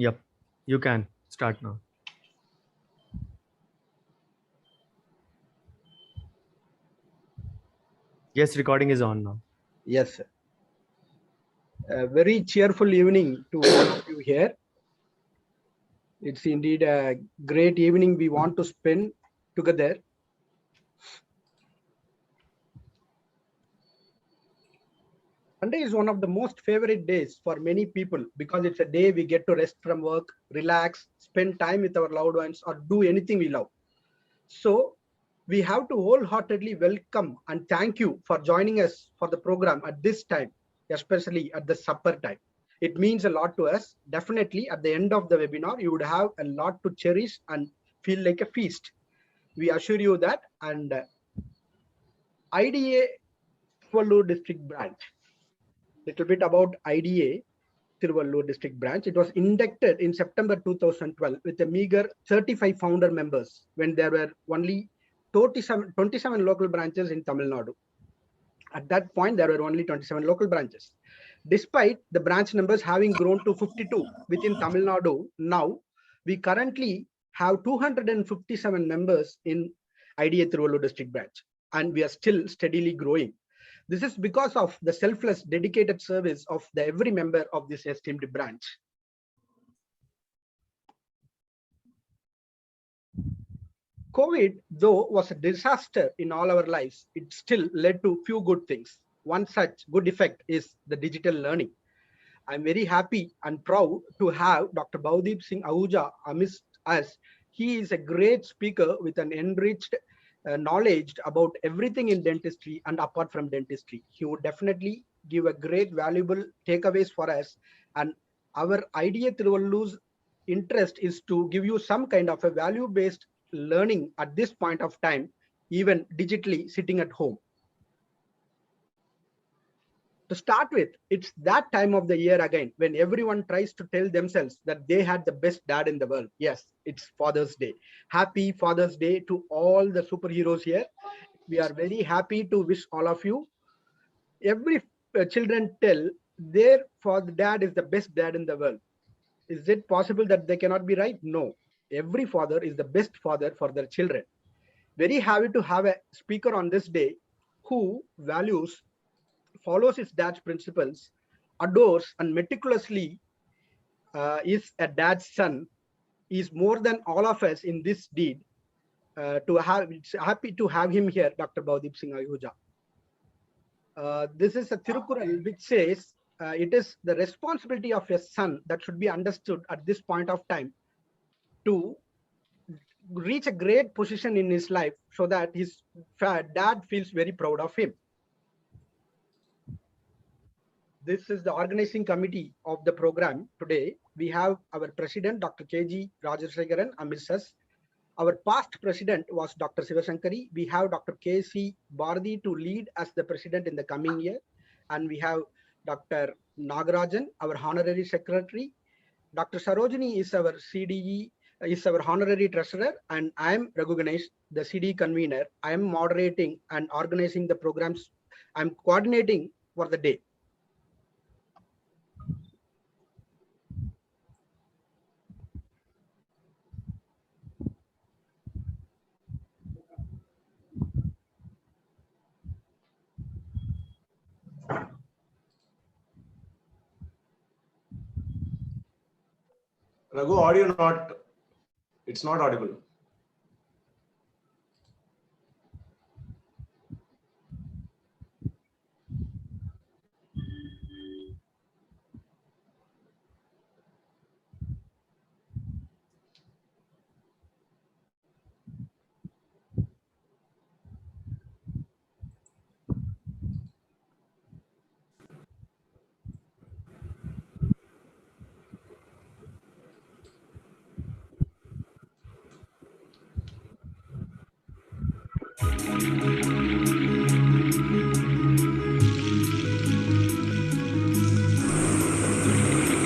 Yep, you can start now. Yes, recording is on now. Yes, sir. A very cheerful evening to all of you here. It's indeed a great evening we want to spend together. Sunday is one of the most favorite days for many people because it's a day we get to rest from work, relax, spend time with our loved ones, or do anything we love. So we have to wholeheartedly welcome and thank you for joining us for the program at this time, especially at the supper time. It means a lot to us. Definitely at the end of the webinar, you would have a lot to cherish and feel like a feast. We assure you that. And IDA Thiruvallur district branch. Little bit about IDA Thiruvallur district branch. It was inducted in September 2012 with a meager 35 founder members when there were only 27 local branches in Tamil Nadu. At that point, there were only 27 local branches. Despite the branch numbers having grown to 52 within Tamil Nadu, now we currently have 257 members in IDA Thiruvallur district branch, and we are still steadily growing. This is because of the selfless, dedicated service of every member of this esteemed branch. COVID, though, was a disaster in all our lives, it still led to few good things. One such good effect is the digital learning. I'm very happy and proud to have Dr. Bhavdeep Singh Ahuja amidst us. He is a great speaker with an enriched knowledge about everything in dentistry and apart from dentistry. He would definitely give a great valuable takeaways for us, and our idea Thiruvallur's interest is to give you some kind of a value-based learning at this point of time, even digitally sitting at home. To start with, it's that time of the year again when everyone tries to tell themselves that they had the best dad in the world. Yes, it's Father's Day. Happy Father's Day to all the superheroes here. We are very happy to wish all of you. Every children tell their father dad is the best dad in the world. Is it possible that they cannot be right? No. Every father is the best father for their children. Very happy to have a speaker on this day who values, follows his dad's principles, adores and meticulously is a dad's son, is more than all of us in this deed. Happy to have him here, Dr. Bhavdeep Singh Ahuja. This is a Thirukural which says it is the responsibility of a son that should be understood at this point of time to reach a great position in his life so that his dad feels very proud of him. This is the organizing committee of the program today. We have our president, Dr. K.G. Rajashekaran, amidst us. Our past president was Dr. Sivasankari. We have Dr. K.C. Bharati to lead as the president in the coming year. And we have Dr. Nagarajan, our honorary secretary. Dr. Sarojini is our CDE, is our honorary treasurer. And I am Raghu Ganesh, the CD convener. I am moderating and organizing the programs. I'm coordinating for the day. Raghu, audio not, it's not audible.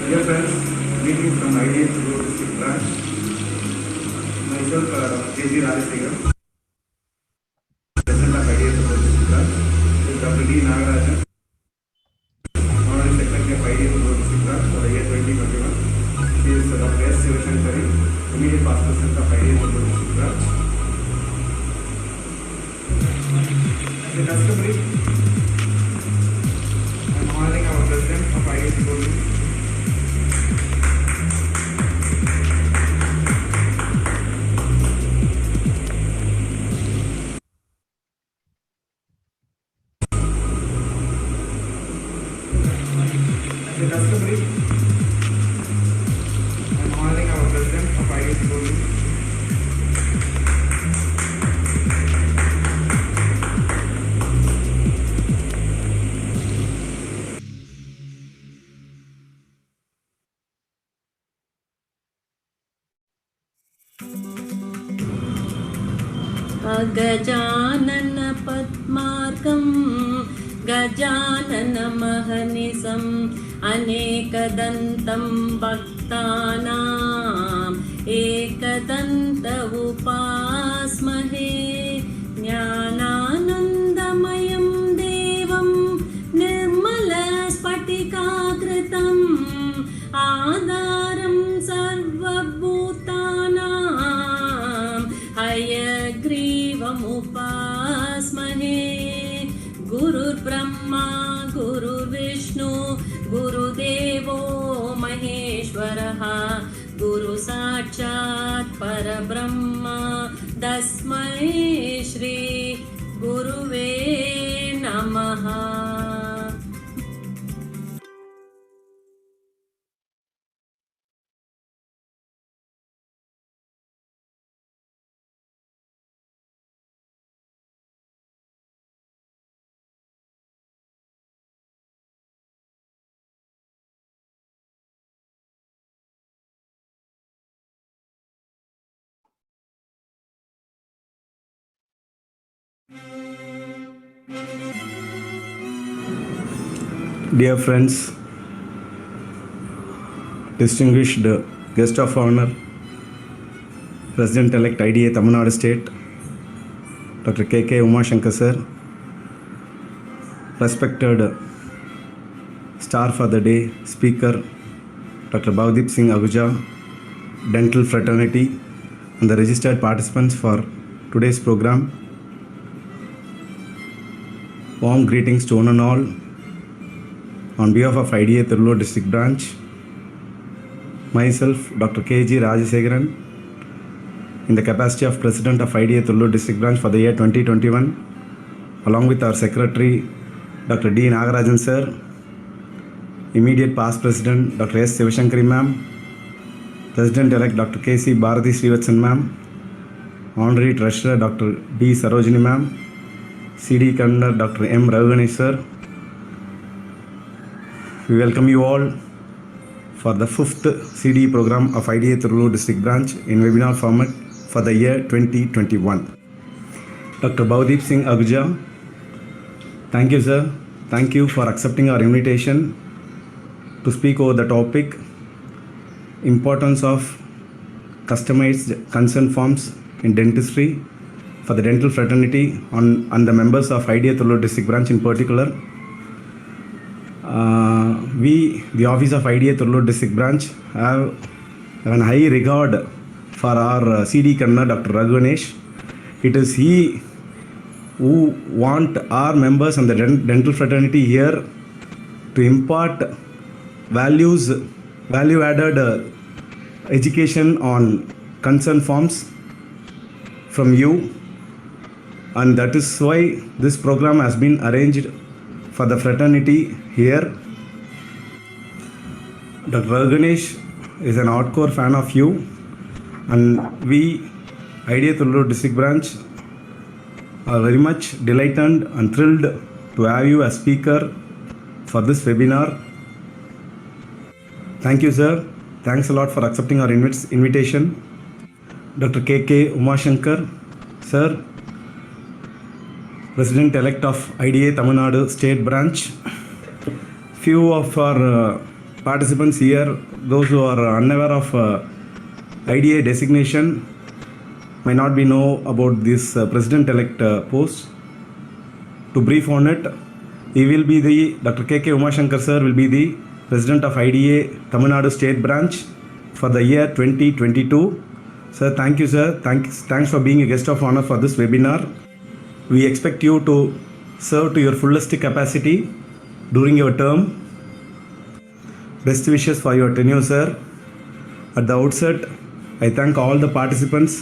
Dear friends, greetings from IDA Thiruvallur district branch. Myself, K.G. Rajashekaran, president of IDA Thiruvallur district branch. With Dr. D. Nagarajan, honorary secretary of IDA Thiruvallur district branch for the year 2021. He is Dr. S. Shivashankari, immediate past president of IDA Thiruvallur district branch. As a customary, I am honoring our president of IDA Thiruvallur. As a customary, I am honoring our president of IDA Thiruvallur. Gajanan पद्मार्कं गजाननमहनिशम् अनेकदन्तं भक्तानाम् एकदन्त उपास्महे ज्ञानानन्दमयं देवं निर्मलस्फटिकाकृतम् आधारं सर्वभूतानां हयग्रीवमुपास्महे गुरुर्ब्रह्मा गुरुर्विष्णु गुरुदेवो महेश्वरः गुरुसाक्षात् परब्रह्म तस्मै श्री गुरुवे नमः. Dear friends, distinguished guest of honor, President-elect IDA Tamil Nadu State, Dr. K.K. Umashankar sir, respected star for the day speaker, Dr. Bhavdeep Singh Ahuja, dental fraternity, and the registered participants for today's program. Warm greetings to one and all. On behalf of IDA Thiruvallur district branch, myself, Dr. K.G. Rajasekharan, in the capacity of President of IDA Thiruvallur district branch for the year 2021, along with our Secretary, Dr. D. Nagarajan sir, immediate past President, Dr. S. Shivashankari ma'am, President-elect Dr. K.C. Bharati Srivatsan ma'am, Honorary Treasurer Dr. D. Sarojini ma'am, CD Convener Dr. M. Raghuganesh sir. We welcome you all for the 5th CD program of IDA Thiruvallur district branch in webinar format for the year 2021. Dr. Bhavdeep Singh Ahuja, thank you sir. Thank you for accepting our invitation to speak over the topic importance of customized consent forms in dentistry for the dental fraternity and the members of IDA Thiruvallur district branch in particular. We, the office of IDA Thiruvallur district branch, have an high regard for our CD Convener Dr. Raghuganesh. It is he who want our members and the dental fraternity here to impart value-added education on consent forms from you, and that is why this program has been arranged for the fraternity here. Dr. Raghuganesh is an hardcore fan of you, and we, IDA Thiruvallur district branch, are very much delighted and thrilled to have you as speaker for this webinar. Thank you, sir. Thanks a lot for accepting our invitation. Dr. K.K. Umashankar, sir, President-elect of IDA Tamil Nadu State Branch. Few of our participants here, those who are unaware of IDA designation, may not be know about this President-elect post. To brief on it, he will be the, Dr. K.K. Umashankar sir will be the President of IDA Tamil Nadu State Branch for the year 2022. Sir, thank you, sir. Thanks for being a guest of honor for this webinar. We expect you to serve to your fullest capacity during your term. Best wishes for your tenure, sir. At the outset, I thank all the participants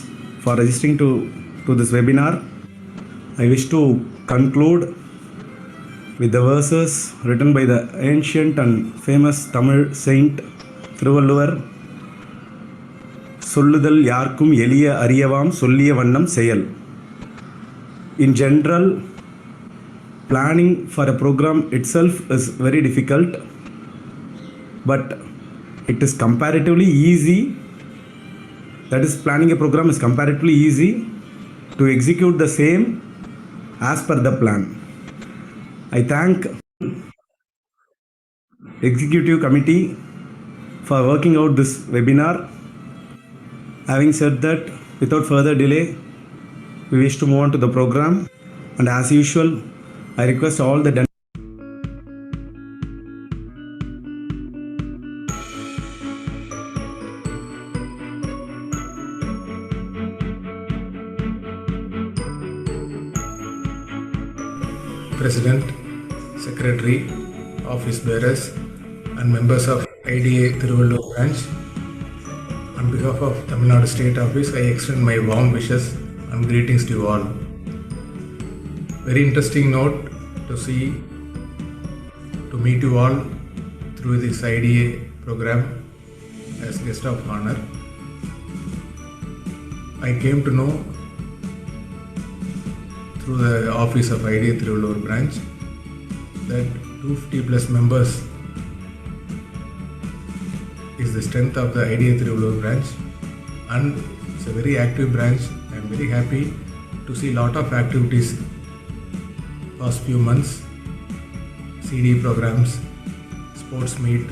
for registering to this webinar. I wish to conclude with the verses written by the ancient and famous Tamil saint Thiruvallur. சொல்லுதல் யார்க்கும் எளிய அறியவாம் சொல்லிய வண்ணம் செயல். In general, planning for a program itself is very difficult, but it is comparatively easy. That is, planning a program is comparatively easy to execute the same as per the plan. I thank executive committee for working out this webinar. Having said that, without further delay, we wish to move on to the program, and as usual, I request all the President, Secretary, Office Bearers, and members of IDA Thiruvallur branch. On behalf of Tamil Nadu State Office, I extend my warm wishes and greetings to you all. Very interesting note to meet you all through this IDA program as guest of honor. I came to know through the office of IDA Thiruvallur branch that 250 plus members is the strength of the IDA Thiruvallur branch, and it's a very active branch. I am very happy to see a lot of activities past few months, CD programs, sports meet,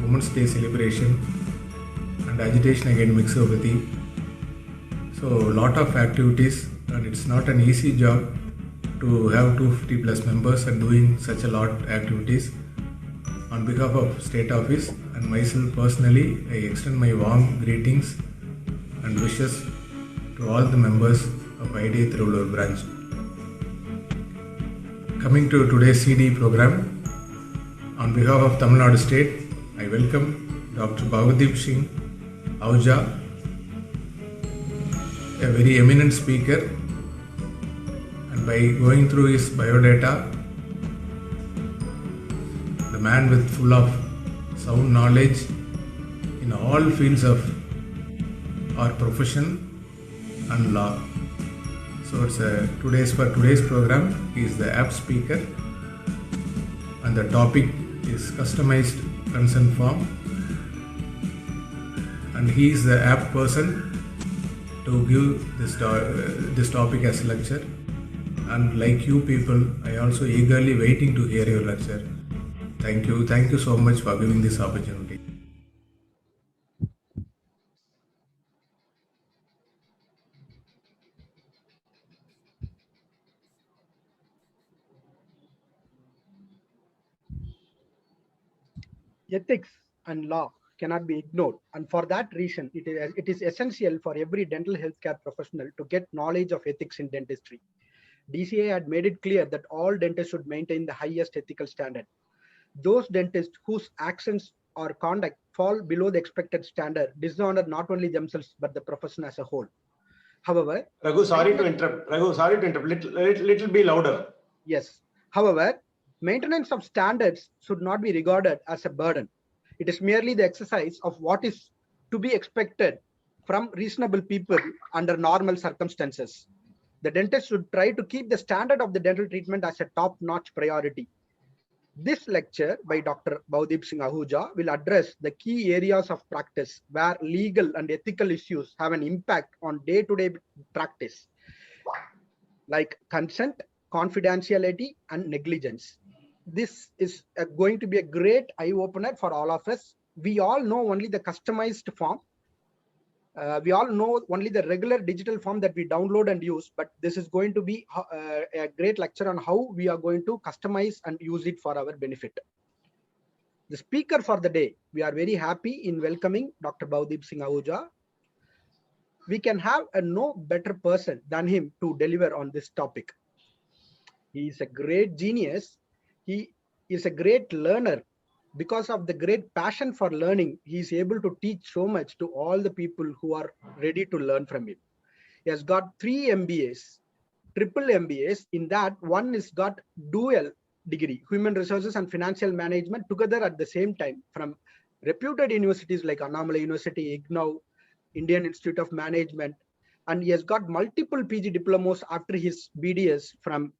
Women's Day celebration, and agitation against mixopathy. So a lot of activities, and it's not an easy job to have 250 plus members and doing such a lot of activities. On behalf of State Office and myself personally, I extend my warm greetings and wishes to all the members of IDA Thiruvallur branch. Coming to today's CD program, on behalf of Tamil Nadu State, I welcome Dr. Bhavdeep Singh Ahuja, a very eminent speaker, and by going through his biodata, the man with full of sound knowledge in all fields of our profession and law. So it's today's program. He is the app speaker, and the topic is customized consent form, and he is the app person to give this topic as a lecture. And like you people, I also eagerly waiting to hear your lecture. Thank you so much for giving this opportunity. Ethics and law cannot be ignored, and for that reason, it is essential for every dental healthcare professional to get knowledge of ethics in dentistry. DCA had made it clear that all dentists should maintain the highest ethical standard. Those dentists whose actions or conduct fall below the expected standard dishonor not only themselves but the profession as a whole. However, Raghu, sorry to interrupt. Little be louder. Yes. However, maintenance of standards should not be regarded as a burden. It is merely the exercise of what is to be expected from reasonable people under normal circumstances. The dentist should try to keep the standard of the dental treatment as a top-notch priority. This lecture by Dr. Bhavdeep Singh Ahuja will address the key areas of practice where legal and ethical issues have an impact on day-to-day practice, like consent, confidentiality, and negligence. This is going to be a great eye-opener for all of us. We all know only the customized form. We all know only the regular digital form that we download and use, but this is going to be a great lecture on how we are going to customize and use it for our benefit. The speaker for the day, we are very happy in welcoming Dr. Bhavdeep Singh Ahuja. We can have a no better person than him to deliver on this topic. He is a great genius. He is a great learner. Because of the great passion for learning, he is able to teach so much to all the people who are ready to learn from him. He has got 3 MBAs, triple MBAs. In that, one is got dual degree, human resources and financial management together at the same time from reputed universities like Annamalai University, IGNOU, Indian Institute of Management. And he has got multiple PG diplomas after his BDS from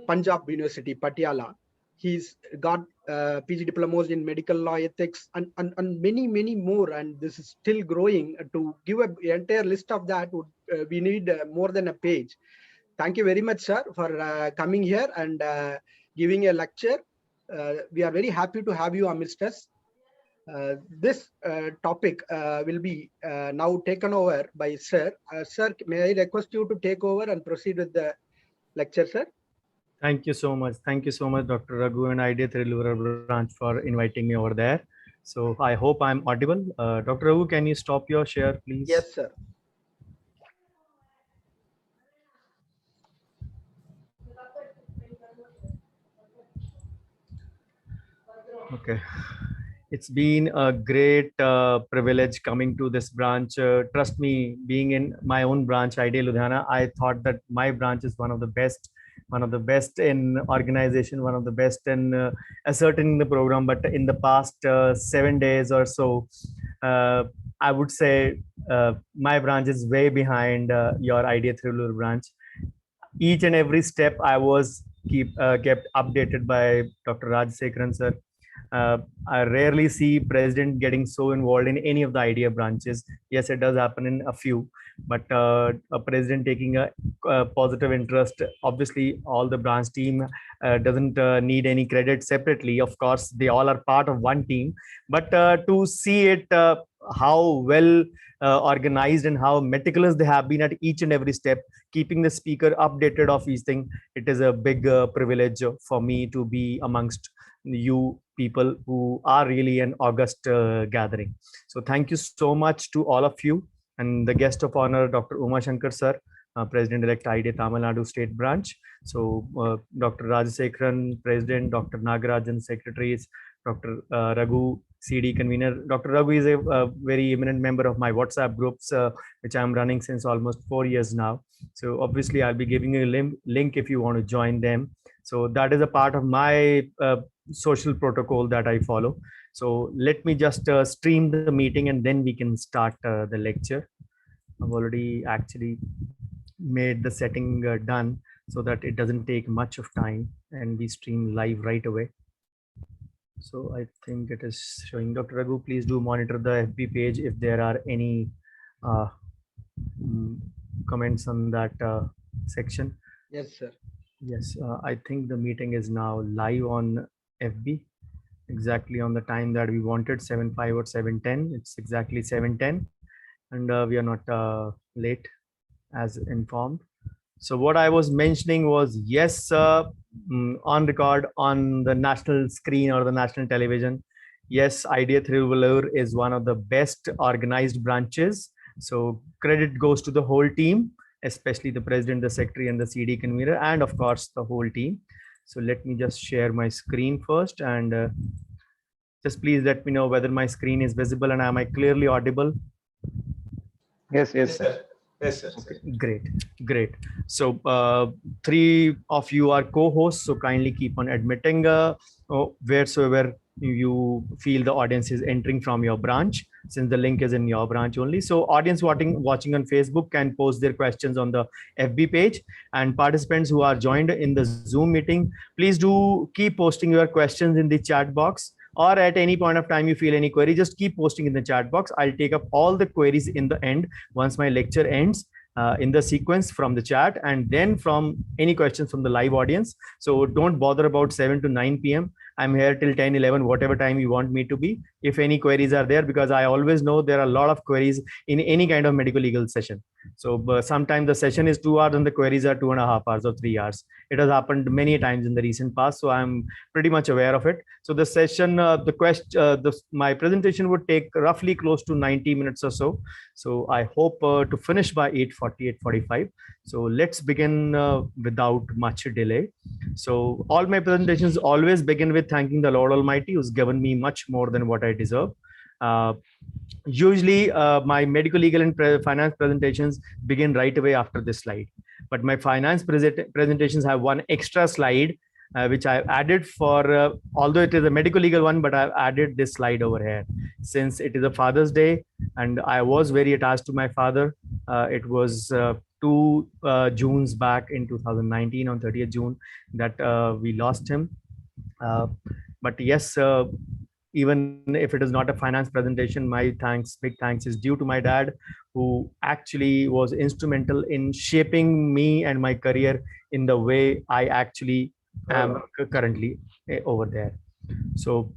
Punjab University, Patiala. He's got PG diplomas in medical law, ethics, and many more. And this is still growing. To give an entire list of that, we need more than a page. Thank you very much, sir, for coming here and giving a lecture. We are very happy to have you amidst us. This topic will be now taken over by sir. Sir, may I request you to take over and proceed with the lecture, sir? Thank you so much. Thank you so much, Dr. Raghu and IDEA Thiruvallur branch for inviting me over there. So I hope I'm audible. Dr. Raghu, can you stop your share, please? Yes, sir. Okay. It's been a great privilege coming to this branch. Trust me, being in my own branch, IDEA Ludhiana, I thought that my branch is one of the best in organization, one of the best in ascertaining the program. But in the past 7 days or so, I would say my branch is way behind your IDEA Thiruvallur branch. Each and every step I was kept updated by Dr. Rajsekharan sir. I rarely see president getting so involved in any of the IDEA branches. Yes, it does happen in a few, but a president taking a positive interest, obviously all the branch team doesn't need any credit separately. Of course, they all are part of one team, but to see it how well organized and how meticulous they have been at each and every step, keeping the speaker updated of each thing, it is a big privilege for me to be amongst you people who are really an august gathering. So thank you so much to all of you and the guest of honor, Dr. Uma Shankar sir, President-elect IDEA Tamil Nadu State Branch. So Dr. Rajsekharan, President, Dr. Nagarajan, Secretaries, Dr. Raghu, CD convener. Dr. Raghu is a very eminent member of my WhatsApp groups, which I'm running since almost 4 years now. So obviously I'll be giving you a link if you want to join them. So that is a part of my social protocol that I follow. So let me just stream the meeting and then we can start the lecture. I've already actually made the setting done so that it doesn't take much of time and we stream live right away. So I think it is showing. Dr. Raghu, please do monitor the FB page if there are any comments on that section. Yes, sir. Yes, I think the meeting is now live on FB, exactly on the time that we wanted, 7:05 or 7:10. It's exactly 7:10, and we are not late as informed. So what I was mentioning was, yes, on record on the national screen or the national television, yes, IDEA Thiruvallur is one of the best organized branches. So credit goes to the whole team, especially the president, the secretary, and the CD convener, and of course the whole team. So let me just share my screen first, and just please let me know whether my screen is visible and am I clearly audible? Yes, sir. Yes, sir. Okay, great. So 3 of you are co-hosts, so kindly keep on admitting wheresoever you feel the audience is entering from your branch, since the link is in your branch only. So audience watching on Facebook can post their questions on the FB page, and participants who are joined in the Zoom meeting, please do keep posting your questions in the chat box, or at any point of time you feel any query, just keep posting in the chat box. I'll take up all the queries in the end once my lecture ends, in the sequence from the chat and then from any questions from the live audience. So don't bother about 7 to 9 p.m. I'm here till 10, 11, whatever time you want me to be. If any queries are there, because I always know there are a lot of queries in any kind of medical legal session. So sometimes the session is 2 hours and the queries are 2.5 hours or 3 hours. It has happened many times in the recent past. So I'm pretty much aware of it. So the session, my presentation would take roughly close to 90 minutes or so. So I hope to finish by 8:40, 8:45. So let's begin without much delay. So all my presentations always begin with thanking the Lord Almighty, who's given me much more than what I deserve. Usually my medical, legal, and finance presentations begin right away after this slide. But my finance presentations have one extra slide, which I've added for, although it is a medical legal one, but I've added this slide over here. Since it is a Father's Day, and I was very attached to my father. It was 2 Junes back in 2019, on 30th June, that we lost him. But yes, even if it is not a finance presentation, my big thanks is due to my dad, who actually was instrumental in shaping me and my career in the way I actually am currently over there. So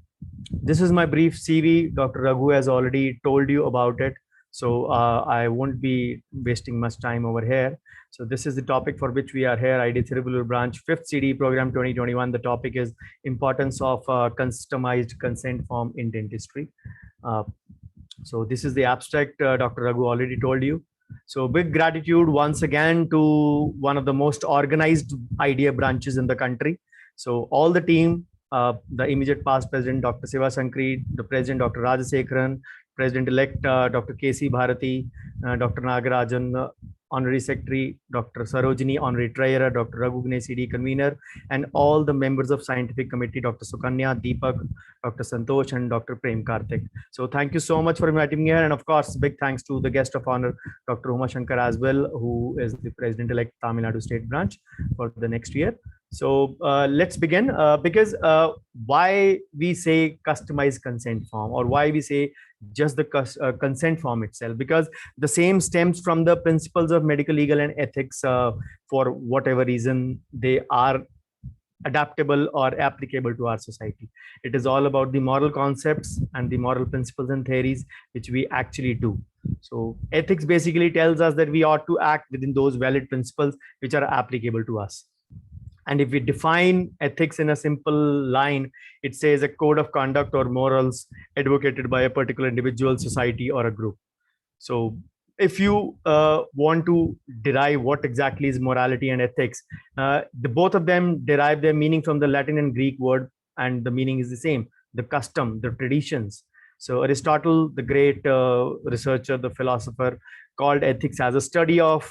this is my brief CV. Dr. Raghu has already told you about it. So I won't be wasting much time over here. So this is the topic for which we are here, ID Thiruvallur branch, 5th CD program 2021. The topic is importance of customized consent form in dentistry. So this is the abstract Dr. Raghu already told you. So big gratitude once again to one of the most organized IDA branches in the country. So all the team, the immediate past president, Dr. Siva Sankri, the president, Dr. Rajasekharan, President-elect Dr. K.C. Bharati, Dr. Nagarajan, Honorary Secretary, Dr. Sarojini, Honorary Treasurer, Dr. Raghu CD Convener, and all the members of Scientific Committee, Dr. Sukanya, Deepak, Dr. Santosh, and Dr. Prem Karthik. So thank you so much for inviting me here. And of course, big thanks to the guest of honor, Dr. Uma Shankar as well, who is the President-elect Tamil Nadu State Branch for the next year. So let's begin, because why we say customized consent form, or why we say just the consent form itself, because the same stems from the principles of medical, legal, and ethics. For whatever reason they are adaptable or applicable to our society. It is all about the moral concepts and the moral principles and theories which we actually do. So ethics basically tells us that we ought to act within those valid principles which are applicable to us. And if we define ethics in a simple line, it says a code of conduct or morals advocated by a particular individual, society, or a group. So if you want to derive what exactly is morality and ethics, both of them derive their meaning from the Latin and Greek word, and the meaning is the same: the custom, the traditions. So Aristotle, the great researcher, the philosopher, called ethics as a study of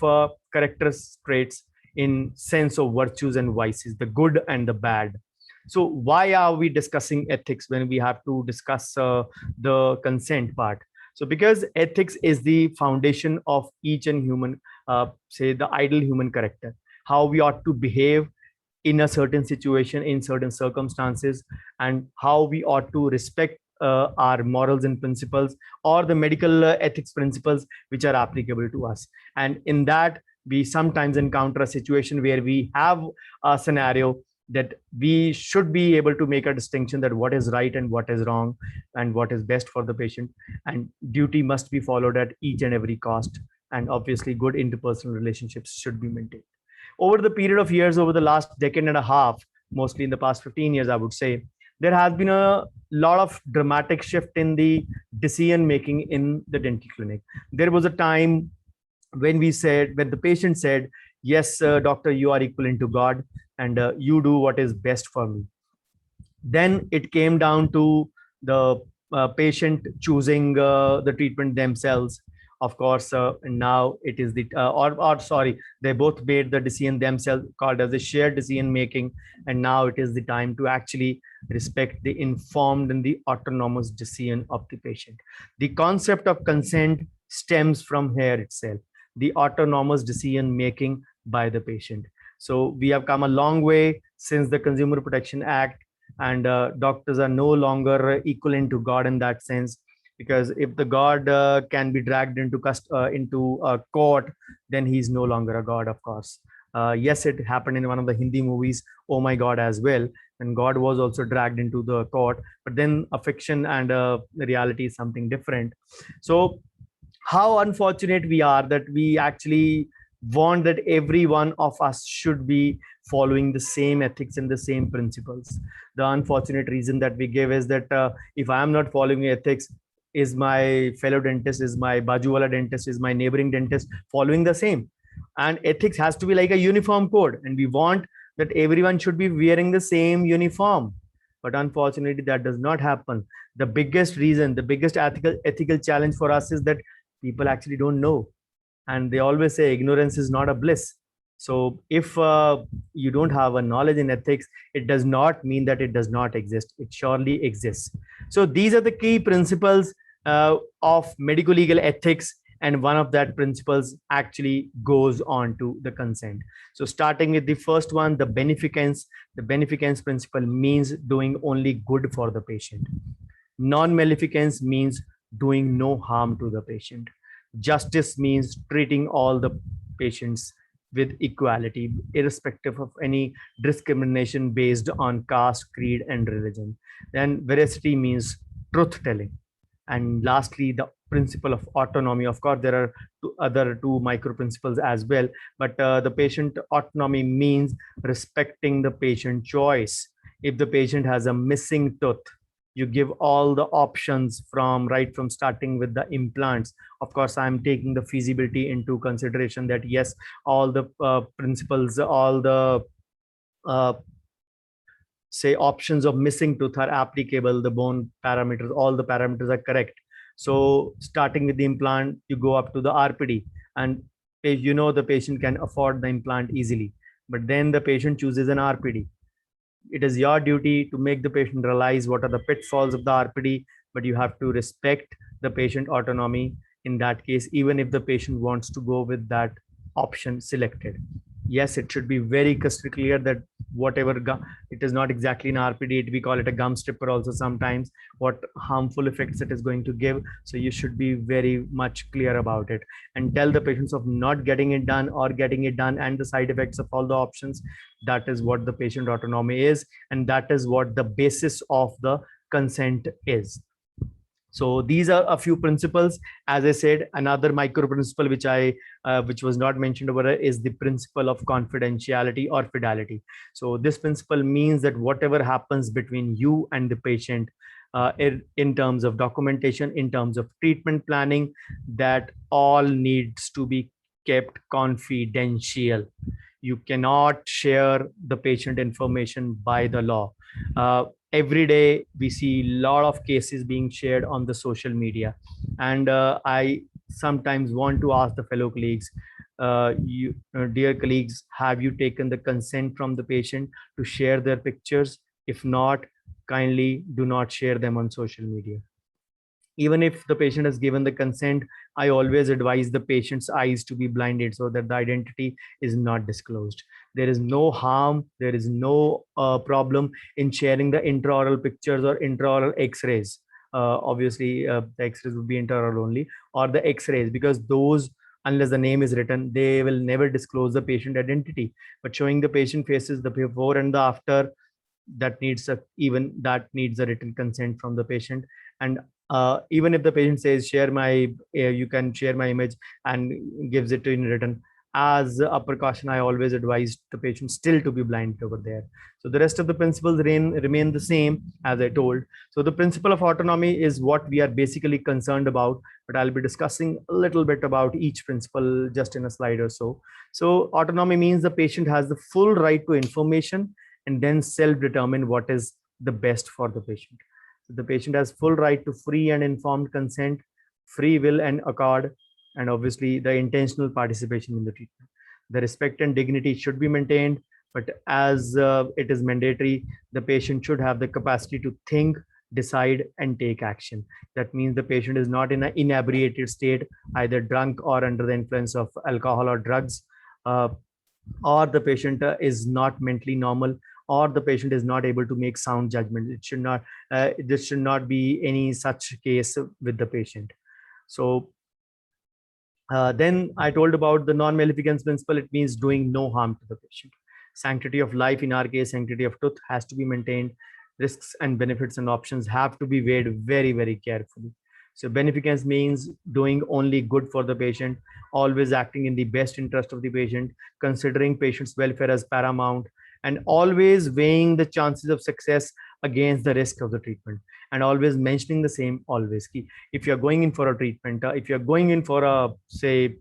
character traits in sense of virtues and vices, the good and the bad. So why are we discussing ethics when we have to discuss the consent part? So because ethics is the foundation of each and human, say the ideal human character, how we ought to behave in a certain situation, in certain circumstances, and how we ought to respect our morals and principles, or the medical ethics principles which are applicable to us. And in that, we sometimes encounter a situation where we have a scenario that we should be able to make a distinction that what is right and what is wrong and what is best for the patient, and duty must be followed at each and every cost, and obviously good interpersonal relationships should be maintained. Over the period of years, over the last decade and a half, mostly in the past 15 years, I would say, there has been a lot of dramatic shift in the decision making in the dental clinic. There was a time when the patient said, yes, doctor, you are equivalent to God, and you do what is best for me. Then it came down to the patient choosing the treatment themselves. Of course, now it is they both made the decision themselves, called as a shared decision making. And now it is the time to actually respect the informed and the autonomous decision of the patient. The concept of consent stems from here itself, the autonomous decision making by the patient. So we have come a long way since the Consumer Protection Act, and doctors are no longer equivalent to God in that sense, because if the God can be dragged into a court, then he's no longer a God, of course. Yes, it happened in one of the Hindi movies, Oh My God, as well, and God was also dragged into the court. But then a fiction and a reality is something different. So how unfortunate we are that we actually want that every one of us should be following the same ethics and the same principles. The unfortunate reason that we give is that if I am not following ethics, is my fellow dentist, is my bajuwala dentist, is my neighboring dentist following the same? And ethics has to be like a uniform code, and we want that everyone should be wearing the same uniform. But unfortunately, that does not happen. The biggest reason, the biggest ethical challenge for us is that people actually don't know, and they always say ignorance is not a bliss. So if you don't have a knowledge in ethics, it does not mean that it does not exist. It surely exists. So these are the key principles of medical legal ethics, and one of that principles actually goes on to the consent. So starting with the first one, the beneficence. The beneficence principle means doing only good for the patient. Non-maleficence means doing no harm to the patient. Justice means treating all the patients with equality, irrespective of any discrimination based on caste, creed, and religion. Then veracity means truth telling. And lastly, the principle of autonomy. Of course, there are two micro principles as well, but the patient autonomy means respecting the patient choice. If the patient has a missing tooth, you give all the options from starting with the implants. Of course, I'm taking the feasibility into consideration that yes, all the principles, all the say options of missing tooth are applicable, the bone parameters, all the parameters are correct. So starting with the implant, you go up to the RPD, and the patient can afford the implant easily, but then the patient chooses an RPD. It is your duty to make the patient realize what are the pitfalls of the RPD, but you have to respect the patient autonomy in that case, even if the patient wants to go with that option selected. Yes, it should be very crystal clear that whatever it is not exactly an RPD, we call it a gum stripper also sometimes, what harmful effects it is going to give. So you should be very much clear about it and tell the patients of not getting it done or getting it done and the side effects of all the options. That is what the patient autonomy is, and that is what the basis of the consent is. So these are a few principles. As I said, another micro principle which was not mentioned over here is the principle of confidentiality or fidelity. So this principle means that whatever happens between you and the patient, in terms of documentation, in terms of treatment planning, that all needs to be kept confidential. You cannot share the patient information by the law. Every day we see a lot of cases being shared on the social media, and I sometimes want to ask the fellow colleagues, dear colleagues, have you taken the consent from the patient to share their pictures? If not, kindly do not share them on social media. Even if the patient has given the consent, I always advise the patient's eyes to be blinded so that the identity is not disclosed. There is no harm, there is no problem in sharing the intraoral pictures or intraoral x-rays. Obviously, the x-rays would be intraoral only, or the x-rays, because those, unless the name is written, they will never disclose the patient identity. But showing the patient faces, the before and the after, that needs a written consent from the patient. And even if the patient says share my you can share my image and gives it in written, as a precaution, I always advise the patient still to be blinded over there. So the rest of the principles remain the same as I told. So the principle of autonomy is what we are basically concerned about, but I'll be discussing a little bit about each principle just in a slide or so. So autonomy means the patient has the full right to information and then self-determine what is the best for the patient. So the patient has full right to free and informed consent, free will and accord, and obviously the intentional participation in the treatment. The respect and dignity should be maintained, but as it is mandatory, the patient should have the capacity to think, decide, and take action. That means the patient is not in an inebriated state, either drunk or under the influence of alcohol or drugs, or the patient is not mentally normal, or the patient is not able to make sound judgment. It should not, this should not be any such case with the patient. So then I told about the non-maleficence principle. It means doing no harm to the patient. Sanctity of life, in our case, sanctity of tooth, has to be maintained. Risks and benefits and options have to be weighed very, very carefully. So beneficence means doing only good for the patient, always acting in the best interest of the patient, considering patient's welfare as paramount, and always weighing the chances of success against the risk of the treatment, and always mentioning the same always. If you're going in for a treatment, if you're going in for a, say,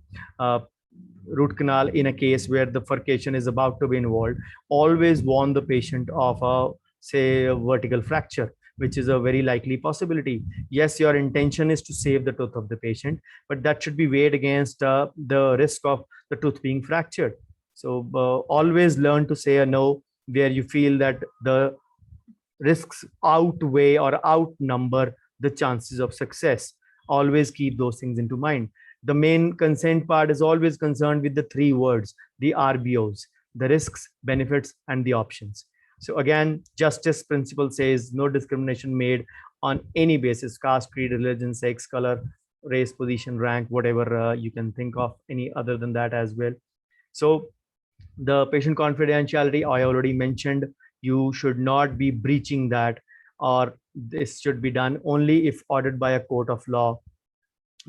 root canal in a case where the furcation is about to be involved, always warn the patient of a, say, a vertical fracture, which is a very likely possibility. Yes, your intention is to save the tooth of the patient, but that should be weighed against the risk of the tooth being fractured. So always learn to say a no where you feel that the risks outweigh or outnumber the chances of success. Always keep those things into mind. The main consent part is always concerned with the three words, the RBOs: the risks, benefits, and the options. So again, justice principle says no discrimination made on any basis: caste, creed, religion, sex, color, race, position, rank, whatever you can think of, any other than that as well. So the patient confidentiality, I already mentioned. You should not be breaching that, or this should be done only if ordered by a court of law,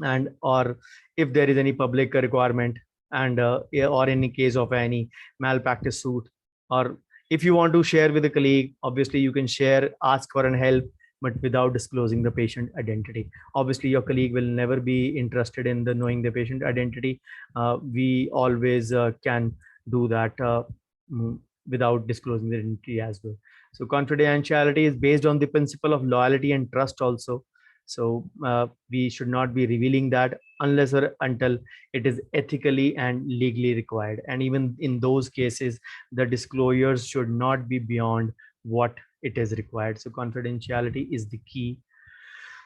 and or if there is any public requirement, and or in case of any malpractice suit, or if you want to share with a colleague, obviously you can share, ask for an help, but without disclosing the patient identity. Obviously your colleague will never be interested in the knowing the patient identity. We always can do that without disclosing the identity as well. So confidentiality is based on the principle of loyalty and trust also. So we should not be revealing that unless or until it is ethically and legally required. And even in those cases, the disclosures should not be beyond what it is required. So confidentiality is the key.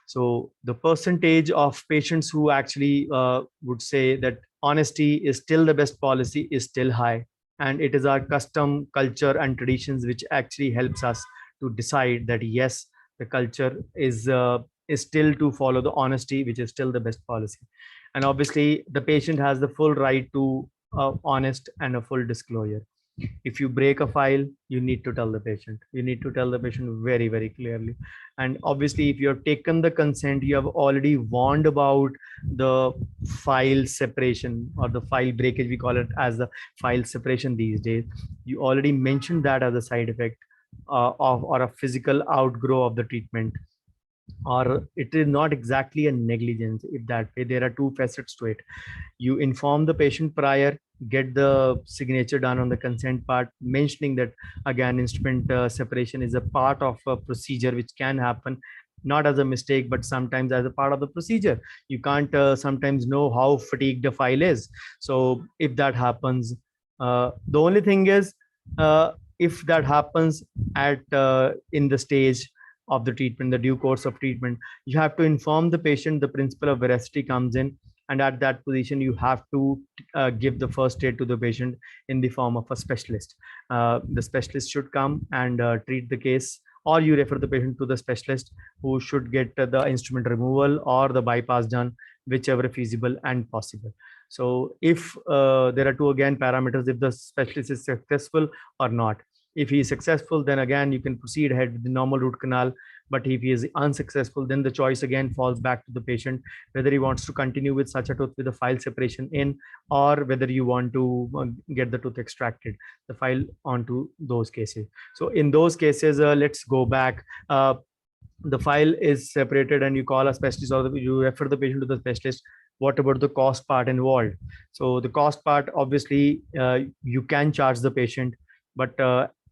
So the percentage of patients who actually would say that honesty is still the best policy is still high. And it is our custom, culture, and traditions which actually helps us to decide that yes, the culture is still to follow the honesty, which is still the best policy. And obviously the patient has the full right to honest and a full disclosure. If you break a file, you need to tell the patient. You need to tell the patient very, very clearly. And obviously if you have taken the consent, you have already warned about the file separation or the file breakage, we call it as the file separation these days. You already mentioned that as a side effect of or a physical outgrow of the treatment, or it is not exactly a negligence. If that way, there are two facets to it. You inform the patient prior, get the signature done on the consent part, mentioning that again instrument separation is a part of a procedure which can happen, not as a mistake but sometimes as a part of the procedure. You can't sometimes know how fatigued the file is. So if that happens, the only thing is if that happens at in the stage of the treatment, the due course of treatment, you have to inform the patient. The principle of veracity comes in, and at that position you have to give the first aid to the patient in the form of a specialist. The specialist should come and treat the case, or you refer the patient to the specialist who should get the instrument removal or the bypass done, whichever feasible and possible. So if there are two again parameters, if the specialist is successful or not. If he is successful, then again you can proceed ahead with the normal root canal. But if he is unsuccessful, then the choice again falls back to the patient, whether he wants to continue with such a tooth with the file separation in, or whether you want to get the tooth extracted, the file onto those cases. So in those cases, let's go back. The file is separated and you call a specialist, or you refer the patient to the specialist. What about the cost part involved? So the cost part, obviously you can charge the patient, but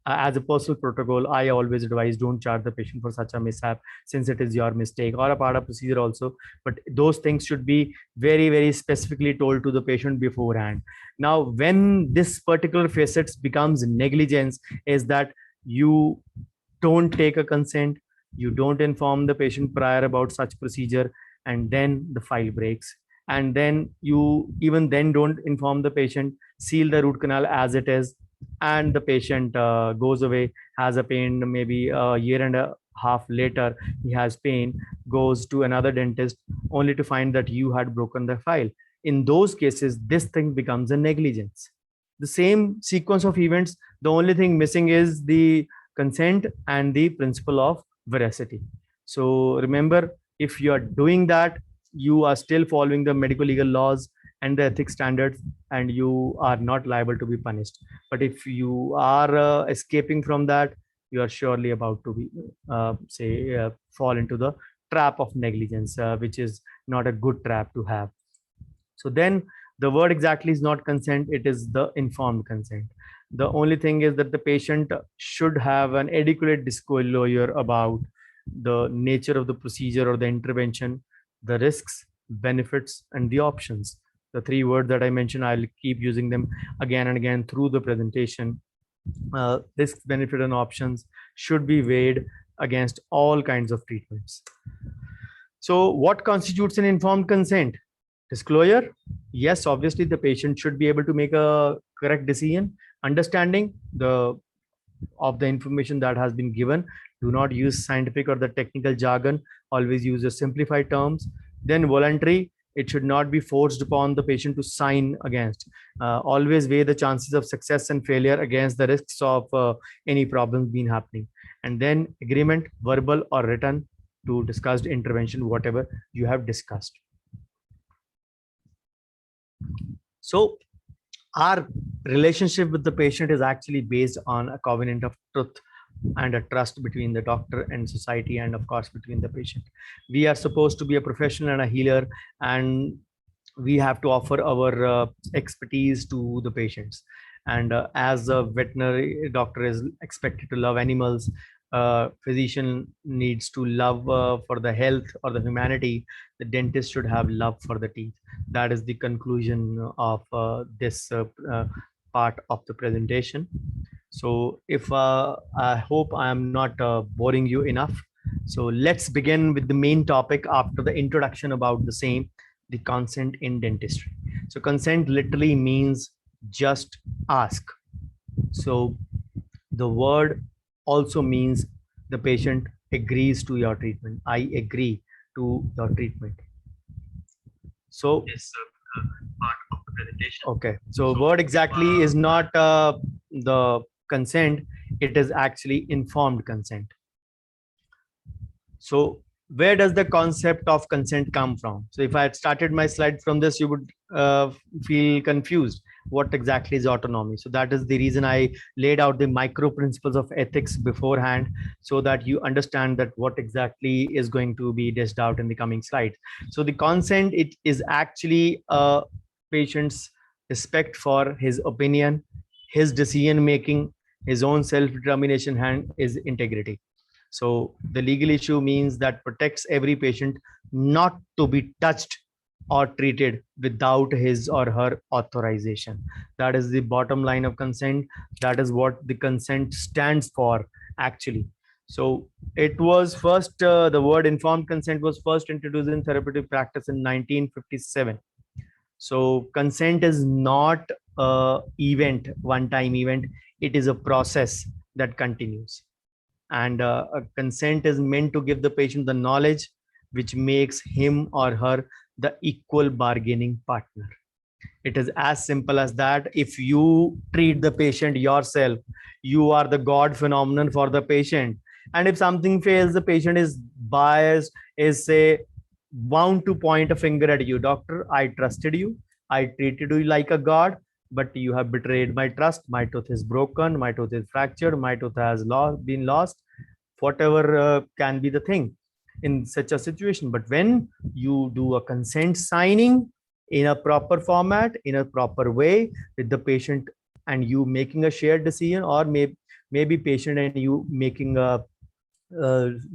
as a personal protocol, I always advise don't charge the patient for such a mishap, since it is your mistake or a part of procedure also. But those things should be very, very specifically told to the patient beforehand. Now, when this particular facet becomes negligence, is that you don't take a consent, you don't inform the patient prior about such procedure, and then the file breaks. And then you even then don't inform the patient, seal the root canal as it is, and the patient goes away, has a pain, maybe a year and a half later he has pain, goes to another dentist only to find that you had broken the file. In those cases, this thing becomes a negligence. The same sequence of events The only thing missing is the consent and the principle of veracity. So remember, if you are doing that, you are still following the medical legal laws and the ethics standards, and you are not liable to be punished. But if you are escaping from that, you are surely about to be fall into the trap of negligence, which is not a good trap to have. So then the word exactly is not consent, it is the informed consent. The only thing is that the patient should have an adequate disclosure about the nature of the procedure or the intervention, the risks, benefits, and the options. The three words that I mentioned, I'll keep using them again and again through the presentation. Risks, benefit, and options should be weighed against all kinds of treatments. So what constitutes an informed consent? Disclosure. Yes, obviously the patient should be able to make a correct decision, understanding of the information that has been given. Do not use scientific or the technical jargon, always use the simplified terms. Then voluntary, it should not be forced upon the patient to sign against. Always weigh the chances of success and failure against the risks of any problems being happening. And then agreement, verbal or written, to discussed intervention, whatever you have discussed. So our relationship with the patient is actually based on a covenant of truth and a trust between the doctor and society, and of course between the patient. We are supposed to be a professional and a healer, and we have to offer our expertise to the patients. And as a veterinary doctor is expected to love animals, physician needs to love for the health or the humanity. The dentist should have love for the teeth. That is the conclusion of this part of the presentation. So if I hope I am not boring you enough. So let's begin with the main topic after the introduction about the same, the consent in dentistry. So consent literally means just ask. So the word also means the patient agrees to your treatment. I agree to your treatment. So this part of the presentation. Okay. So word exactly is not the consent, it is actually informed consent. So where does the concept of consent come from? So if I had started my slide from this, you would feel confused. What exactly is autonomy? So that is the reason I laid out the micro principles of ethics beforehand, so that you understand that what exactly is going to be dished out in the coming slides. So the consent, it is actually a patient's respect for his opinion, his decision making, his own self-determination, and his integrity. So the legal issue means that protects every patient not to be touched or treated without his or her authorization. That is the bottom line of consent. That is what the consent stands for actually. So it was first, the word informed consent was first introduced in therapeutic practice in 1957. So consent is not a event, one-time event. It is a process that continues. And a consent is meant to give the patient the knowledge which makes him or her the equal bargaining partner. It is as simple as that. If you treat the patient yourself, you are the God phenomenon for the patient. And if something fails, the patient is biased, is say bound to point a finger at you. Doctor, I trusted you. I treated you like a God, but you have betrayed my trust. My tooth is broken. My tooth is fractured. My tooth has been lost. Whatever can be the thing in such a situation. But when you do a consent signing in a proper format, in a proper way, with the patient and you making a shared decision, or maybe patient and you making a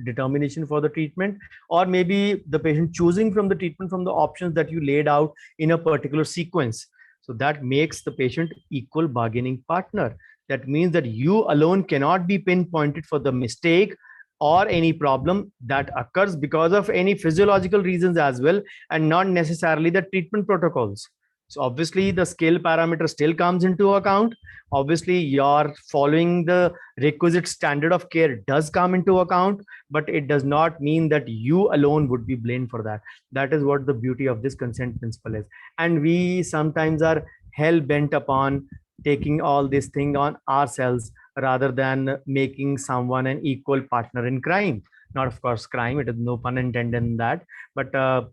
determination for the treatment, or maybe the patient choosing from the treatment from the options that you laid out in a particular sequence. So that makes the patient equal bargaining partner. That means that you alone cannot be pinpointed for the mistake or any problem that occurs because of any physiological reasons as well, and not necessarily the treatment protocols. So obviously the skill parameter still comes into account. Obviously your following the requisite standard of care does come into account, but it does not mean that you alone would be blamed for that. That is what the beauty of this consent principle is. And we sometimes are hell bent upon taking all this thing on ourselves rather than making someone an equal partner in crime. Not of course crime, it is no pun intended in that, but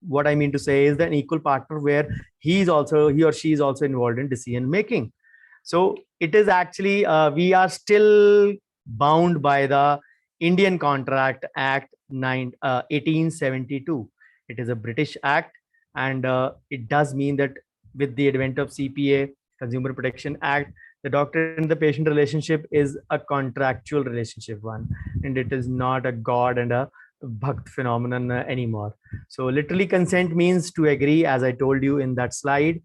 what I mean to say is that an equal partner where he or she is also involved in decision making. So it is actually we are still bound by the Indian Contract Act 1872. It is a British act, and it does mean that with the advent of CPA, Consumer Protection Act, the doctor and the patient relationship is a contractual relationship one, and it is not a god and a bhakt phenomenon anymore. So literally consent means to agree, as I told you in that slide.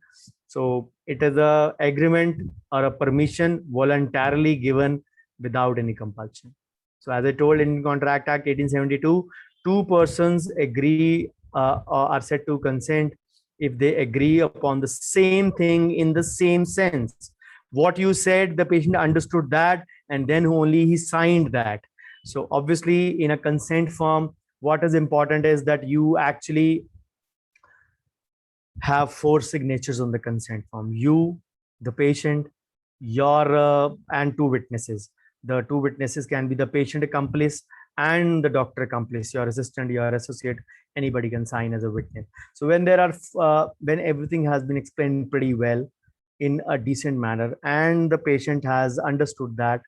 So it is a agreement or a permission voluntarily given without any compulsion. So as I told in Contract Act 1872, two persons agree or are said to consent if they agree upon the same thing in the same sense. What you said, the patient understood that, and then only he signed that. So obviously in a consent form, what is important is that you actually have 4 signatures on the consent form: you, the patient, your and 2 witnesses. The 2 witnesses can be the patient accomplice and the doctor accomplice, your assistant, your associate. Anybody can sign as a witness. So when there are when everything has been explained pretty well in a decent manner and the patient has understood that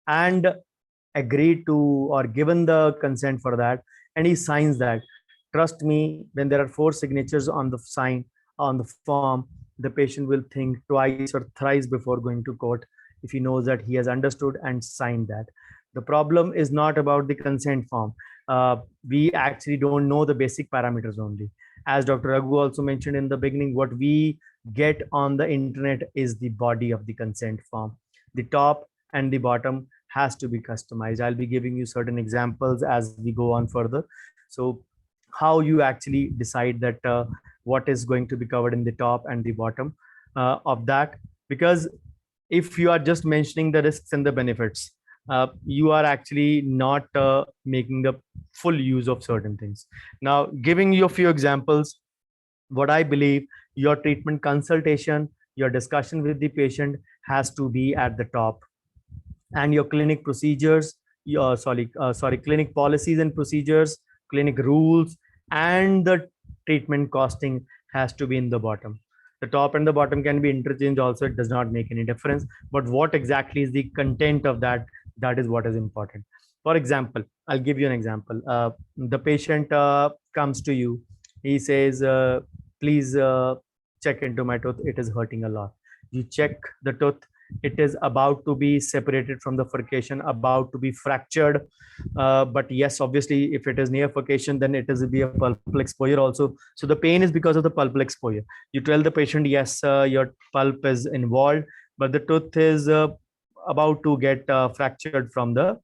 and agreed to or given the consent for that, and he signs that, trust me, when there are 4 signatures on the sign on the form, the patient will think twice or thrice before going to court if he knows that he has understood and signed that. The problem is not about the consent form. We actually don't know the basic parameters only. As Dr. Raghu also mentioned in the beginning, what we get on the internet is the body of the consent form. The top and the bottom has to be customized. I'll be giving you certain examples as we go on further. So how you actually decide that what is going to be covered in the top and the bottom of that, because if you are just mentioning the risks and the benefits, you are actually not making the full use of certain things. Now, giving you a few examples, what I believe, your treatment consultation, your discussion with the patient has to be at the top, and your clinic procedures, your clinic policies and procedures, clinic rules, and the treatment costing has to be in the bottom. The top and the bottom can be interchanged also, it does not make any difference, but what exactly is the content of that, that is what is important. For example, I'll give you an example. The patient comes to you, he says, please check into my tooth, it is hurting a lot. You check the tooth, it is about to be separated from the furcation, about to be fractured. But yes, obviously, if it is near furcation, then it is be a pulpal exposure also. So the pain is because of the pulpal exposure. You tell the patient, yes, your pulp is involved, but the tooth is about to get fractured from the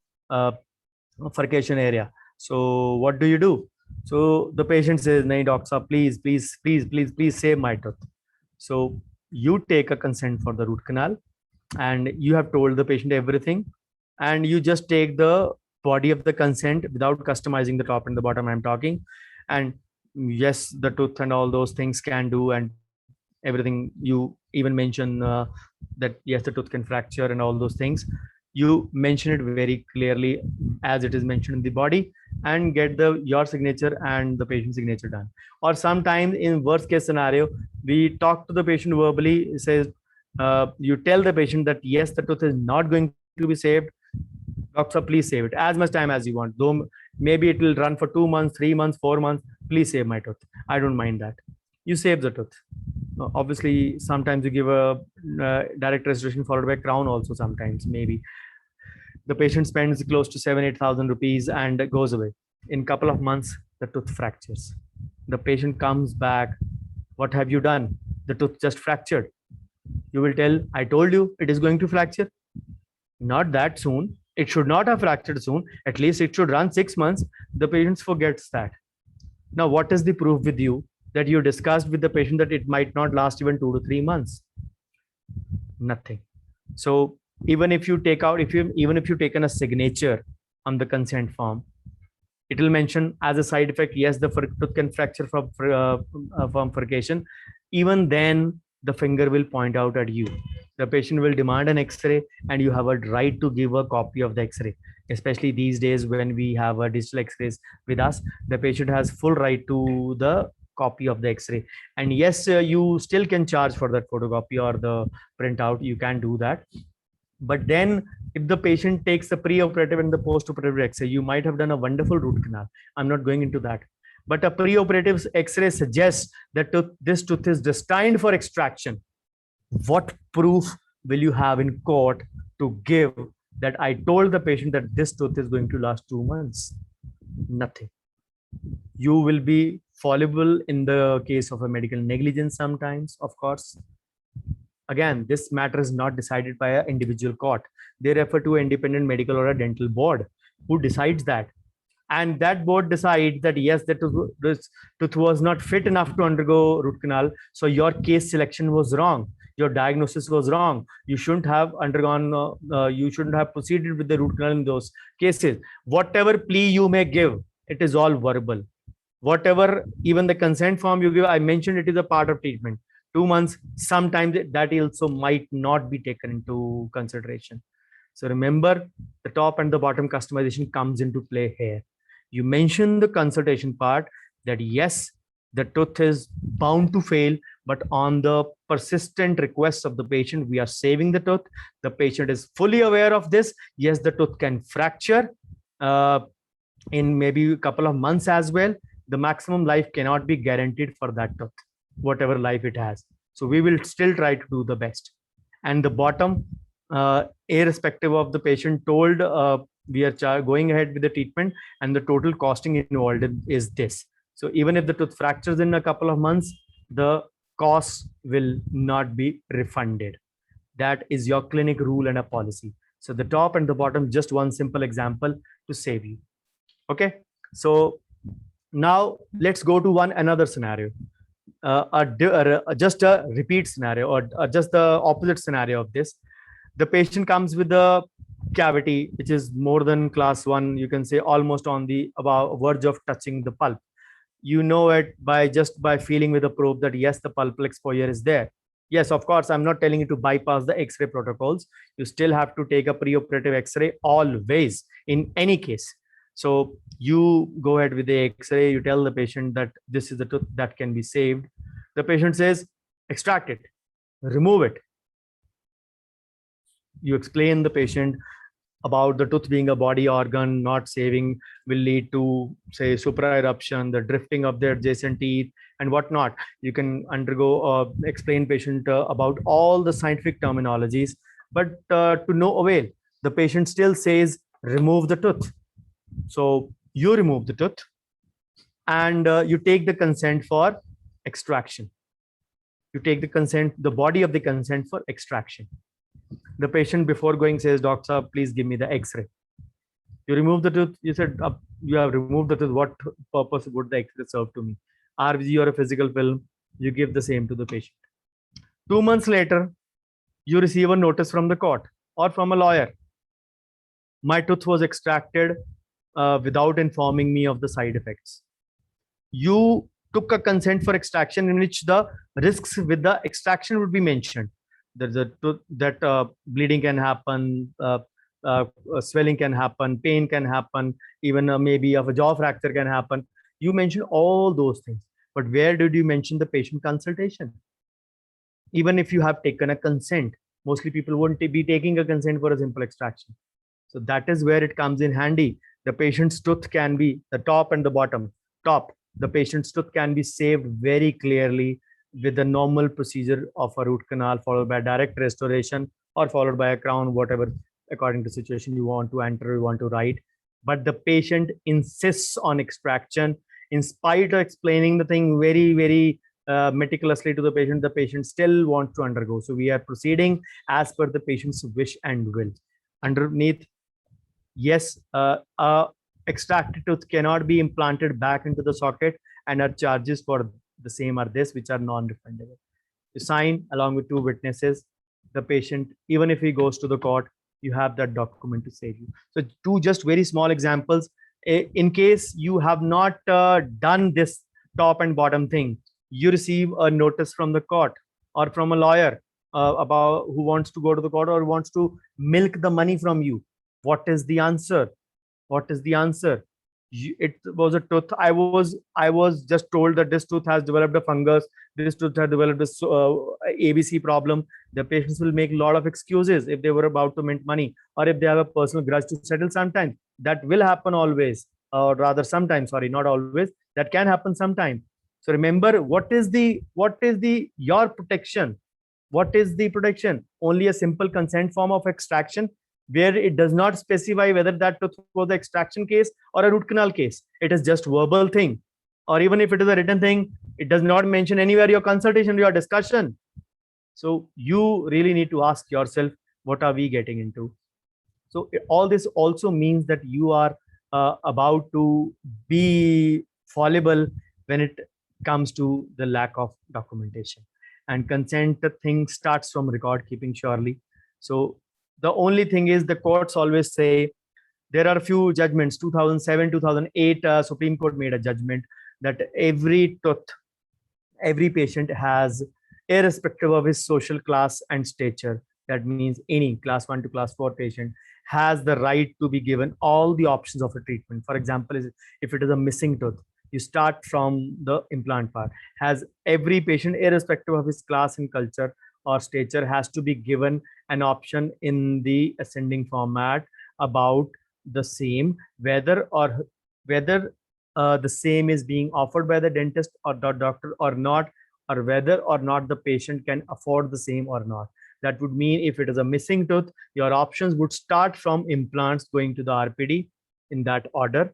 furcation area. So what do you do? So the patient says, "Nahi, doctor, please save my tooth." So you take a consent for the root canal, and you have told the patient everything, and you just take the body of the consent without customizing the top and the bottom I'm talking. And yes, the tooth and all those things can do, and everything you even mention that yes, the tooth can fracture and all those things. You mention it very clearly as it is mentioned in the body, and get your signature and the patient signature done. Or sometimes in worst case scenario, we talk to the patient verbally, says, you tell the patient that yes, the tooth is not going to be saved, doctor, please save it as much time as you want, though maybe it will run for 2 months, 3 months, 4 months, please save my tooth, I don't mind that. You save the tooth. Obviously sometimes you give a direct restoration followed by crown also. Sometimes maybe the patient spends close to 7,000-8,000 rupees and goes away. In couple of months the tooth fractures. The patient comes back, what have you done? The tooth just fractured. You will tell, I told you it is going to fracture. Not that soon. It should not have fractured soon. At least it should run 6 months. The patient forgets that. Now, what is the proof with you that you discussed with the patient that it might not last even 2 to 3 months? Nothing. So even if you take out, even if you've taken a signature on the consent form, it will mention as a side effect, yes, the tooth can fracture from furcation. Even then, the finger will point out at you. The patient will demand an X-ray, and you have a right to give a copy of the X-ray. Especially these days when we have a digital X-rays with us, the patient has full right to the copy of the X-ray. And yes, you still can charge for that photocopy or the printout. You can do that. But then if the patient takes the pre-operative and the post-operative X-ray, you might have done a wonderful root canal. I'm not going into that. But a pre-operative X-ray suggests that this tooth is destined for extraction. What proof will you have in court to give that I told the patient that this tooth is going to last 2 months? Nothing. You will be fallible in the case of a medical negligence sometimes, of course. Again, this matter is not decided by an individual court. They refer to an independent medical or a dental board who decides that. And that board decides that yes, this tooth was not fit enough to undergo root canal. So your case selection was wrong. Your diagnosis was wrong. You shouldn't have undergone, you shouldn't have proceeded with the root canal in those cases. Whatever plea you may give, it is all verbal. Whatever, even the consent form you give, I mentioned it is a part of treatment. 2 months, sometimes that also might not be taken into consideration. So remember, the top and the bottom customization comes into play here. You mentioned the consultation part that yes, the tooth is bound to fail, but on the persistent request of the patient, we are saving the tooth. The patient is fully aware of this. Yes, the tooth can fracture in maybe a couple of months as well. The maximum life cannot be guaranteed for that tooth, whatever life it has. So we will still try to do the best. And the bottom, irrespective of the patient told, we are going ahead with the treatment and the total costing involved is this. So even if the tooth fractures in a couple of months, the cost will not be refunded. That is your clinic rule and a policy. So the top and the bottom, just one simple example to save you. Okay. So now let's go to another scenario. Just a repeat scenario or just the opposite scenario of this. The patient comes with a cavity which is more than class 1, you can say almost on the about verge of touching the pulp. You know it by feeling with a probe that yes, the pulpal exposure is there. Yes, of course, I'm not telling you to bypass the X-ray protocols. You still have to take a preoperative X-ray always in any case. So you go ahead with the X-ray, you tell the patient that this is the tooth that can be saved. The patient says, extract it, remove it. You explain the patient about the tooth being a body organ, not saving will lead to, say, supraeruption, the drifting of the adjacent teeth and whatnot. You can undergo, explain patient about all the scientific terminologies, but to no avail. The patient still says, remove the tooth. So you remove the tooth and you take the consent for extraction. You take the consent, the body of the consent for extraction. The patient before going says, doctor, please give me the X-ray. You remove the tooth. You said, you have removed the tooth. What purpose would the X-ray serve to me? RVG or a physical film, you give the same to the patient. 2 months later, you receive a notice from the court or from a lawyer. My tooth was extracted without informing me of the side effects. You took a consent for extraction in which the risks with the extraction would be mentioned. That bleeding can happen, swelling can happen, pain can happen, even maybe of a jaw fracture can happen. You mentioned all those things, but where did you mention the patient consultation? Even if you have taken a consent, mostly people won't be taking a consent for a simple extraction. So that is where it comes in handy. The patient's tooth can be the top and the bottom. Top, the patient's tooth can be saved very clearly with the normal procedure of a root canal followed by direct restoration or followed by a crown, whatever, according to situation you want to enter, you want to write. But the patient insists on extraction in spite of explaining the thing very, very meticulously to the patient still wants to undergo. So we are proceeding as per the patient's wish and will. Underneath, yes, extracted tooth cannot be implanted back into the socket, and our charges for the same are this, which are non-refundable. You sign along with 2 witnesses. The patient, even if he goes to the court, you have that document to save you. So 2 just very small examples. In case you have not done this top and bottom thing, you receive a notice from the court or from a lawyer about who wants to go to the court or wants to milk the money from you. What is the answer? What is the answer? It was a tooth. I was just told that this tooth has developed a fungus. This tooth has developed a ABC problem. The patients will make a lot of excuses if they were about to mint money, or if they have a personal grudge to settle. Sometimes that will happen always, or rather sometimes. Sorry, not always. That can happen sometime. So remember, what is the your protection? What is the protection? Only a simple consent form of extraction, where it does not specify whether that tooth was the extraction case or a root canal case. It is just verbal thing. Or even if it is a written thing, it does not mention anywhere your consultation, your discussion. So you really need to ask yourself, what are we getting into? So all this also means that you are about to be fallible when it comes to the lack of documentation. And consent, the thing starts from record keeping, surely. So the only thing is, the courts always say, there are a few judgments. 2007, 2008, Supreme Court made a judgment that every tooth, every patient has, irrespective of his social class and stature, that means any class 1 to class 4 patient has the right to be given all the options of a treatment. For example, if it is a missing tooth, you start from the implant part. Has every patient, irrespective of his class and culture or stature, has to be given an option in the ascending format about the same, whether the same is being offered by the dentist or the doctor or not, or whether or not the patient can afford the same or not. That would mean, if it is a missing tooth, your options would start from implants going to the RPD in that order,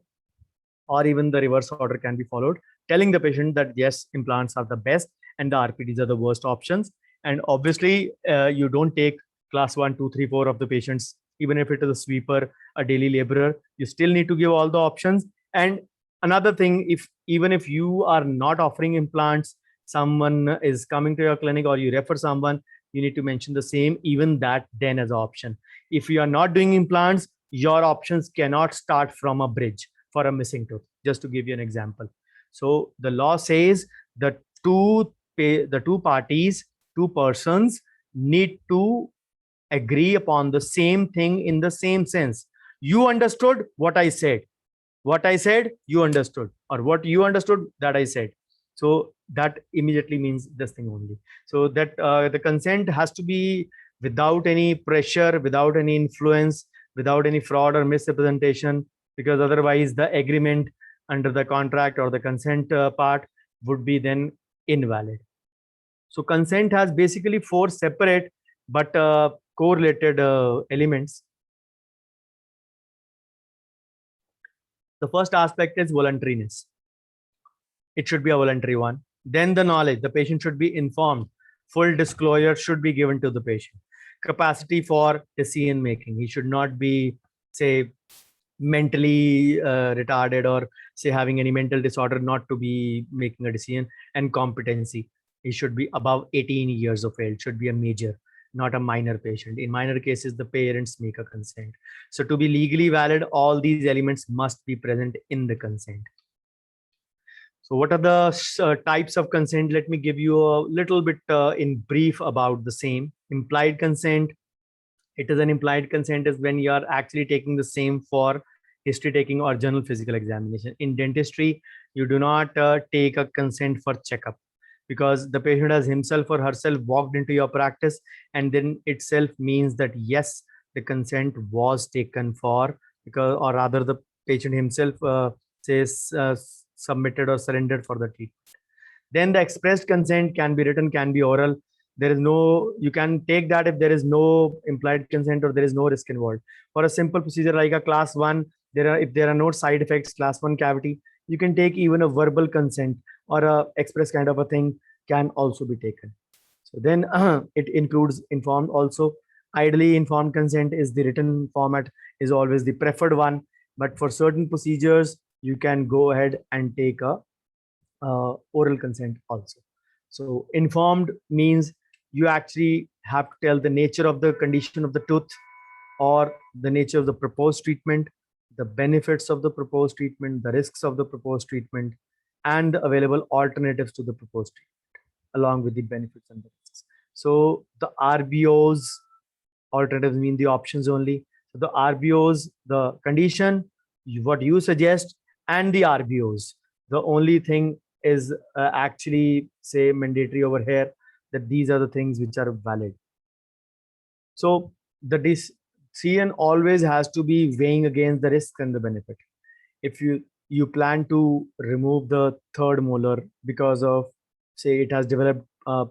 or even the reverse order can be followed, telling the patient that yes, implants are the best and the RPDs are the worst options. And obviously, you don't take class 1, 2, 3, 4 of the patients. Even if it is a sweeper, a daily laborer, you still need to give all the options. And another thing, even if you are not offering implants, someone is coming to your clinic or you refer someone, you need to mention the same, even that then as an option. If you are not doing implants, your options cannot start from a bridge for a missing tooth, just to give you an example. So the law says the two parties, two persons need to agree upon the same thing in the same sense. You understood what I said. What I said, you understood, or what you understood, that I said. So that immediately means this thing only. So that the consent has to be without any pressure, without any influence, without any fraud or misrepresentation, because otherwise the agreement under the contract or the consent part would be then invalid. So consent has basically 4 separate but correlated elements. The first aspect is voluntariness. It should be a voluntary one. Then the knowledge, the patient should be informed. Full disclosure should be given to the patient. Capacity for decision making. He should not be, say, mentally retarded, or say having any mental disorder not to be making a decision. And competency. He should be above 18 years of age, should be a major, not a minor patient. In minor cases, the parents make a consent. So to be legally valid, all these elements must be present in the consent. So what are the types of consent? Let me give you a little bit in brief about the same. Implied consent. It is an implied consent is when you are actually taking the same for history taking or general physical examination. In dentistry, you do not take a consent for checkup, because the patient has himself or herself walked into your practice, and then itself means that yes, the consent was taken for, because, or rather the patient himself says submitted or surrendered for the treatment. Then the expressed consent can be written, can be oral. There is no, you can take that if there is no implied consent or there is no risk involved. For a simple procedure like a class 1, if there are no side effects, class 1 cavity, you can take even a verbal consent, or a express kind of a thing can also be taken. So then it includes informed also. Ideally, informed consent is the written format, is always the preferred one. But for certain procedures, you can go ahead and take a oral consent also. So informed means you actually have to tell the nature of the condition of the tooth, or the nature of the proposed treatment, the benefits of the proposed treatment, the risks of the proposed treatment, and the available alternatives to the proposed treatment, along with the benefits and the risks. So the RBOs, alternatives mean the options only. So the RBOs, the condition, what you suggest, and the RBOs. The only thing is actually say mandatory over here, that these are the things which are valid. So the decision always has to be weighing against the risk and the benefit. If you plan to remove the third molar because of, say, it has developed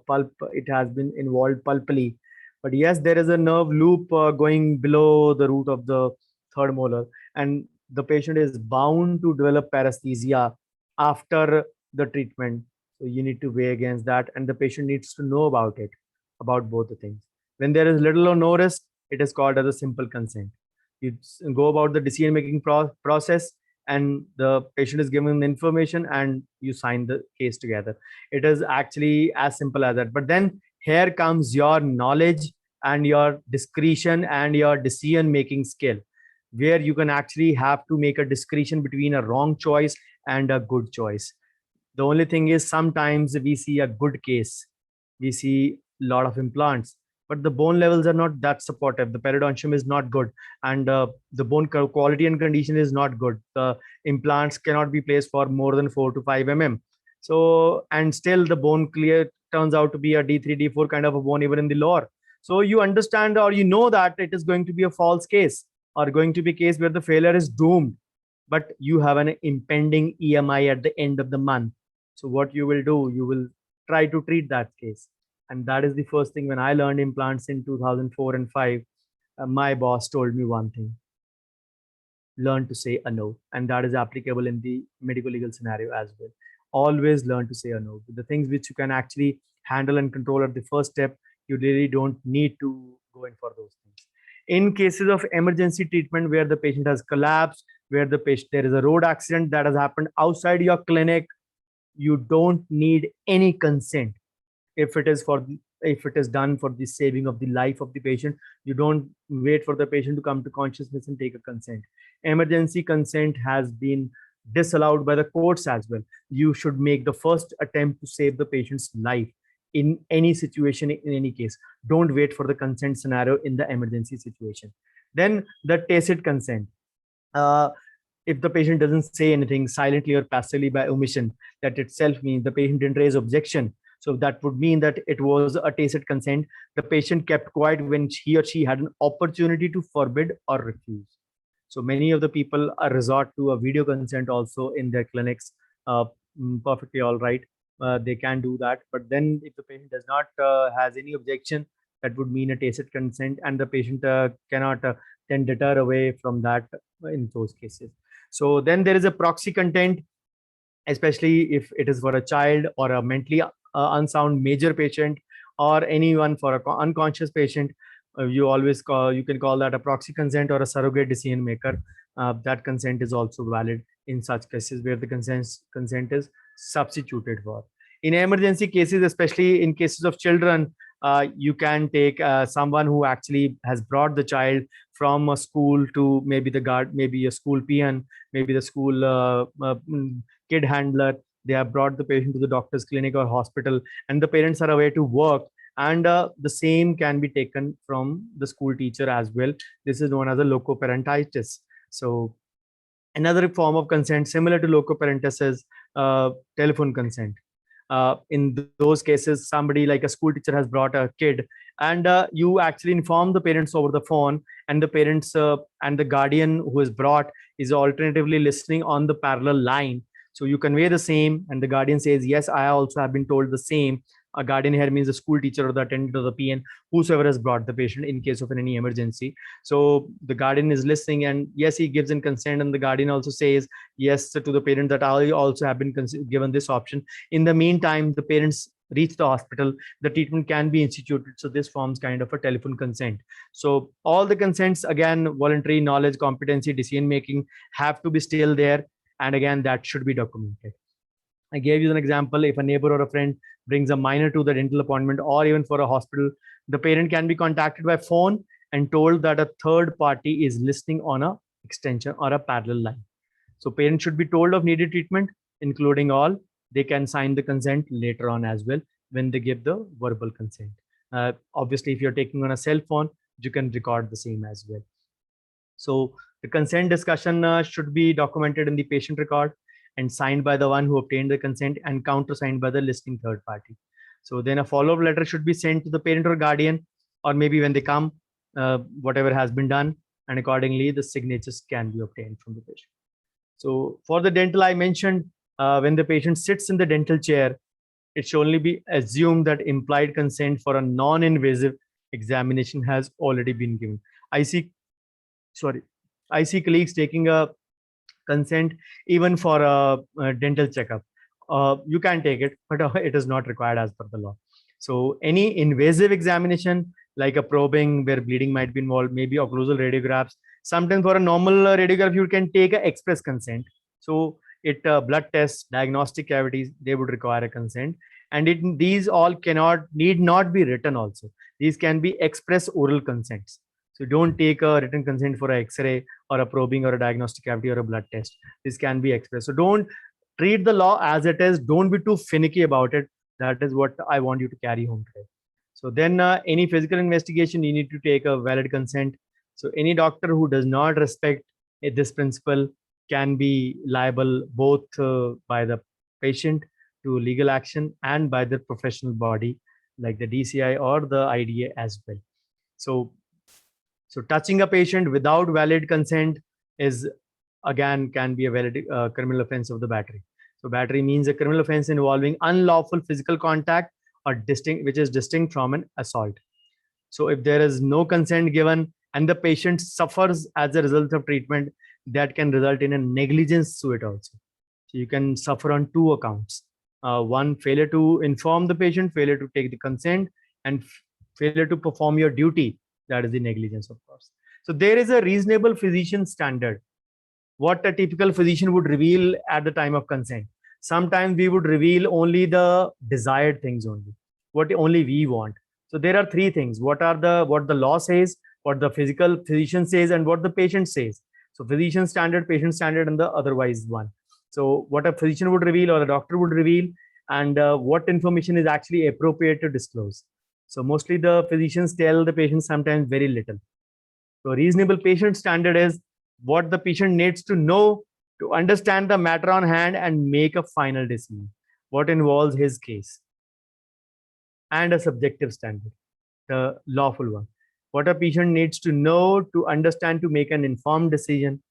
pulp, it has been involved pulpily, but yes, there is a nerve loop going below the root of the third molar, and the patient is bound to develop paresthesia after the treatment. So you need to weigh against that, and the patient needs to know about it, about both the things. When there is little or no risk, it is called as a simple consent. You go about the decision making process, and the patient is given the information and you sign the case together. It is actually as simple as that. But then here comes your knowledge and your discretion and your decision making skill, where you can actually have to make a discretion between a wrong choice and a good choice. The only thing is, sometimes we see a good case, we see a lot of implants, but the bone levels are not that supportive. The periodontium is not good, and the bone quality and condition is not good. The implants cannot be placed for more than 4 to 5 mm. So, and still the bone clear turns out to be a D3, D4 kind of a bone even in the lower. So you understand, or you know, that it is going to be a false case, or going to be a case where the failure is doomed, but you have an impending EMI at the end of the month. So what you will do, you will try to treat that case. And that is the first thing. When I learned implants in 2004 and 5, my boss told me one thing: learn to say a no. And that is applicable in the medical legal scenario as well. Always learn to say a no. The things which you can actually handle and control at the first step, you really don't need to go in for those things. In cases of emergency treatment where the patient has collapsed, where the patient, there is a road accident that has happened outside your clinic, you don't need any consent. If it is for, if it is done for the saving of the life of the patient, you don't wait for the patient to come to consciousness and take a consent. Emergency consent has been disallowed by the courts as well. You should make the first attempt to save the patient's life in any situation, in any case. Don't wait for the consent scenario in the emergency situation. Then the tacit consent. If the patient doesn't say anything silently or passively by omission, that itself means the patient didn't raise objection. So that would mean that it was a tacit consent. The patient kept quiet when he or she had an opportunity to forbid or refuse. So many of the people resort to a video consent also in their clinics. Perfectly all right. They can do that. But then if the patient does not has any objection, that would mean a tacit consent, and the patient cannot then deter away from that in those cases. So then there is a proxy consent, especially if it is for a child or a mentally unsound major patient, or anyone for a unconscious patient. You can call that a proxy consent or a surrogate decision maker. That consent is also valid in such cases where the consent is substituted for. In emergency cases, especially in cases of children, you can take someone who actually has brought the child from a school to maybe the guard, maybe a school peon, maybe the school kid handler. They have brought the patient to the doctor's clinic or hospital, and the parents are away to work. And the same can be taken from the school teacher as well. This is known as a locoparentitis. So another form of consent similar to locoparentis is telephone consent. In those cases, somebody like a school teacher has brought a kid, and you actually inform the parents over the phone, and the parents and the guardian who is brought is alternatively listening on the parallel line. So you convey the same, and the guardian says, yes, I also have been told the same. A guardian here means the school teacher or the attendant or the PN, whosoever has brought the patient in case of any emergency. So the guardian is listening, and yes, he gives in consent, and the guardian also says yes to the parent that I also have been given this option. In the meantime, the parents reach the hospital, the treatment can be instituted. So this forms kind of a telephone consent. So all the consents, again, voluntary, knowledge, competency, decision making, have to be still there, and again, that should be documented. I gave you an example. If a neighbor or a friend brings a minor to the dental appointment or even for a hospital, the parent can be contacted by phone and told that a third party is listening on a extension or a parallel line. So parents should be told of needed treatment, including all. They can sign the consent later on as well when they give the verbal consent. Obviously, if you're taking on a cell phone, you can record the same as well. So the consent discussion should be documented in the patient record and signed by the one who obtained the consent and countersigned by the listening third party. So then a follow-up letter should be sent to the parent or guardian, or maybe when they come, whatever has been done, and accordingly the signatures can be obtained from the patient. So for the dental, I mentioned when the patient sits in the dental chair, it should only be assumed that implied consent for a non-invasive examination has already been given. I see colleagues taking a consent even for a dental checkup. You can take it, but it is not required as per the law. So any invasive examination like a probing where bleeding might be involved, maybe occlusal radiographs. Sometimes for a normal radiograph, you can take an express consent. So blood tests, diagnostic cavities, they would require a consent. And these all need not be written also. These can be express oral consents. So don't take a written consent for an X-ray or a probing or a diagnostic cavity or a blood test. This can be expressed. So don't treat the law as it is. Don't be too finicky about it. That is what I want you to carry home today. So then any physical investigation, you need to take a valid consent. So any doctor who does not respect this principle can be liable both by the patient to legal action and by the professional body like the DCI or the IDA as well. So touching a patient without valid consent is again can be a valid criminal offense of the battery. So battery means a criminal offense involving unlawful physical contact or which is distinct from an assault. So if there is no consent given and the patient suffers as a result of treatment, that can result in a negligence suit also. So you can suffer on two accounts. One, failure to inform the patient, failure to take the consent, and failure to perform your duty. That is the negligence, of course. So there is a reasonable physician standard. What a typical physician would reveal at the time of consent. Sometimes we would reveal only the desired things only, what only we want. So there are three things: what the law says, what the physical physician says, and what the patient says. So physician standard, patient standard, and the otherwise one. So what a physician would reveal or a doctor would reveal, and what information is actually appropriate to disclose. So mostly the physicians tell the patient sometimes very little. So reasonable patient standard is what the patient needs to know to understand the matter on hand and make a final decision, what involves his case. And a subjective standard, the lawful one, what a patient needs to know to understand to make an informed decision,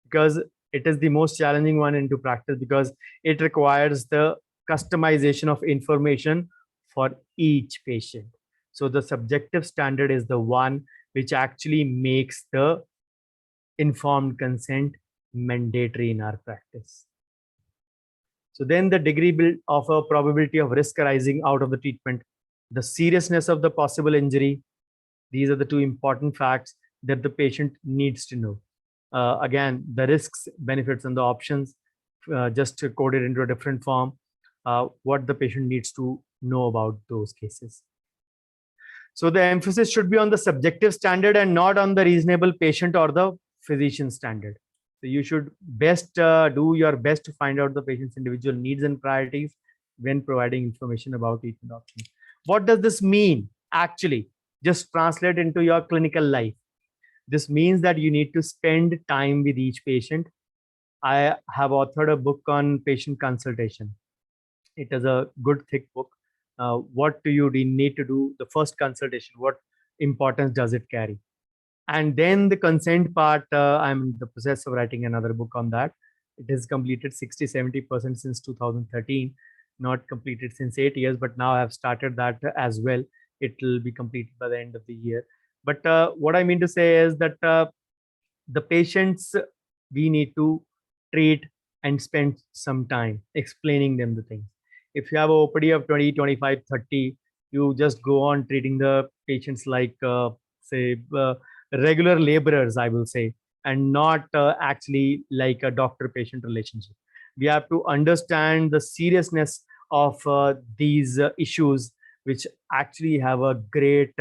because it is the most challenging one into practice because it requires the customization of information for each patient. So the subjective standard is the one which actually makes the informed consent mandatory in our practice. So then the degree of a probability of risk arising out of the treatment, the seriousness of the possible injury. These are the two important facts that the patient needs to know. Again, the risks, benefits, and the options just coded into a different form, what the patient needs to know about those cases. So the emphasis should be on the subjective standard and not on the reasonable patient or the physician standard. So you should best do your best to find out the patient's individual needs and priorities when providing information about treatment options. What does this mean? Actually, just translate into your clinical life. This means that you need to spend time with each patient. I have authored a book on patient consultation. It is a good thick book. What do you need to do? The first consultation, what importance does it carry? And then the consent part, I'm in the process of writing another book on that. It is completed 60-70% since 2013, not completed since 8 years, but now I have started that as well. It will be completed by the end of the year. But what I mean to say is that the patients, we need to treat and spend some time explaining them the things. If you have a OPD of 20, 25, 30, you just go on treating the patients like, say, regular laborers, I will say, and not actually like a doctor-patient relationship. We have to understand the seriousness of these issues, which actually have a great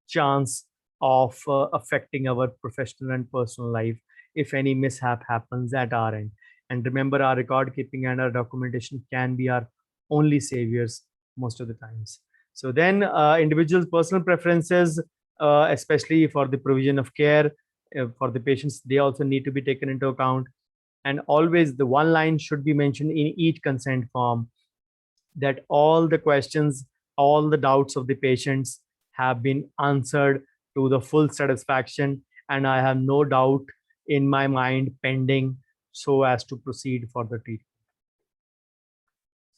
chance of affecting our professional and personal life if any mishap happens at our end. And remember, our record keeping and our documentation can be our only saviors most of the times. So then individuals' personal preferences, especially for the provision of care for the patients, they also need to be taken into account. And always the one line should be mentioned in each consent form, that all the questions, all the doubts of the patients have been answered to the full satisfaction, and I have no doubt in my mind pending so as to proceed for the treatment.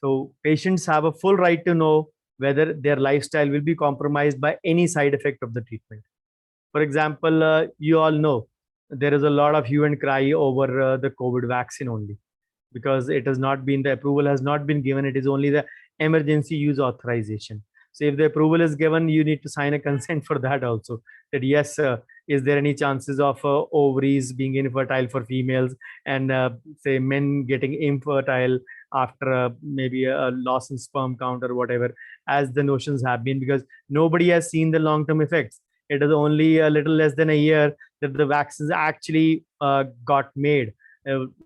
So patients have a full right to know whether their lifestyle will be compromised by any side effect of the treatment. For example, you all know there is a lot of hue and cry over the COVID vaccine only, because it has not been, the approval has not been given. It is only the emergency use authorization. So if the approval is given, you need to sign a consent for that also, that yes, is there any chances of ovaries being infertile for females, and say men getting infertile after maybe a loss in sperm count or whatever, as the notions have been, because nobody has seen the long-term effects. It is only a little less than a year that the vaccines actually got made.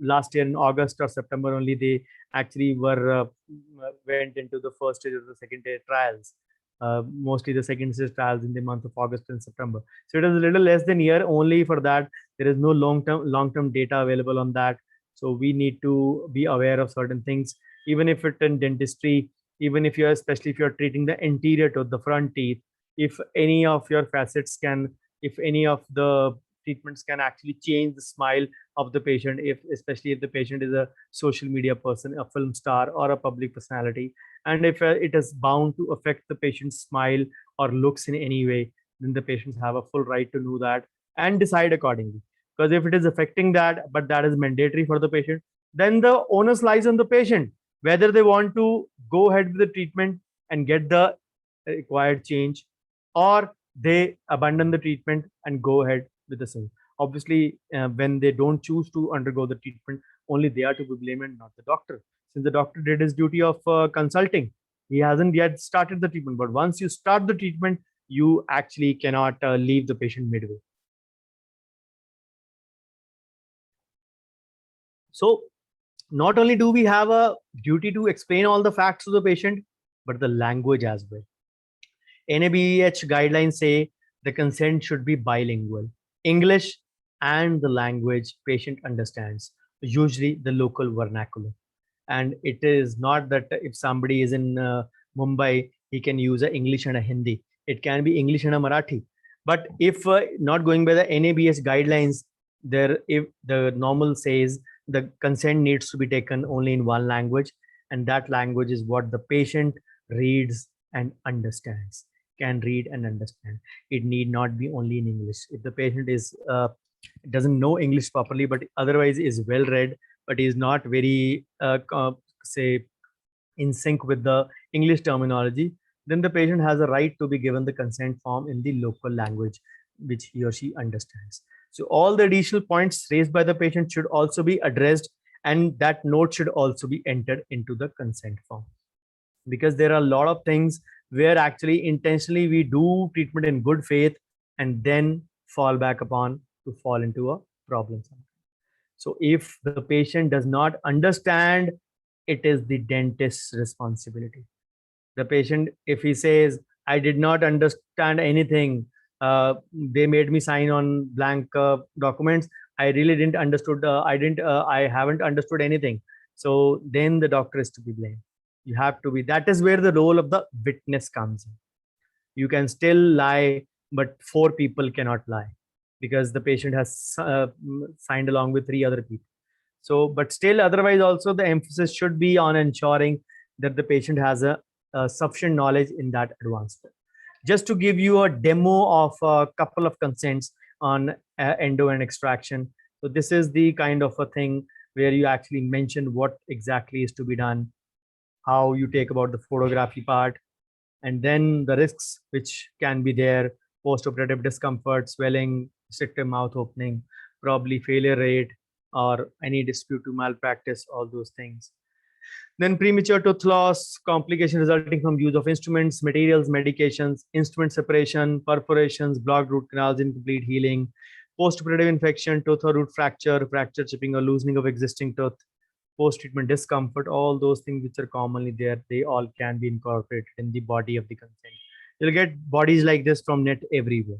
Last year in August or September only, they actually went into the first stage or the second stage trials. Mostly the second stage trials in the month of August and September. So it is a little less than a year only for that. There is no long-term data available on that. So we need to be aware of certain things, even if it in dentistry, even if you're, especially if you're treating the anterior tooth, the front teeth, if any of your facets can, if any of the treatments can actually change the smile of the patient, if especially if the patient is a social media person, a film star, or a public personality, and if it is bound to affect the patient's smile or looks in any way, then the patients have a full right to know that and decide accordingly. Because if it is affecting that, but that is mandatory for the patient, then the onus lies on the patient whether they want to go ahead with the treatment and get the required change, or they abandon the treatment and go ahead with the same. Obviously, when they don't choose to undergo the treatment, only they are to be blamed and not the doctor. Since the doctor did his duty of consulting, he hasn't yet started the treatment. But once you start the treatment, you actually cannot leave the patient midway. So not only do we have a duty to explain all the facts to the patient, but the language as well. NABEH guidelines say the consent should be bilingual, English and the language patient understands, usually the local vernacular. And it is not that if somebody is in Mumbai, he can use a English and a Hindi. It can be English and a Marathi. But if not going by the NABEH guidelines, there, if the normal says the consent needs to be taken only in one language, and that language is what the patient reads and understands, can read and understand. It need not be only in English. If the patient is doesn't know English properly, but otherwise is well read, but is not very say in sync with the English terminology, then the patient has a right to be given the consent form in the local language which he or she understands. So all the additional points raised by the patient should also be addressed, and that note should also be entered into the consent form. Because there are a lot of things where actually intentionally we do treatment in good faith and then fall back upon to fall into a problem. So if the patient does not understand, it is the dentist's responsibility. The patient, if he says, I did not understand anything, they made me sign on blank documents, I really didn't understood, I haven't understood anything. So then the doctor is to be blamed. You have to be, that is where the role of the witness comes in. You can still lie, but 4 people cannot lie, because the patient has signed along with 3 other people. So, but still otherwise also the emphasis should be on ensuring that the patient has a sufficient knowledge in that advanced. Just to give you a demo of a couple of consents on endo and extraction. So this is the kind of a thing where you actually mention what exactly is to be done, how you take about the photography part, and then the risks which can be there, post-operative discomfort, swelling, restrictive mouth opening, probably failure rate, or any dispute to malpractice, all those things. Then premature tooth loss, complication resulting from use of instruments, materials, medications, instrument separation, perforations, blocked root canals, incomplete healing, post-operative infection, tooth or root fracture, fracture, chipping or loosening of existing tooth, post-treatment discomfort, all those things which are commonly there, they all can be incorporated in the body of the consent. You'll get bodies like this from net everywhere.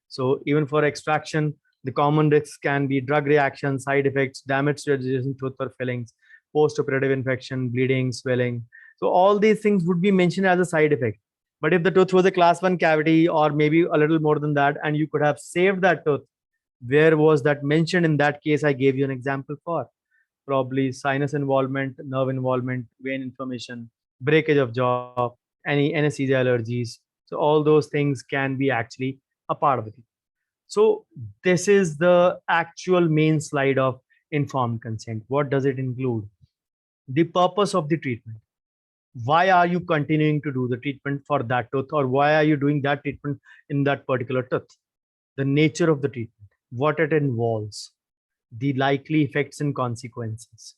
So even for extraction, the common risks can be drug reactions, side effects, damage to adjacent tooth or fillings, post-operative infection, bleeding, swelling. So all these things would be mentioned as a side effect. But if the tooth was a class 1 cavity or maybe a little more than that, and you could have saved that tooth, where was that mentioned in that case I gave you an example for? Probably sinus involvement, nerve involvement, vein inflammation, breakage of jaw, any anesthesia allergies. So all those things can be actually a part of it. So this is the actual main slide of informed consent. What does it include? The purpose of the treatment. Why are you continuing to do the treatment for that tooth, or why are you doing that treatment in that particular tooth? The nature of the treatment, what it involves, the likely effects and consequences.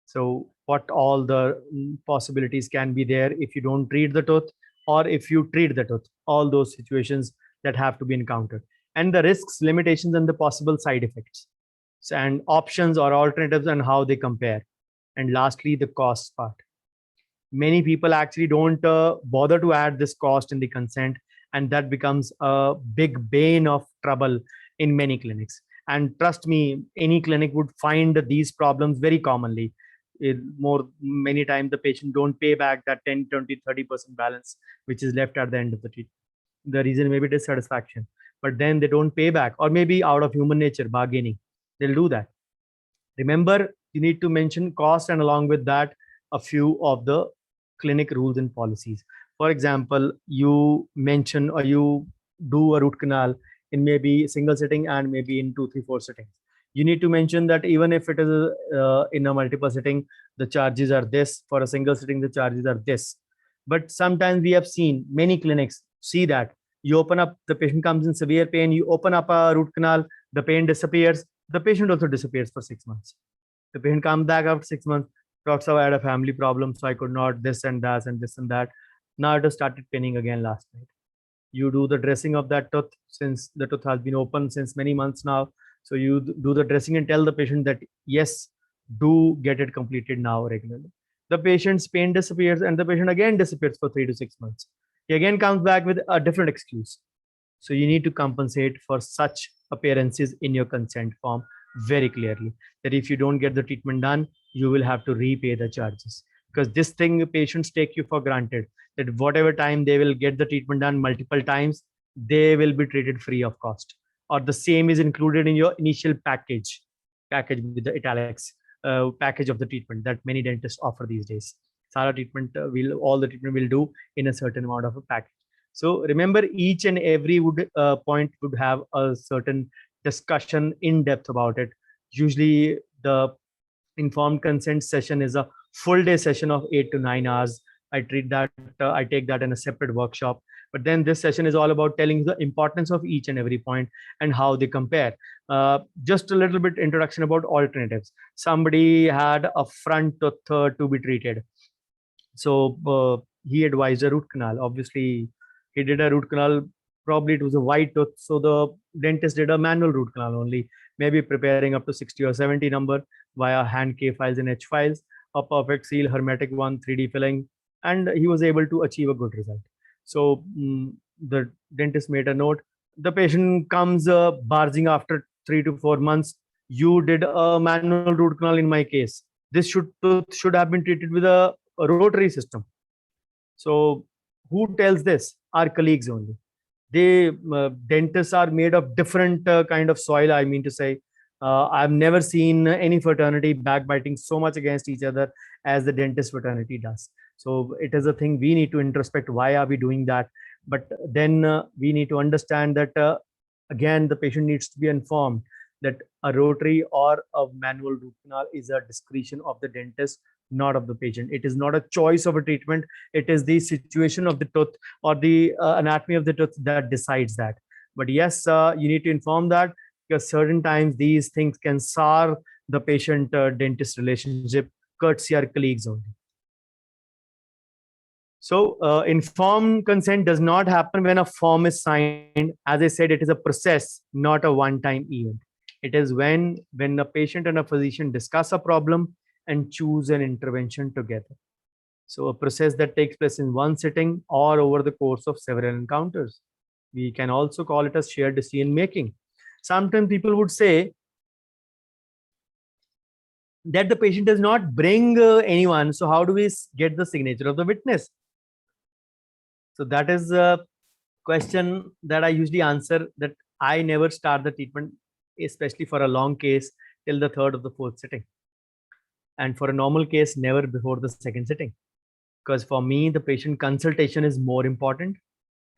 So what all the possibilities can be there if you don't treat the tooth, or if you treat the tooth, all those situations that have to be encountered, and the risks, limitations, and the possible side effects, and options or alternatives and how they compare. And lastly, the cost part. Many people actually don't bother to add this cost in the consent, and that becomes a big bane of trouble in many clinics. And trust me, any clinic would find these problems very commonly. Many times the patient don't pay back that 10, 20, 30% balance which is left at the end of the treatment. The reason may be dissatisfaction, but then they don't pay back, or maybe out of human nature, bargaining, they'll do that. Remember, you need to mention cost, and along with that, a few of the clinic rules and policies. For example, you mention or you do a root canal in maybe single sitting and maybe in 2, 3, 4 sittings. You need to mention that even if it is in a multiple sitting, the charges are this. For a single sitting, the charges are this. But sometimes we have seen many clinics see that you open up, the patient comes in severe pain, you open up a root canal, the pain disappears, the patient also disappears for 6 months. The patient comes back after 6 months, talks about I had a family problem, so I could not this and that and this and that. Now it has started paining again last night. You do the dressing of that tooth, since the tooth has been open since many months now. So you do the dressing and tell the patient that yes, do get it completed now regularly. The patient's pain disappears and the patient again disappears for 3 to 6 months. He again comes back with a different excuse. So you need to compensate for such appearances in your consent form very clearly, that if you don't get the treatment done, you will have to repay the charges. Because this thing, patients take you for granted that whatever time they will get the treatment done multiple times, they will be treated free of cost, or the same is included in your initial package with the italics, package of the treatment that many dentists offer these days. Sara treatment all the treatment will do in a certain amount of a package. So remember, each and every point would have a certain discussion in depth about it. Usually the informed consent session is a full day session of 8 to 9 hours. I take that in a separate workshop. But then this session is all about telling the importance of each and every point and how they compare. Just a little bit introduction about alternatives. Somebody had a front tooth to be treated. So he advised a root canal. Obviously, he did a root canal. Probably it was a white tooth. So the dentist did a manual root canal only, maybe preparing up to 60 or 70 number via hand K files and H files, a perfect seal, hermetic one, 3D filling, and he was able to achieve a good result. So the dentist made a note. The patient comes barging after 3 to 4 months. You did a manual root canal in my case. This tooth should have been treated with a rotary system. So who tells this? Our colleagues only. Dentists are made of different kind of soil. I mean to say, I've never seen any fraternity backbiting so much against each other as the dentist fraternity does. So it is a thing we need to introspect. Why are we doing that? But then we need to understand that again, the patient needs to be informed that a rotary or a manual root canal is a discretion of the dentist, not of the patient. It is not a choice of a treatment. It is the situation of the tooth or the anatomy of the tooth that decides that. But yes, you need to inform that, because certain times these things can sour the patient-dentist relationship, courtesy our colleagues only. So informed consent does not happen when a form is signed. As I said, it is a process, not a one-time event. It is when a patient and a physician discuss a problem and choose an intervention together. So a process that takes place in one sitting or over the course of several encounters. We can also call it as shared decision making. Sometimes people would say that the patient does not bring anyone. So how do we get the signature of the witness? So that is a question that I usually answer, that I never start the treatment, especially for a long case, till the third or the fourth sitting. And for a normal case, never before the second sitting. Because for me, the patient consultation is more important.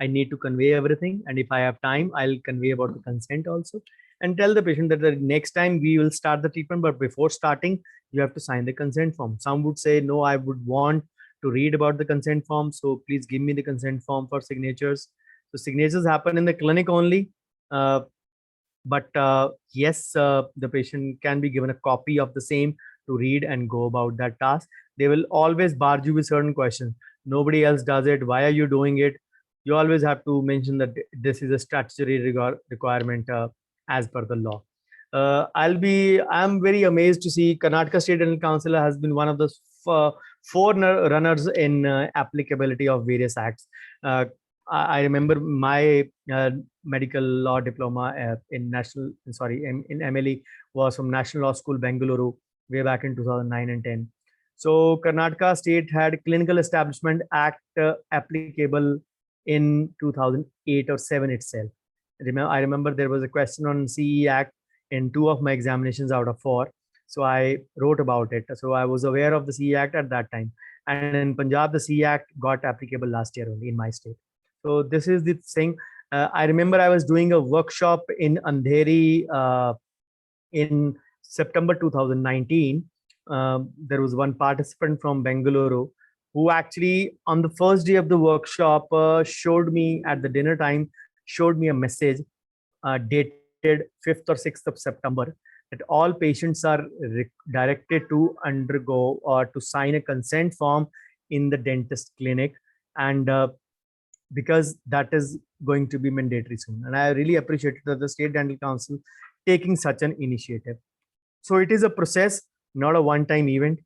I need to convey everything. And if I have time, I'll convey about the consent also, and tell the patient that the next time we will start the treatment, but before starting, you have to sign the consent form. Some would say, no, I would want to read about the consent form. So please give me the consent form for signatures. So signatures happen in the clinic only. But yes, the patient can be given a copy of the same to read and go about that task. They will always barge you with certain questions. Nobody else does it. Why are you doing it? You always have to mention that this is a statutory requirement as per the law. I'm very amazed to see Karnataka State Dental Council has been one of the forerunners in applicability of various acts. I remember my medical law diploma in MLE was from National Law School, Bengaluru, way back in 2009 and 10. So Karnataka State had Clinical Establishment Act applicable in 2008 or 7 itself. I remember there was a question on CE Act in 2 of my examinations out of 4. So I wrote about it. So I was aware of the CE Act at that time. And in Punjab, the CE Act got applicable last year only in my state. So this is the thing. I remember I was doing a workshop in Andheri in September 2019. There was one participant from Bengaluru who actually on the first day of the workshop showed me at the dinner time, showed me a message dated 5th or 6th of September, that all patients are directed to undergo or to sign a consent form in the dentist clinic, and because that is going to be mandatory soon. And I really appreciated that the State Dental Council taking such an initiative. So it is a process, not a one-time event.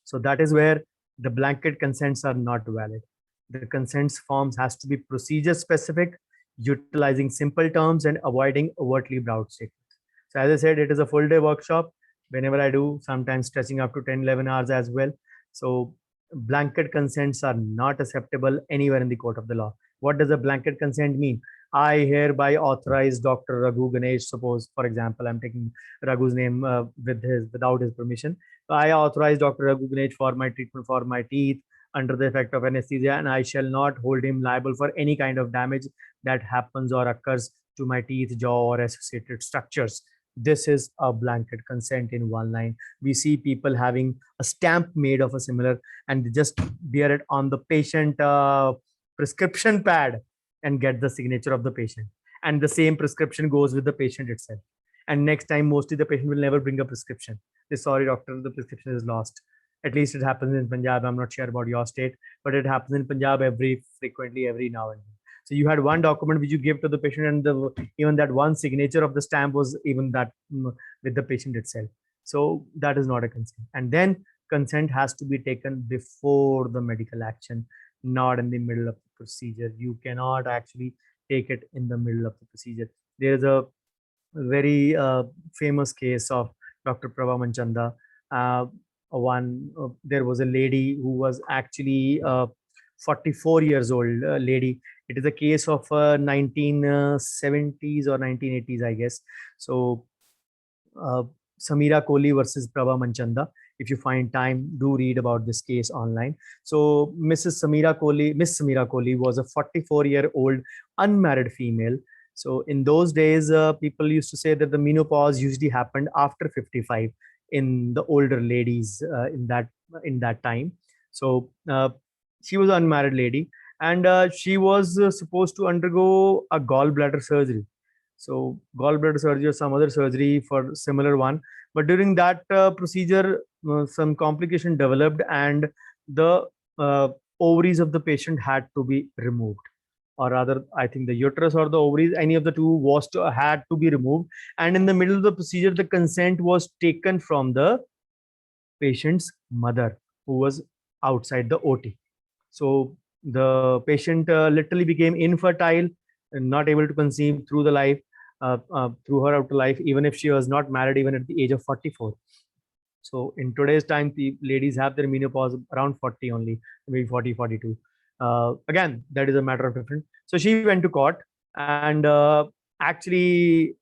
So that is where the blanket consents are not valid. The consents forms has to be procedure specific, utilizing simple terms and avoiding overtly broad statements. So as I said, it is a full day workshop. Whenever I do, sometimes stretching up to 10, 11 hours as well. So blanket consents are not acceptable anywhere in the court of the law. What does a blanket consent mean? I hereby authorize Dr. Raghu Ganesh, suppose, for example, I'm taking Raghu's name without his permission. I authorize Dr. Raghu Ganesh for my treatment for my teeth under the effect of anesthesia, and I shall not hold him liable for any kind of damage that happens or occurs to my teeth, jaw, or associated structures. This is a blanket consent in one line. We see people having a stamp made of a similar, and they just bear it on the patient prescription pad and get the signature of the patient. And the same prescription goes with the patient itself. And next time, mostly the patient will never bring a prescription. They, sorry, doctor, the prescription is lost. At least it happens in Punjab. I'm not sure about your state, but it happens in Punjab frequently every now and then. So you had one document which you give to the patient, and even that one signature of the stamp was even that with the patient itself. So that is not a consent. And then consent has to be taken before the medical action, not in the middle of the procedure. You cannot actually take it in the middle of the procedure. There is a very famous case of Dr. Prabha Manchanda. There was a lady who was actually 44 years old lady. It is a case of 1970s or 1980s, I guess. So Samira Kohli versus Prabha Manchanda. If you find time, do read about this case online. So Miss Samira Kohli was a 44-year-old unmarried female. So in those days, people used to say that the menopause usually happened after 55 in the older ladies in that time. So she was an unmarried lady, and she was supposed to undergo a gallbladder surgery. So gallbladder surgery or some other surgery for similar one. But during that procedure, some complication developed, and the ovaries of the patient had to be removed. Or rather, I think the uterus or the ovaries, any of the two had to be removed. And in the middle of the procedure, the consent was taken from the patient's mother, who was outside the OT. So the patient literally became infertile and not able to conceive through the life, through her out to life, even if she was not married, even at the age of 44. So in today's time, the ladies have their menopause around 40 only, maybe 40, 42. Again, that is a matter of difference. So she went to court and actually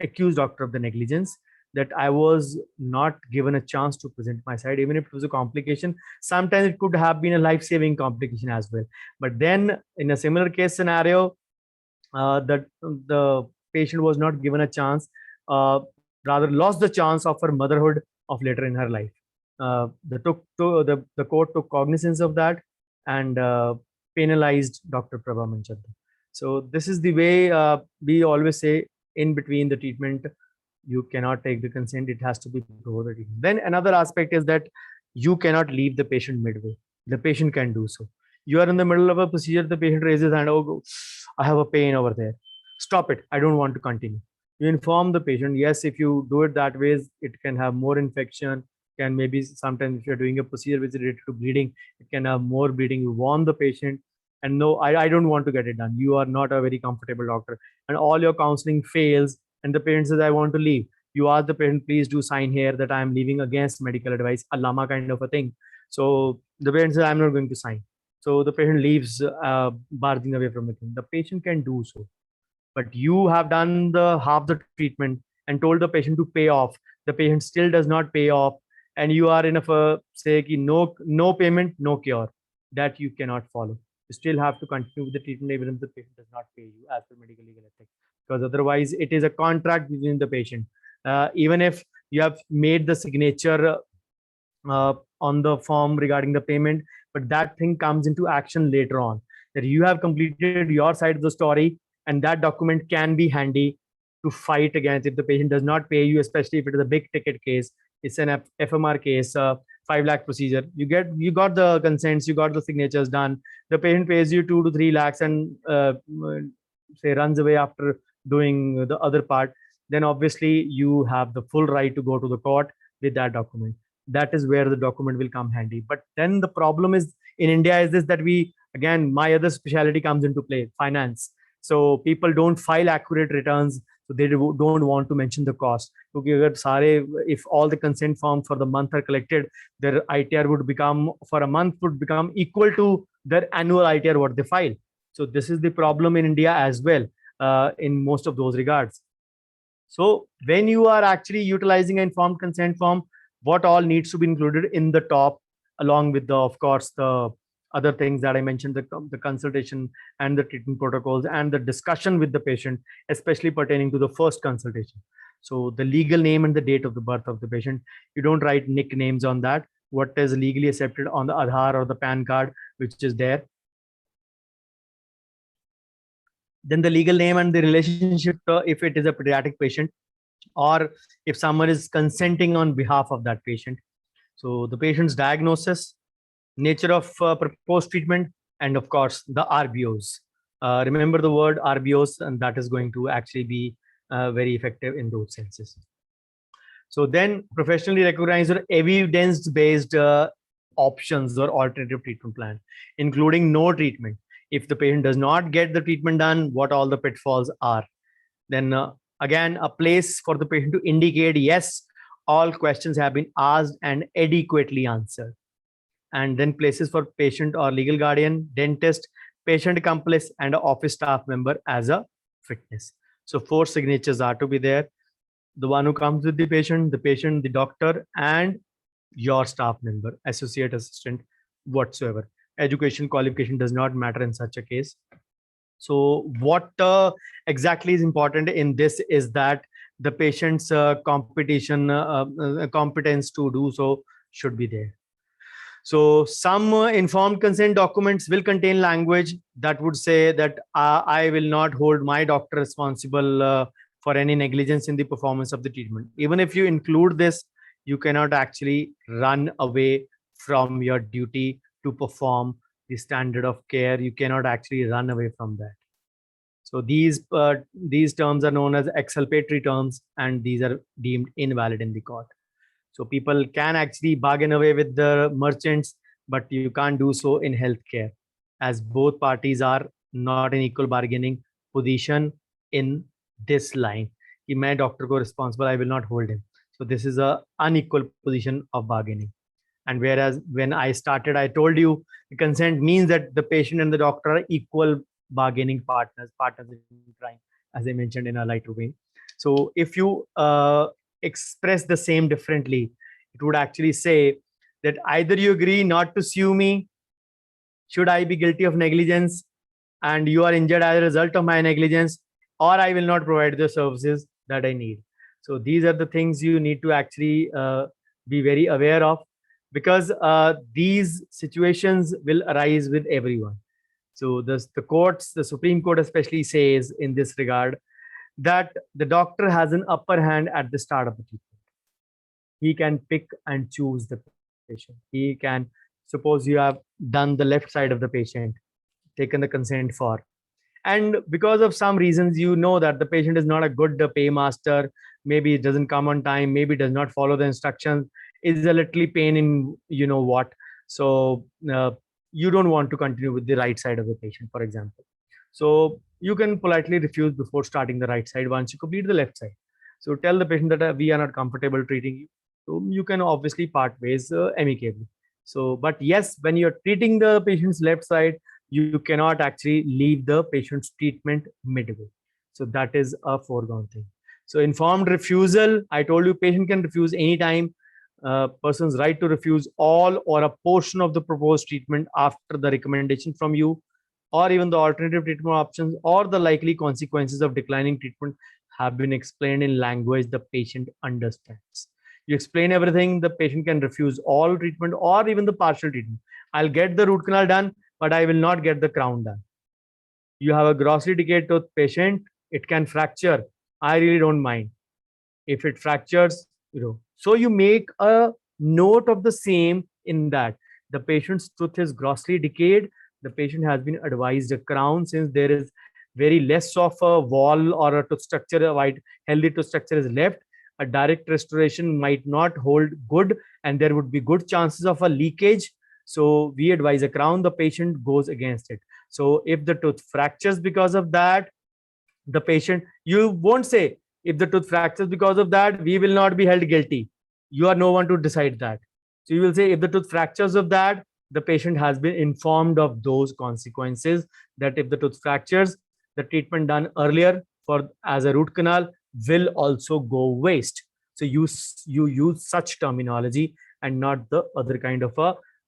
accused doctor of the negligence, that I was not given a chance to present my side, even if it was a complication. Sometimes it could have been a life-saving complication as well. But then in a similar case scenario, that the patient was not given a chance, rather lost the chance of her motherhood of later in her life. The court took cognizance of that and penalized Dr. Prabha Manchanda. So this is the way we always say, in between the treatment, you cannot take the consent. It has to be before the treatment. Then another aspect is that you cannot leave the patient midway. The patient can do so. You are in the middle of a procedure, the patient raises hand, oh, I have a pain over there. Stop it. I don't want to continue. You inform the patient, yes, if you do it that way, it can have more infection, can maybe sometimes if you're doing a procedure which is related to bleeding, it can have more bleeding. You warn the patient, and no, I don't want to get it done. You are not a very comfortable doctor, and all your counseling fails, and the patient says, I want to leave. You ask the patient, please do sign here that I am leaving against medical advice, a lama kind of a thing. So the patient says, I'm not going to sign. So the patient leaves, barging away from the thing. The patient can do so, but you have done the half the treatment and told the patient to pay off. The patient still does not pay off, and you are in a say ki no payment, no cure. That you cannot follow. You still have to continue with the treatment even if the patient does not pay you as per medical legal ethics, because otherwise it is a contract between the patient. Even if you have made the signature on the form regarding the payment, but that thing comes into action later on, that you have completed your side of the story, and that document can be handy to fight against if the patient does not pay you, especially if it is a big ticket case. It's an FMR case, 5 lakh procedure. You got the consents, you got the signatures done. The patient pays you 2 to 3 lakhs and say runs away after doing the other part. Then obviously you have the full right to go to the court with that document. That is where the document will come handy. But then the problem is in India is this, that again, my other specialty comes into play, finance. So people don't file accurate returns. So they don't want to mention the cost. If all the consent forms for the month are collected, their ITR would become, for a month, would become equal to their annual ITR what they file. So this is the problem in India as well, in most of those regards. So when you are actually utilizing an informed consent form, what all needs to be included in the top, along with the, of course, the other things that I mentioned, the consultation and the treatment protocols and the discussion with the patient, especially pertaining to the first consultation. So the legal name and the date of the birth of the patient, you don't write nicknames on that. What is legally accepted on the Aadhaar or the PAN card, which is there. Then the legal name and the relationship, if it is a pediatric patient, or if someone is consenting on behalf of that patient. So the patient's diagnosis, nature of proposed treatment, and of course the RBOs. Remember the word RBOs, and that is going to actually be very effective in those senses. So then professionally recognized or evidence-based options or alternative treatment plan, including no treatment. If the patient does not get the treatment done, what all the pitfalls are. Then again, a place for the patient to indicate, yes, all questions have been asked and adequately answered. And then places for patient or legal guardian, dentist, patient accomplice, and an office staff member as a witness. So 4 signatures are to be there. The one who comes with the patient, the doctor, and your staff member, associate assistant, whatsoever. Education qualification does not matter in such a case. So what exactly is important in this is that the patient's competence to do so should be there. So some informed consent documents will contain language that would say that I will not hold my doctor responsible for any negligence in the performance of the treatment. Even if you include this, you cannot actually run away from your duty to perform the standard of care. You cannot actually run away from that. So these terms are known as exculpatory terms, and these are deemed invalid in the court. So people can actually bargain away with the merchants, but you can't do so in healthcare, as both parties are not in equal bargaining position in this line. कि मैं doctor को responsible, I will not hold him. So this is a unequal position of bargaining. And whereas when I started, I told you the consent means that the patient and the doctor are equal bargaining partners in crime, as I mentioned in a lighter way. So if you express the same differently, it would actually say that either you agree not to sue me should I be guilty of negligence and you are injured as a result of my negligence, or I will not provide the services that I need. So these are the things you need to actually be very aware of, because these situations will arise with everyone. So the courts, the Supreme Court especially says in this regard that the doctor has an upper hand at the start of the treatment. He can pick and choose the patient. He can, suppose you have done the left side of the patient, taken the consent for, and because of some reasons you know that the patient is not a good paymaster, maybe it doesn't come on time, maybe does not follow the instructions, is a little pain in you know what. So you don't want to continue with the right side of the patient, for example. So you can politely refuse before starting the right side once you complete the left side. So tell the patient that we are not comfortable treating you. So you can obviously part ways amicably. So, but yes, when you're treating the patient's left side, you cannot actually leave the patient's treatment midway. So that is a foregone thing. So informed refusal, I told you patient can refuse anytime. Person's right to refuse all or a portion of the proposed treatment after the recommendation from you, or even the alternative treatment options or the likely consequences of declining treatment have been explained in language the patient understands. You explain everything, the patient can refuse all treatment or even the partial treatment. I'll get the root canal done, but I will not get the crown done. You have a grossly decayed tooth patient, it can fracture. I really don't mind if it fractures, you know. So you make a note of the same in that the patient's tooth is grossly decayed. The patient has been advised a crown since there is very less of a wall or a tooth structure, a wide healthy tooth structure is left. A direct restoration might not hold good, and there would be good chances of a leakage. So we advise a crown, the patient goes against it. So if the tooth fractures because of that, the patient, you won't say if the tooth fractures because of that, we will not be held guilty. You are no one to decide that. So you will say if the tooth fractures of that, the patient has been informed of those consequences, that if the tooth fractures, the treatment done earlier for as a root canal will also go waste. So you use such terminology and not the other kind of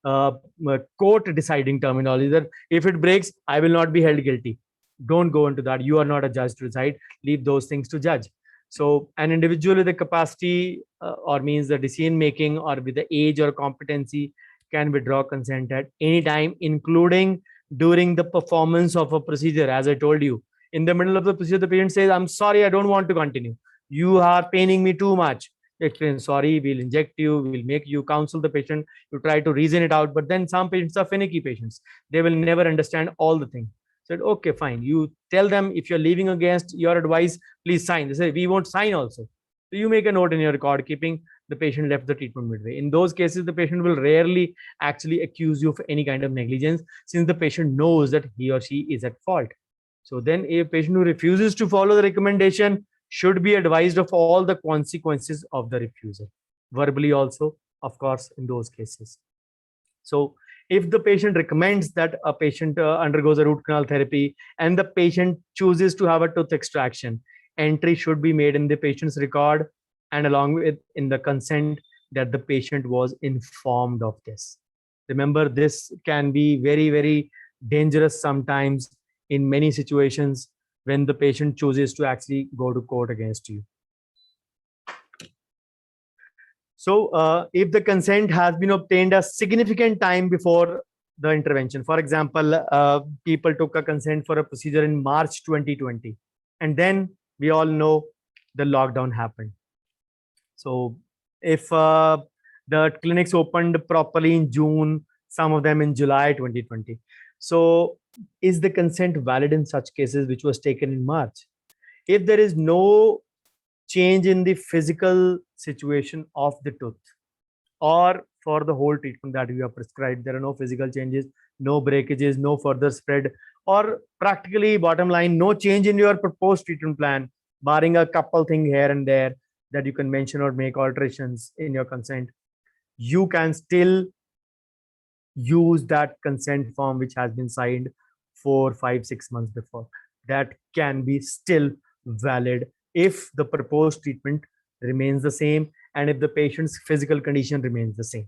a court deciding terminology that if it breaks, I will not be held guilty. Don't go into that. You are not a judge to decide. Leave those things to judge. So an individual with the capacity or means the decision making or with the age or competency can withdraw consent at any time, including during the performance of a procedure. As I told you, in the middle of the procedure, the patient says, I'm sorry, I don't want to continue. You are paining me too much. Explain, sorry, we'll inject you, we'll make you counsel the patient, you try to reason it out. But then some patients are finicky patients. They will never understand all the things. Said, okay, fine. You tell them if you're leaving against your advice, please sign. They say, we won't sign also. So you make a note in your record keeping, the patient left the treatment midway. In those cases, the patient will rarely actually accuse you of any kind of negligence, since the patient knows that he or she is at fault. So then a patient who refuses to follow the recommendation should be advised of all the consequences of the refusal. Verbally also, of course, in those cases. So if the patient recommends that a patient undergoes a root canal therapy and the patient chooses to have a tooth extraction, entry should be made in the patient's record and along with in the consent that the patient was informed of this. Remember, this can be very, very dangerous sometimes in many situations when the patient chooses to actually go to court against you. So if the consent has been obtained a significant time before the intervention, for example, people took a consent for a procedure in March 2020, and then we all know the lockdown happened. So if the clinics opened properly in June, some of them in July 2020. So is the consent valid in such cases which was taken in March? If there is no change in the physical situation of the tooth, or for the whole treatment that you have prescribed. There are no physical changes, no breakages, no further spread, or practically bottom line, no change in your proposed treatment plan, barring a couple thing here and there that you can mention or make alterations in your consent. You can still use that consent form which has been signed 4, 5, 6 months before. That can be still valid if the proposed treatment remains the same and if the patient's physical condition remains the same.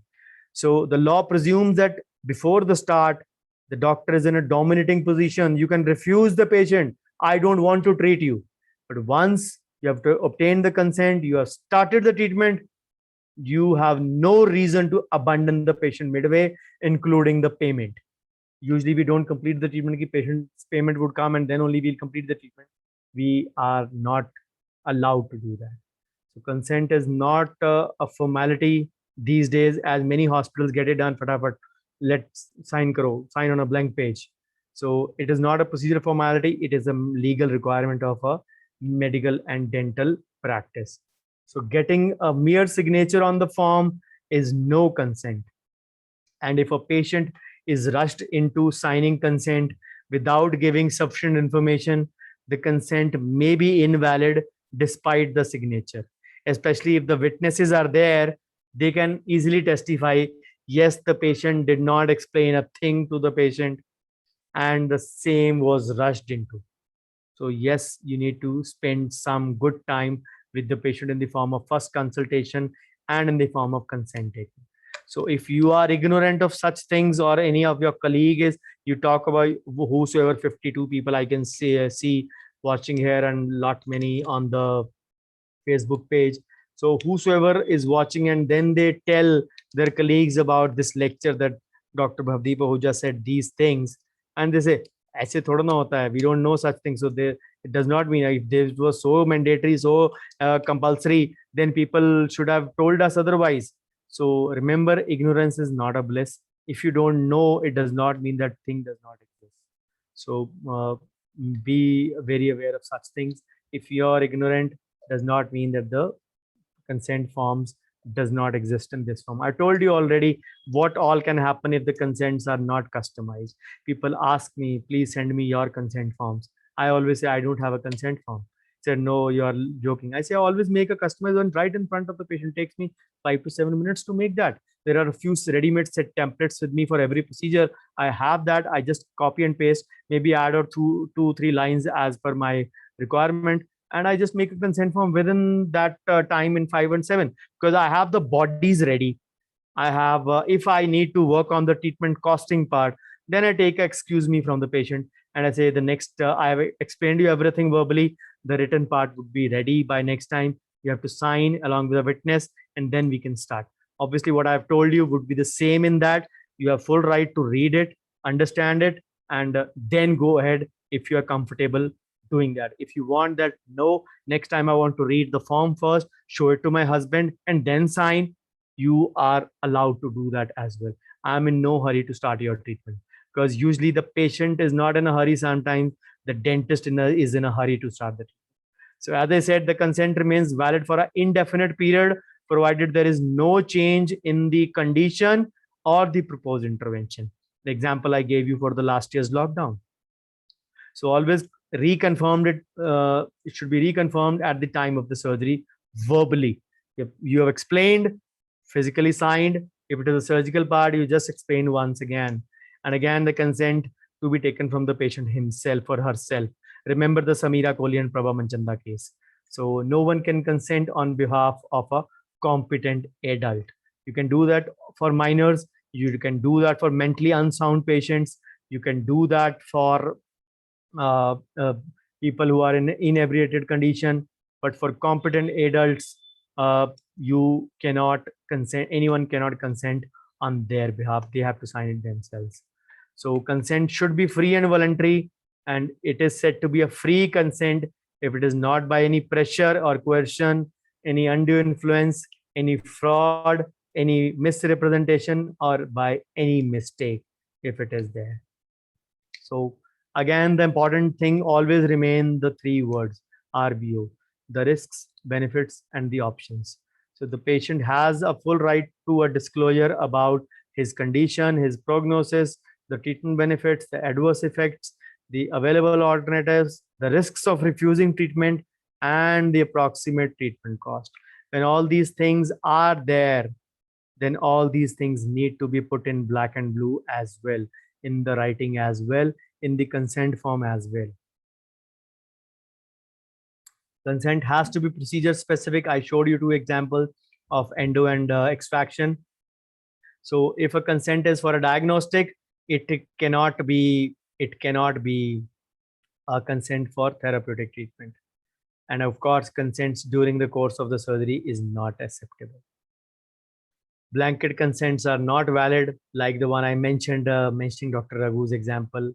So the law presumes that before the start, the doctor is in a dominating position. You can refuse the patient. I don't want to treat you. But once you have to obtain the consent, you have started the treatment, you have no reason to abandon the patient midway, including the payment. Usually we don't complete the treatment, the patient's payment would come and then only we'll complete the treatment. We are not allowed to do that. So consent is not a formality these days, as many hospitals get it done fatafat. Let's sign on a blank page. So it is not a procedure formality. It is a legal requirement of a medical and dental practice. So getting a mere signature on the form is no consent. And if a patient is rushed into signing consent without giving sufficient information, the consent may be invalid despite the signature. Especially if the witnesses are there, they can easily testify, yes, the patient did not explain a thing to the patient and the same was rushed into. So yes, you need to spend some good time with the patient in the form of first consultation and in the form of consent taking. So if you are ignorant of such things, or any of your colleague is, you talk about whosoever 52 people I can see watching here and lot many on the Facebook page. So whosoever is watching and then they tell their colleagues about this lecture that Dr. Bhavdeep Ahuja said these things, and they say, ऐसे थोड़ा ना होता है, we don't know such things. So they, it does not mean if this was so mandatory, so compulsory, then people should have told us otherwise. So remember, ignorance is not a bliss. If you don't know, it does not mean that thing does not exist. So be very aware of such things. If you are ignorant, does not mean that the consent forms does not exist in this form. I told you already what all can happen if the consents are not customized. People ask me, please send me your consent forms. I always say, I don't have a consent form. Said, no, you are joking. I say, I always make a customized one right in front of the patient. It takes me 5 to 7 minutes to make that. There are a few ready-made set templates with me for every procedure. I have that. I just copy and paste, maybe add or two, 3 lines as per my requirement. And I just make a consent form within that time in 5 and 7, because I have the bodies ready. I have, if I need to work on the treatment costing part, then I take excuse me from the patient and I say the next, I have explained you everything verbally. The written part would be ready by next time. You have to sign along with a witness and then we can start. Obviously, what I've told you would be the same in that. You have full right to read it, understand it, and then go ahead if you are comfortable doing that. If you want that, no, next time I want to read the form first, show it to my husband, and then sign, you are allowed to do that as well. I'm in no hurry to start your treatment, because usually the patient is not in a hurry. Sometimes the dentist is in a hurry to start the treatment. So as I said, the consent remains valid for an indefinite period, provided there is no change in the condition or the proposed intervention. The example I gave you for the last year's lockdown. So always reconfirmed it. It should be reconfirmed at the time of the surgery verbally. If you have explained, physically signed. If it is a surgical part, you just explain once again. And again, the consent to be taken from the patient himself or herself. Remember the Samira Kohli and Prabha Manchanda case. So no one can consent on behalf of a competent adult. You can do that for minors. You can do that for mentally unsound patients. You can do that for people who are in inebriated condition. But for competent adults, you cannot consent. Anyone cannot consent on their behalf. They have to sign it themselves. So consent should be free and voluntary, and it is said to be a free consent if it is not by any pressure or coercion, any undue influence, any fraud, any misrepresentation, or by any mistake if it is there. So again, the important thing always remain the 3 words, RBO, the risks, benefits, and the options. So the patient has a full right to a disclosure about his condition, his prognosis, the treatment benefits, the adverse effects, the available alternatives, the risks of refusing treatment, and the approximate treatment cost. When all these things are there, then all these things need to be put in black and blue as well, in the writing as well, in the consent form as well. Consent has to be procedure specific. I showed you 2 examples of endo and extraction. So if a consent is for a diagnostic, it cannot be a consent for therapeutic treatment. And of course, consents during the course of the surgery is not acceptable. Blanket consents are not valid, like the one I mentioned, mentioning Dr. Raghu's example.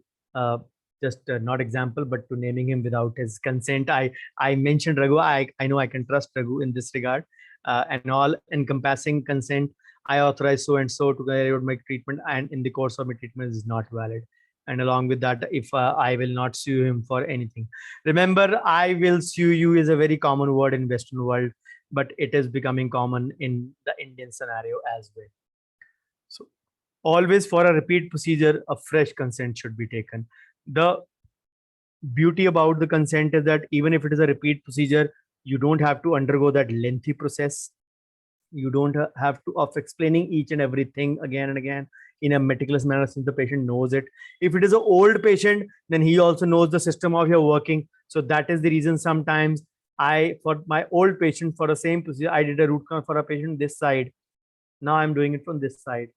Just not example, but to naming him without his consent. I mentioned Raghu. I know I can trust Raghu in this regard. And all encompassing consent. I authorize so and so to carry out my treatment, and in the course of my treatment is not valid. And along with that, if I will not sue him for anything. Remember, I will sue you is a very common word in Western world, but it is becoming common in the Indian scenario as well. So always for a repeat procedure, a fresh consent should be taken. The beauty about the consent is that even if it is a repeat procedure, you don't have to undergo that lengthy process. You don't have to of explaining each and everything again and again in a meticulous manner, since the patient knows it. If it is an old patient, then he also knows the system of your working. So that is the reason sometimes for my old patient, for the same procedure, I did a root canal for a patient this side. Now I'm doing it from this side.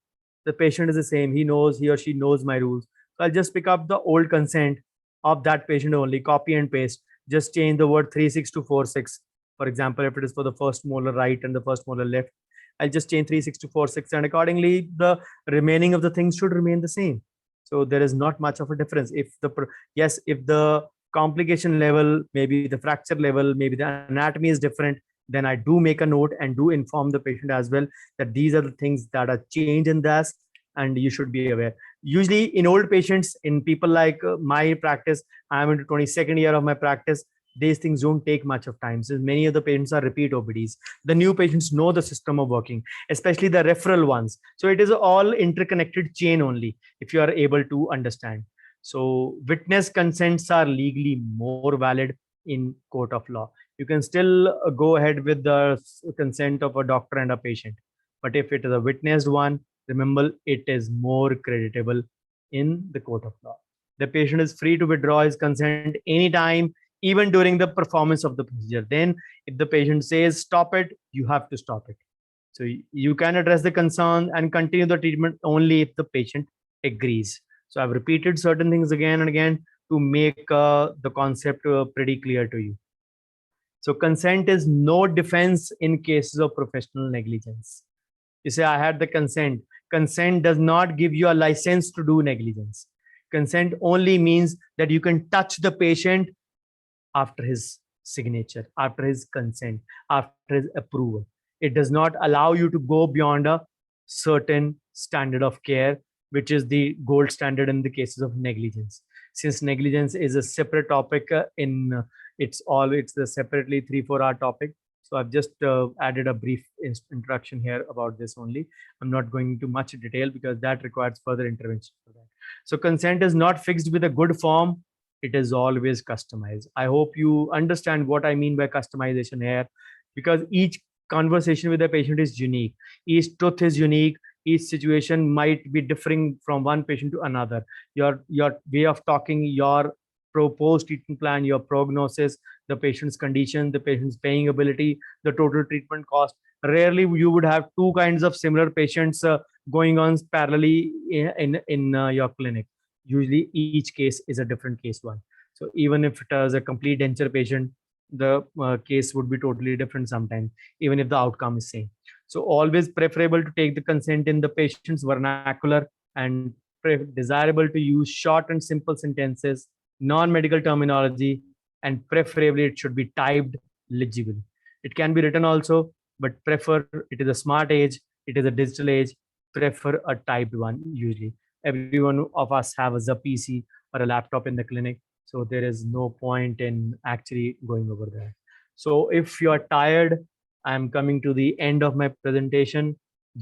The patient is the same. He or she knows my rules. So I'll just pick up the old consent of that patient only, copy and paste, just change the word 36 to 46. For example, if it is for the first molar right and the first molar left, I'll just change 36 to 46, and accordingly, the remaining of the things should remain the same. So there is not much of a difference. If the complication level, maybe the fracture level, maybe the anatomy is different, then I do make a note and do inform the patient as well that these are the things that are changed in this, and you should be aware. Usually in old patients, in people like my practice, I'm into 22nd year of my practice, these things don't take much of time. So many of the patients are repeat OPDs. The new patients know the system of working, especially the referral ones. So it is all interconnected chain only, if you are able to understand. So witness consents are legally more valid in court of law. You can still go ahead with the consent of a doctor and a patient. But if it is a witnessed one, remember, it is more creditable in the court of law. The patient is free to withdraw his consent anytime, even during the performance of the procedure. Then if the patient says stop it, you have to stop it. So you can address the concern and continue the treatment only if the patient agrees. So I've repeated certain things again and again to make the concept pretty clear to you. So consent is no defense in cases of professional negligence. You say, I had the consent. Consent does not give you a license to do negligence. Consent only means that you can touch the patient after his signature, after his consent, after his approval. It does not allow you to go beyond a certain standard of care, which is the gold standard in the cases of negligence. Since negligence is a separate topic it's a separately 3-4 hour topic. So I've just added a brief introduction here about this only. I'm not going into much detail because that requires further intervention for that. So consent is not fixed with a good form. It is always customized. I hope you understand what I mean by customization here, because each conversation with the patient is unique. Each truth is unique. Each situation might be differing from one patient to another. Your way of talking, your proposed treatment plan, your prognosis, the patient's condition, the patient's paying ability, the total treatment cost. Rarely you would have two kinds of similar patients going on parallelly in your clinic. Usually each case is a different case one. So even if it is a complete denture patient, the case would be totally different sometimes, even if the outcome is same. So always preferable to take the consent in the patient's vernacular, and desirable to use short and simple sentences, non-medical terminology, and preferably it should be typed legibly. It can be written also, but prefer, it is a smart age, it is a digital age, prefer a typed one usually. Everyone of us has a PC or a laptop in the clinic, so there is no point in actually going over there. So if you are tired I am coming to the end of my presentation.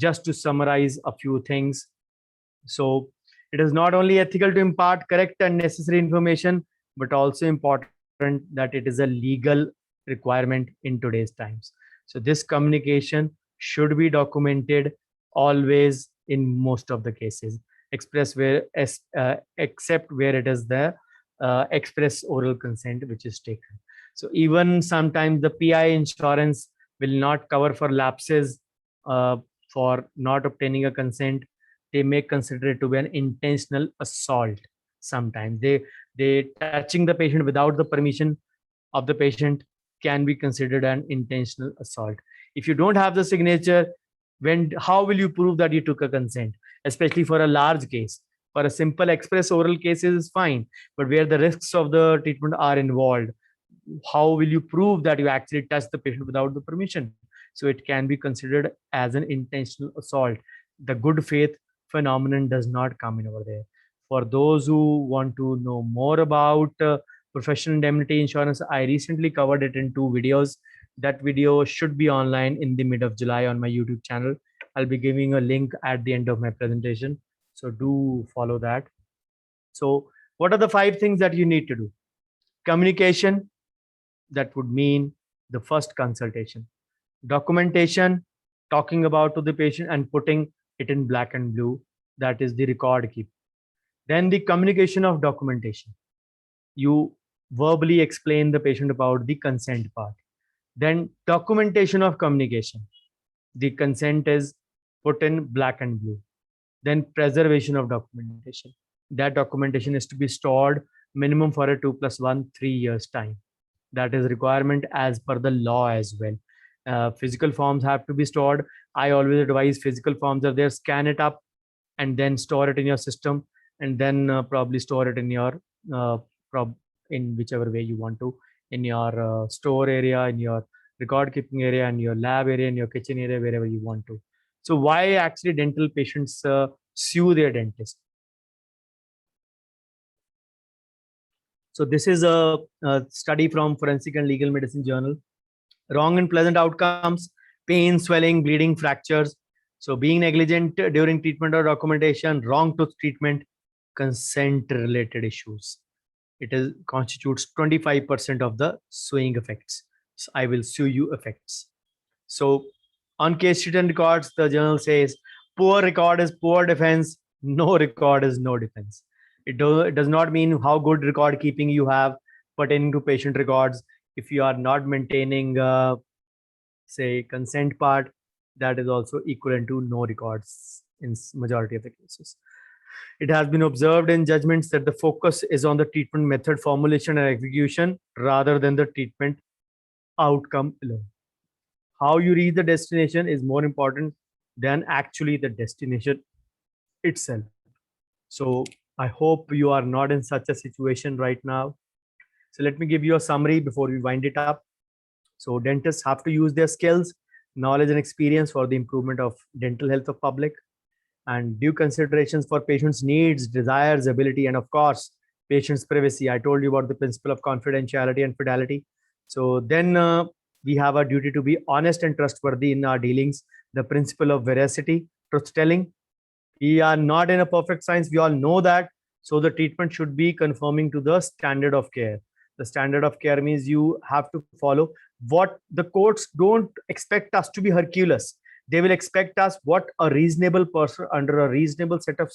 Just to summarize a few things. So it is not only ethical to impart correct and necessary information, but also important that it is a legal requirement in today's times. So this communication should be documented always in most of the cases, except where it is the express oral consent which is taken. So even sometimes the PI insurance will not cover for lapses for not obtaining a consent. They may consider it to be an intentional assault. Sometimes they touching the patient without the permission of the patient can be considered an intentional assault. If you don't have the signature, how will you prove that you took a consent, especially for a large case? For a simple express oral cases is fine, but where the risks of the treatment are involved, how will you prove that you actually touched the patient without the permission? So it can be considered as an intentional assault. The good faith phenomenon does not come in over there. For those who want to know more about professional indemnity insurance, I recently covered it in 2 videos. That video should be online in the mid of July on my YouTube channel. I'll be giving a link at the end of my presentation, so do follow that. So what are the 5 things that you need to do? Communication, that would mean the first consultation. Documentation, talking about to the patient and putting it in black and blue, that is the record keep. Then the communication of documentation, you verbally explain the patient about the consent part. Then documentation of communication, the consent is put in black and blue. Then preservation of documentation, that documentation is to be stored minimum for a 2+1 3 years time. That is requirement as per the law as well. Physical forms have to be stored. I always advise physical forms are there, scan it up and then store it in your system, and then probably store it in your in whichever way you want to, in your store area, in your record keeping area, in your lab area, in your kitchen area, wherever you want to. So why actually dental patients sue their dentist? So this is a study from Forensic and Legal Medicine Journal. Wrong and pleasant outcomes: pain, swelling, bleeding, fractures. So being negligent during treatment or documentation, wrong tooth treatment, consent related issues. It is constitutes 25% of the suing effects. So I will sue you effects. So on case sheet and records, the journal says poor record is poor defense, no record is no defense. It does not mean how good record keeping you have pertaining to patient records. If you are not maintaining say consent part, that is also equivalent to no records in majority of the cases. It has been observed in judgments that the focus is on the treatment method formulation and execution rather than the treatment outcome alone. How you reach the destination is more important than actually the destination itself. So I hope you are not in such a situation right now. So let me give you a summary before we wind it up. So dentists have to use their skills, knowledge and experience for the improvement of dental health of public, and due considerations for patients' needs, desires, ability, and of course, patient's privacy. I told you about the principle of confidentiality and fidelity. So then we have a duty to be honest and trustworthy in our dealings, the principle of veracity, truth telling. We are not in a perfect science, we all know that. So the treatment should be conforming to the standard of care. The standard of care means you have to follow what the courts don't expect us to be Hercules. They will expect us what a reasonable person under a reasonable set of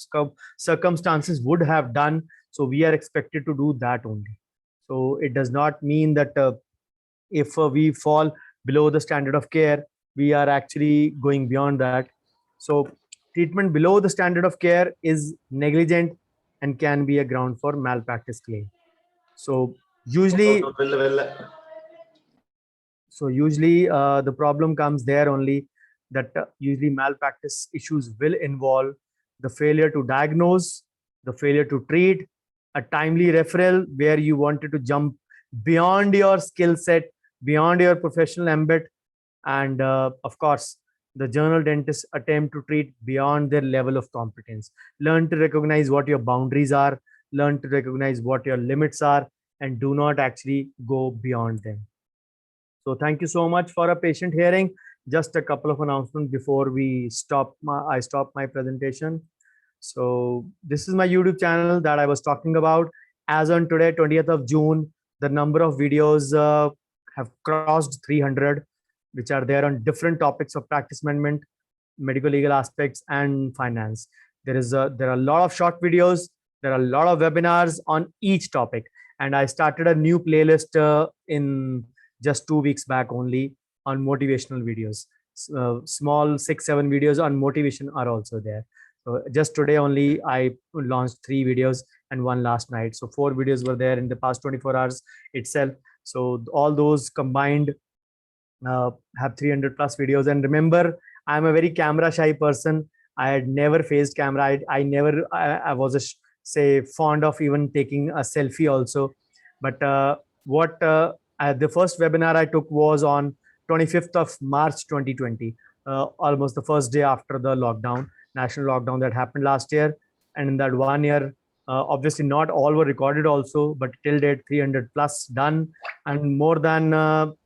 circumstances would have done. So we are expected to do that only. So it does not mean that if we fall below the standard of care, we are actually going beyond that. So treatment below the standard of care is negligent and can be a ground for malpractice claim. So usually the problem comes there only, that usually malpractice issues will involve the failure to diagnose, the failure to treat, a timely referral where you wanted to jump beyond your skill set, beyond your professional ambit, and of course the general dentists attempt to treat beyond their level of competence. Learn to recognize what your boundaries are, learn to recognize what your limits are, and do not actually go beyond them. So thank you so much for a patient hearing. Just a couple of announcements before I stop my presentation. So this is my YouTube channel that I was talking about. As on today, 20th of June, the number of videos have crossed 300, which are there on different topics of practice management, medical legal aspects, and finance. There are a lot of short videos. There are a lot of webinars on each topic, and I started a new playlist in just 2 weeks back only on motivational videos. Small 6-7 videos on motivation are also there. So just today only I launched 3 videos and one last night. So 4 videos were there in the past 24 hours itself. So all those combined have 300 plus videos. And remember, I'm a very camera shy person. I had never faced camera. I was say fond of even taking a selfie also. But the first webinar I took was on 25th of March 2020, almost the first day after the lockdown, national lockdown that happened last year. And in that 1 year, obviously not all were recorded also, but till date 300 plus done, and more than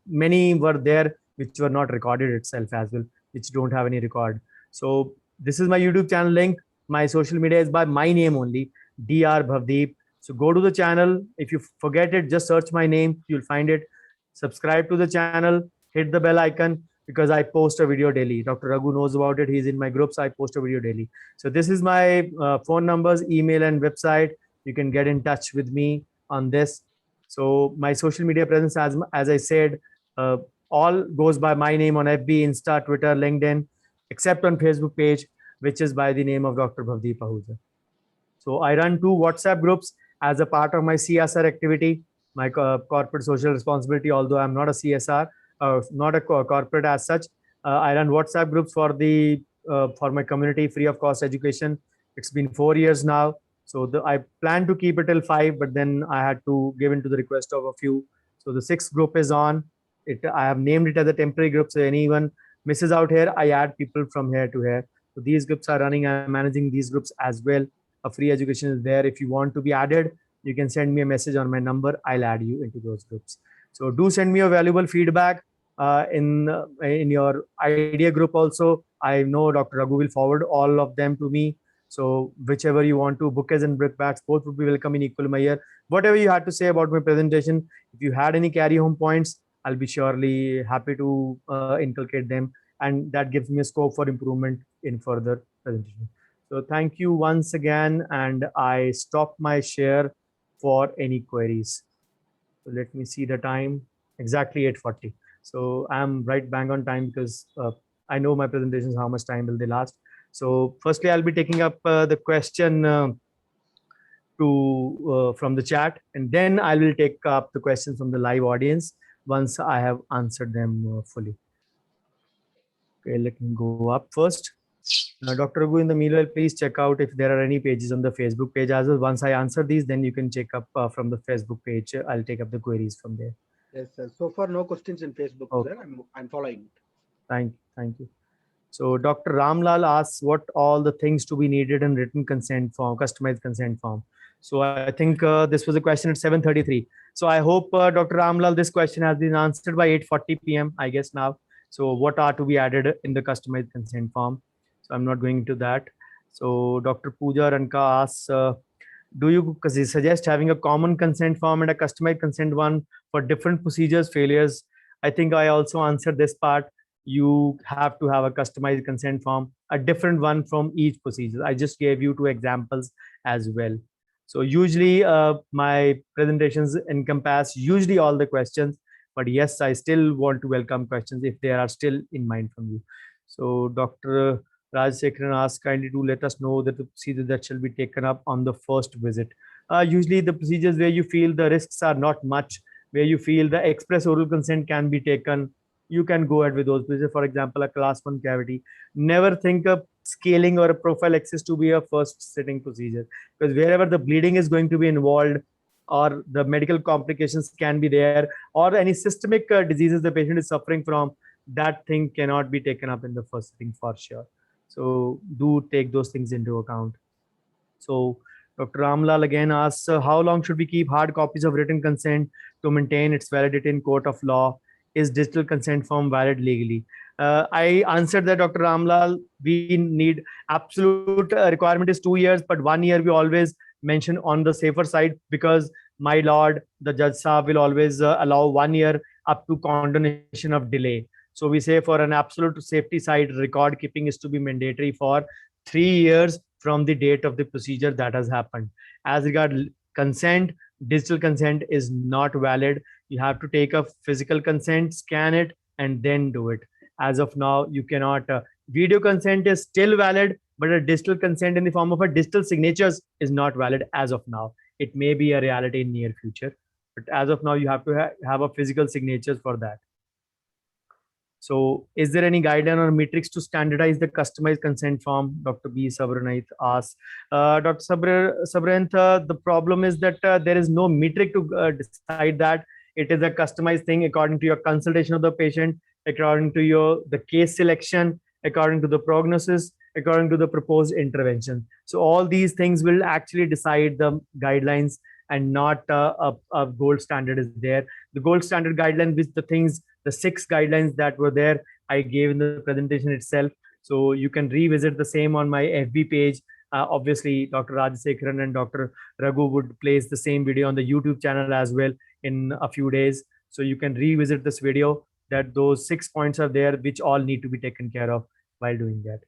many were there which were not recorded itself as well, which don't have any record. So this is my YouTube channel link. My social media is by my name only, Dr. Bhavdeep. So go to the channel. If you forget it, just search my name, you'll find it. Subscribe to the channel, hit the bell icon, because I post a video daily. Dr. Raghu knows about it. He's in my groups. I post a video daily. So this is my phone numbers, email, and website. You can get in touch with me on this. So my social media presence, as I said, all goes by my name on FB, Insta, Twitter, LinkedIn, except on Facebook page, which is by the name of Dr. Bhavdeep Ahuja. So I run 2 WhatsApp groups as a part of my CSR activity, my corporate social responsibility. Although I'm not a CSR, not a corporate as such, I run WhatsApp groups for my community, free of cost education. It's been 4 years now. So I plan to keep it till 5, but then I had to give in to the request of a few. So the 6th group is on. I have named it as a temporary group. So anyone misses out here, I add people from here to here. So these groups are running. I'm managing these groups as well. A free education is there. If you want to be added, you can send me a message on my number. I'll add you into those groups. So do send me a valuable feedback in your idea group also. I know Dr. Raghu will forward all of them to me. So whichever you want to, bouquets and brickbats, both would be welcome in equal measure. Whatever you had to say about my presentation, if you had any carry home points, I'll be surely happy to inculcate them. And that gives me a scope for improvement in further presentation. So thank you once again. And I stop my share for any queries. So let me see the time, exactly 8:40. So I'm right bang on time because I know my presentations, how much time will they last. So firstly, I'll be taking up the question from the chat, and then I will take up the questions from the live audience once I have answered them fully. Okay, let me go up first. Dr. Raghu, in the meanwhile, please check out if there are any pages on the Facebook page as well. Once I answer these, then you can check up from the Facebook page. I'll take up the queries from there. Yes, sir. So far, no questions in Facebook, Okay. sir. I'm following it. Thank you. So Dr. Ramlal asks what all the things to be needed in written consent form, customized consent form. So I think this was a question at 7:33. So I hope Dr. Ramlal, this question has been answered by 8:40 p.m. I guess now. So what are to be added in the customized consent form? So I'm not going into that. So Dr. Pooja Ranka asks, do you suggest having a common consent form and a customized consent one for different procedures, failures? I think I also answered this part. You have to have a customized consent form, a different one from each procedure. I just gave you 2 examples as well. So usually my presentations encompass usually all the questions, but yes, I still want to welcome questions if they are still in mind from you. So Dr. Rajsekharan asks, kindly to let us know that the procedure that shall be taken up on the first visit. Usually the procedures where you feel the risks are not much, where you feel the express oral consent can be taken, you can go ahead with those procedures. For example, a class 1 cavity. Never think of scaling or a profile access to be a first sitting procedure, because wherever the bleeding is going to be involved or the medical complications can be there, or any systemic diseases the patient is suffering from, that thing cannot be taken up in the first sitting for sure. So do take those things into account. So Dr. Ramlal again asks, how long should we keep hard copies of written consent to maintain its validity in court of law? is digital consent form valid legally? I answered that, Dr. Ramlal. We need absolute requirement is 2 years, but 1 year we always mention on the safer side, because my lord, the judge Saab will always allow 1 year up to condonation of delay. So we say for an absolute safety side, record keeping is to be mandatory for 3 years from the date of the procedure that has happened. As regard consent, digital consent is not valid. You have to take a physical consent, scan it, and then do it. As of now, you cannot. Video consent is still valid, but a digital consent in the form of a digital signatures is not valid as of now. It may be a reality in near future, but as of now, you have to have a physical signatures for that. So is there any guideline or metrics to standardize the customized consent form? Dr. B. Sabranith asks. Dr. Sabranith, the problem is that there is no metric to decide that. It is a customized thing according to your consultation of the patient, according to the case selection, according to the prognosis, according to the proposed intervention. So all these things will actually decide the guidelines, and not a gold standard is there. The gold standard guideline with the 6 guidelines that were there, I gave in the presentation itself. So you can revisit the same on my FB page. Obviously, Dr. Rajasekharan and Dr. Raghu would place the same video on the YouTube channel as well in a few days. So you can revisit this video, that those 6 points are there, which all need to be taken care of while doing that.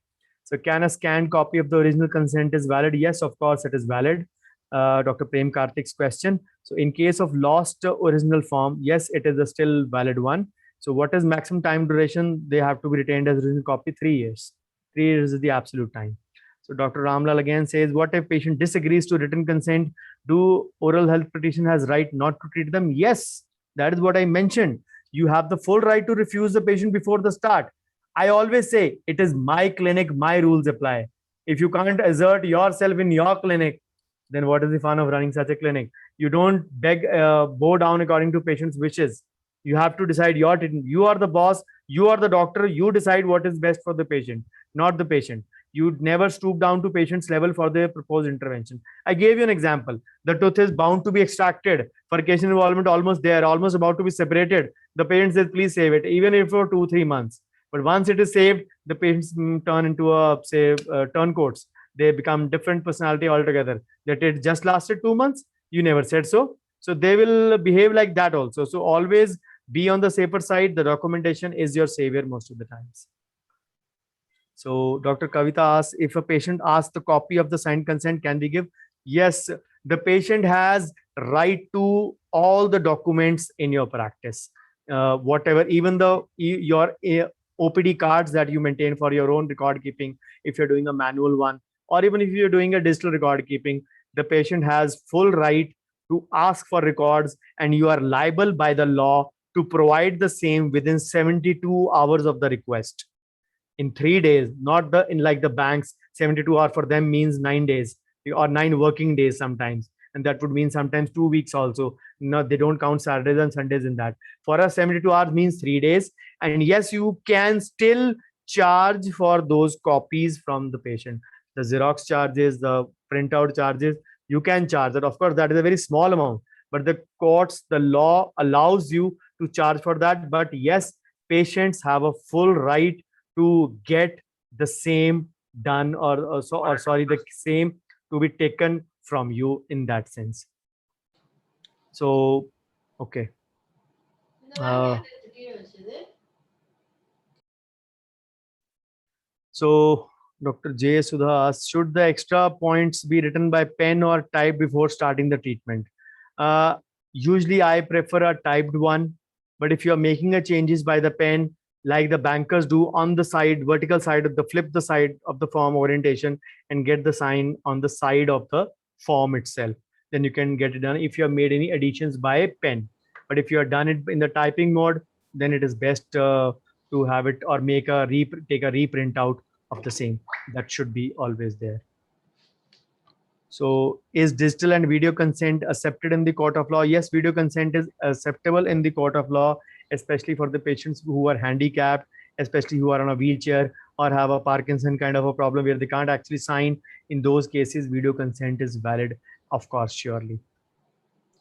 So can a scanned copy of the original consent is valid? Yes, of course, it is valid. Dr. Prem Karthik's question. So in case of lost original form, yes, it is a still valid one. So what is maximum time duration? They have to be retained as original copy, 3 years. 3 years is the absolute time. So Dr. Ramlal again says, what if patient disagrees to written consent? Do oral health practitioner has right not to treat them? Yes, that is what I mentioned. You have the full right to refuse the patient before the start. I always say it is my clinic, my rules apply. If you can't assert yourself in your clinic, then what is the fun of running such a clinic? You don't bow down according to patient's wishes. You have to decide your treatment. You are the boss, you are the doctor, you decide what is best for the patient, not the patient. You never stoop down to patient's level for the proposed intervention. I gave you an example. The tooth is bound to be extracted. Furcation involvement almost there, almost about to be separated. The patient says, please save it, even if for 2-3 months. But once it is saved, the patients turn into turncoats. They become different personality altogether. That it just lasted 2 months, you never said so. So they will behave like that also. So always be on the safer side. The documentation is your savior most of the times. So Dr. Kavita asks, if a patient asks the copy of the signed consent, can we give? Yes, the patient has right to all the documents in your practice. Whatever, even your OPD cards that you maintain for your own record keeping, if you're doing a manual one, or even if you're doing a digital record keeping, the patient has full right to ask for records, and you are liable by the law to provide the same within 72 hours of the request. In 3 days, not in like the banks, 72 hours for them means 9 days or 9 working days sometimes. And that would mean sometimes 2 weeks also. No, they don't count Saturdays and Sundays in that. For us, 72 hours means 3 days. And yes, you can still charge for those copies from the patient. The Xerox charges, the printout charges, you can charge that. Of course, that is a very small amount, but the law allows you to charge for that. But yes, patients have a full right to get the same done, the same to be taken from you in that sense. So, okay. So Dr. J. Sudha asks, should the extra points be written by pen or typed before starting the treatment? Usually I prefer a typed one, but if you're making a changes by the pen, like the bankers do on the side, vertical side of flip the side of the form orientation and get the sign on the side of the form itself, then you can get it done if you have made any additions by pen. But if you have done it in the typing mode, then it is best to have it or take a reprint out of the same. That should be always there. So is digital and video consent accepted in the court of law? Yes, video consent is acceptable in the court of law, especially for the patients who are handicapped, especially who are on a wheelchair or have a Parkinson kind of a problem where they can't actually sign. In those cases, video consent is valid, of course, surely.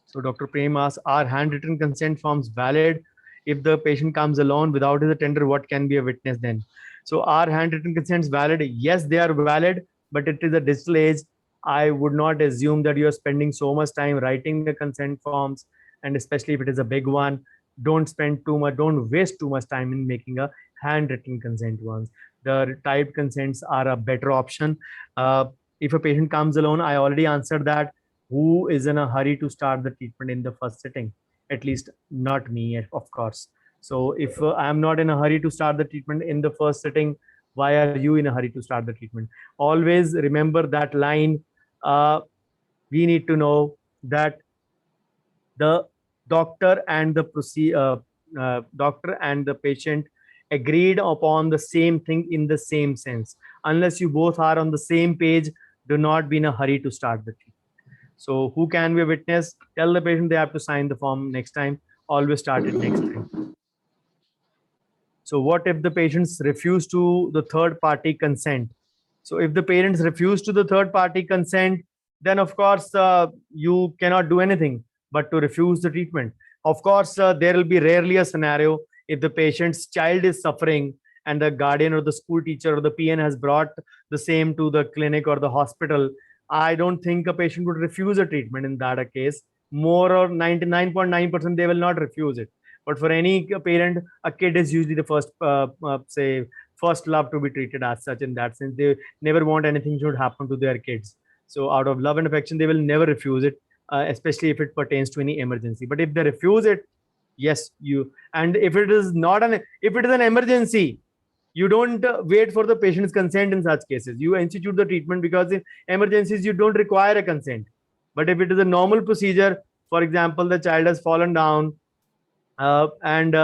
So Dr. Prem asks, are handwritten consent forms valid? If the patient comes alone without his attender, what can be a witness then? So are handwritten consents valid? Yes, they are valid, but it is a digital age. I would not assume that you are spending so much time writing the consent forms, and especially if it is a big one, don't spend too much, don't waste too much time in making a handwritten consent ones. The typed consents are a better option. If a patient comes alone, I already answered that. Who is in a hurry to start the treatment in the first sitting? At least not me, of course. So if I am not in a hurry to start the treatment in the first sitting, why are you in a hurry to start the treatment? Always remember that line. We need to know that the doctor and doctor and the patient agreed upon the same thing in the same sense. Unless you both are on the same page, do not be in a hurry to start the treatment. So who can be a witness? Tell the patient they have to sign the form next time. Always start it next time. So what if the patients refuse to the third party consent? So if the parents refuse to the third party consent, then of course you cannot do anything but to refuse the treatment. Of course, there will be rarely a scenario if the patient's child is suffering and the guardian or the school teacher or the PN has brought the same to the clinic or the hospital. I don't think a patient would refuse a treatment in that a case. More or 99.9% they will not refuse it. But for any parent, a kid is usually the first, say, first love to be treated as such. In that sense, they never want anything should happen to their kids. So out of love and affection, they will never refuse it, especially if it pertains to any emergency. But if they refuse it, yes, you. And if it is not if it is an emergency, you don't wait for the patient's consent in such cases. You institute the treatment because in emergencies you don't require a consent. But if it is a normal procedure, for example, the child has fallen down and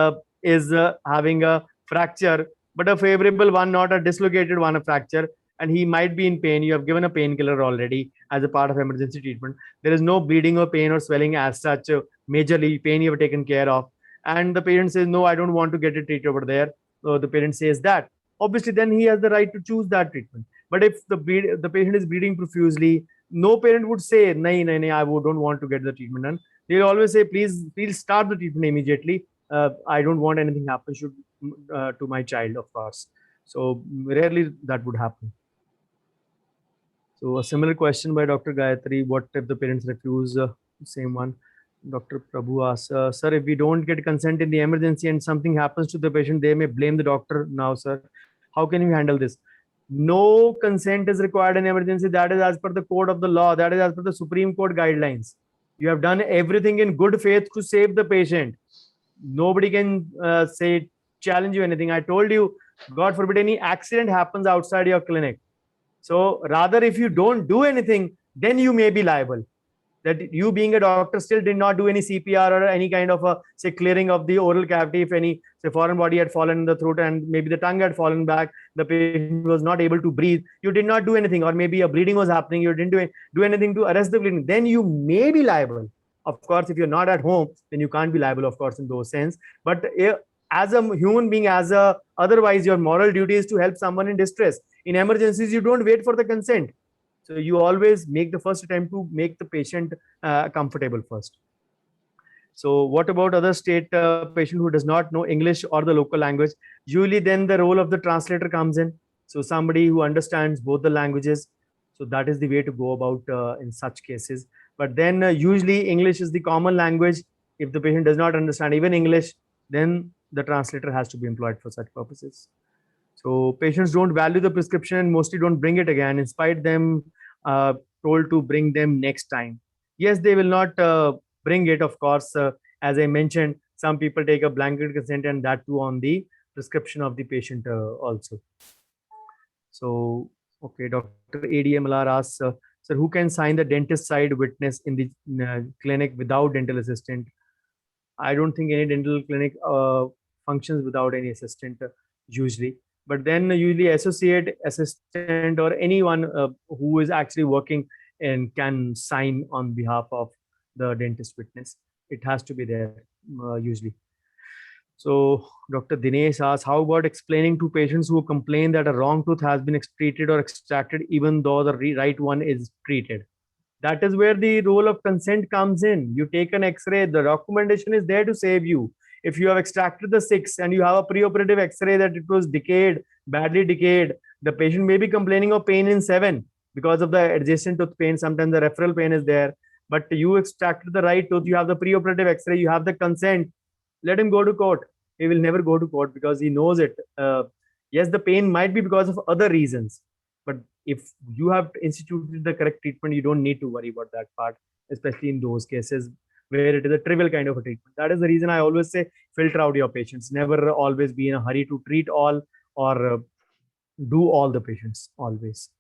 is having a fracture, but a favorable one, not a dislocated one, a fracture, and he might be in pain. You have given a painkiller already as a part of emergency treatment. There is no bleeding or pain or swelling as such. Majorly pain you have taken care of, and the parent says, "No, I don't want to get it treated over there." So the parent says that. Obviously, then he has the right to choose that treatment. But if the patient is bleeding profusely, no parent would say, "Nahi, nahi, nahi, I don't want to get the treatment done." They'll always say, please start the treatment immediately. I don't want anything happen to my child, of course. So rarely that would happen. So a similar question by Dr. Gayatri: what if the parents refuse? Same one. Dr. Prabhu asks, sir, if we don't get consent in the emergency and something happens to the patient, they may blame the doctor. Now, sir, how can you handle this? No consent is required in emergency. That is as per the code of the law. That is as per the Supreme Court guidelines. You have done everything in good faith to save the patient. Nobody can challenge you anything. I told you, God forbid any accident happens outside your clinic. So rather, if you don't do anything, then you may be liable. That you being a doctor still did not do any CPR or any kind of a clearing of the oral cavity. If any foreign body had fallen in the throat and maybe the tongue had fallen back, the patient was not able to breathe, you did not do anything, or maybe a bleeding was happening, you didn't do anything to arrest the bleeding, then you may be liable. Of course, if you're not at home, then you can't be liable, of course, in those sense. But as a human being, otherwise your moral duty is to help someone in distress. In emergencies, you don't wait for the consent. So you always make the first attempt to make the patient comfortable first. So what about other state patient who does not know English or the local language? Usually then the role of the translator comes in. So somebody who understands both the languages. So that is the way to go about in such cases. But then usually English is the common language. If the patient does not understand even English, then the translator has to be employed for such purposes. So patients don't value the prescription and mostly don't bring it again, in spite them told to bring them next time. Yes, they will not bring it, of course. As I mentioned, some people take a blanket consent and that too on the prescription of the patient also. So, okay, Dr. ADMLR asks, sir, who can sign the dentist side witness in the clinic without dental assistant? I don't think any dental clinic functions without any assistant usually. But then usually associate, assistant, or anyone who is actually working and can sign on behalf of the dentist witness. It has to be there usually. So Dr. Dinesh asks, how about explaining to patients who complain that a wrong tooth has been treated or extracted even though the right one is treated? That is where the role of consent comes in. You take an X-ray, the documentation is there to save you. If you have extracted the 6 and you have a preoperative X-ray that it was decayed, badly decayed, the patient may be complaining of pain in 7 because of the adjacent tooth pain. Sometimes the referral pain is there, but you extracted the right tooth, you have the preoperative X-ray, you have the consent. Let him go to court. He will never go to court because he knows it. Yes, the pain might be because of other reasons, but if you have instituted the correct treatment, you don't need to worry about that part, especially in those cases where it is a trivial kind of a treatment. That is the reason I always say filter out your patients. Never always be in a hurry to treat all or do all the patients always.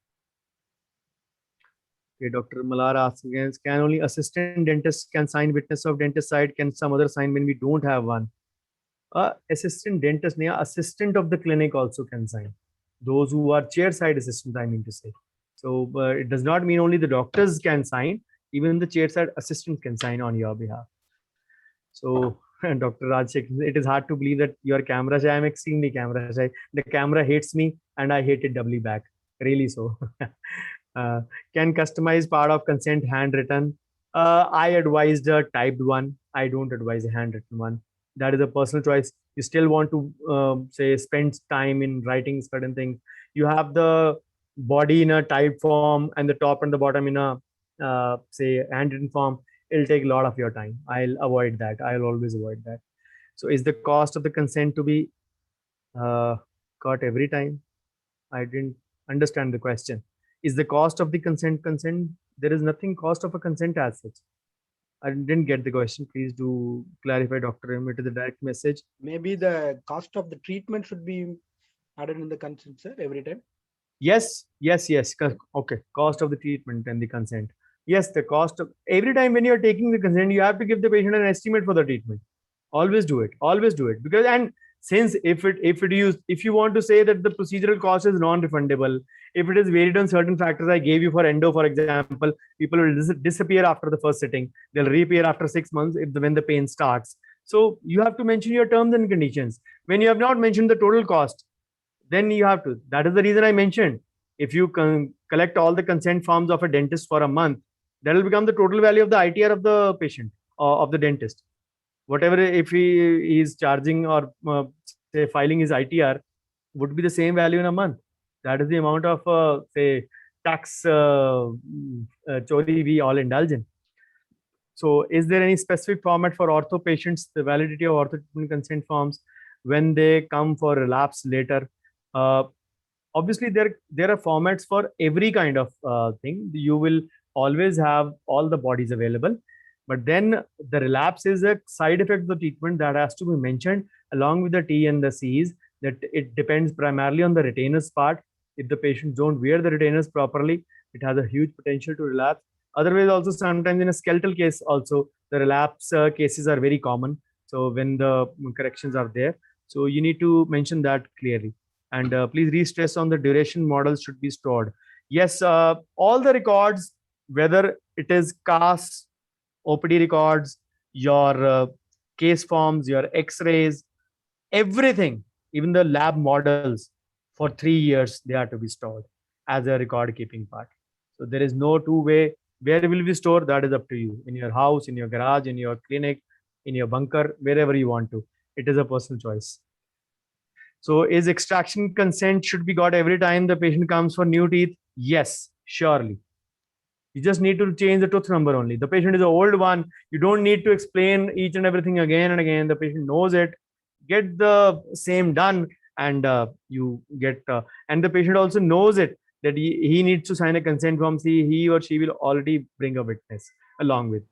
Okay, Dr. Malar asks again, can only assistant dentists can sign witness of dentist side? Can some other sign when we don't have one? Assistant dentist, assistant of the clinic also can sign. Those who are chair side assistants, I mean to say. So it does not mean only the doctors can sign, even the chair side assistant can sign on your behalf. So Dr. Raj, it is hard to believe that you're camera shy. I'm extremely camera shy. The camera hates me and I hate it doubly back. Really so. Can customize part of consent handwritten? I advised a typed one. I don't advise a handwritten one. That is a personal choice. You still want to say spend time in writing certain things. You have the body in a typed form and the top and the bottom in a say handwritten form. It'll take a lot of your time. I'll avoid that. I'll always avoid that. So is the cost of the consent to be got every time? I didn't understand the question. Is the cost of the consent? There is nothing cost of a consent as such. I didn't get the question. Please do clarify, Dr. M. It is a direct message. Maybe the cost of the treatment should be added in the consent, sir, every time. Yes. Okay. Cost of the treatment and the consent. Yes, the cost of every time when you are taking the consent, you have to give the patient an estimate for the treatment. Always do it. Always do it. Because and since if you want to say that the procedural cost is non-refundable, if it is varied on certain factors I gave you for endo, for example, people will disappear after the first sitting. They'll reappear after 6 months when the pain starts. So you have to mention your terms and conditions. When you have not mentioned the total cost, then you have to. That is the reason I mentioned. If you collect all the consent forms of a dentist for a month, that will become the total value of the ITR of the patient or of the dentist. Whatever, if he is charging or say filing his ITR, would be the same value in a month. That is the amount of say tax chori we all indulge in. So is there any specific format for ortho patients, the validity of ortho treatment consent forms when they come for relapse later? Obviously there are formats for every kind of thing. You will always have all the bodies available, but then the relapse is a side effect of the treatment that has to be mentioned along with the T and the C's, that it depends primarily on the retainers part. If the patients don't wear the retainers properly, it has a huge potential to relapse. Otherwise, also sometimes in a skeletal case also, the relapse cases are very common. So when the corrections are there, so you need to mention that clearly. And please re-stress on the duration models should be stored. Yes, all the records, whether it is CAS, OPD records, your case forms, your X-rays, everything, even the lab models for 3 years, they are to be stored as a record keeping part. So there is no two way. Where will we store? That is up to you. In your house, in your garage, in your clinic, in your bunker, wherever you want to. It is a personal choice. So is extraction consent should be got every time the patient comes for new teeth? Yes, surely. You just need to change the tooth number only. The patient is an old one. You don't need to explain each and everything again and again. The patient knows it. Get the same done and you get, and the patient also knows it, that he needs to sign a consent form. See, he or she will already bring a witness along with.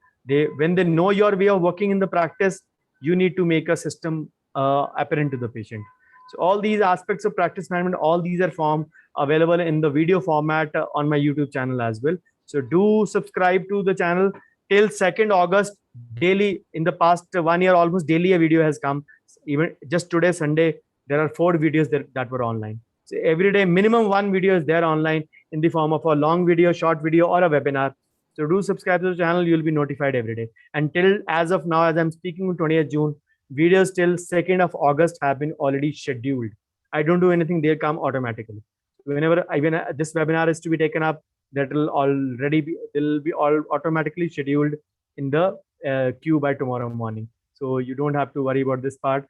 When they know your way of working in the practice, you need to make a system apparent to the patient. So all these aspects of practice management, all these are available in the video format on my YouTube channel as well. So do subscribe to the channel till 2nd August. Daily, in the past 1 year, almost daily a video has come. Even just today, Sunday, there are 4 videos that were online. So every day, minimum 1 video is there online in the form of a long video, short video, or a webinar. So do subscribe to the channel. You will be notified every day. Until as of now, as I'm speaking on 20th June, videos till 2nd of August have been already scheduled. I don't do anything. They'll come automatically. Whenever this webinar is to be taken up, that will already be, they'll be all automatically scheduled in the queue by tomorrow morning. So you don't have to worry about this part.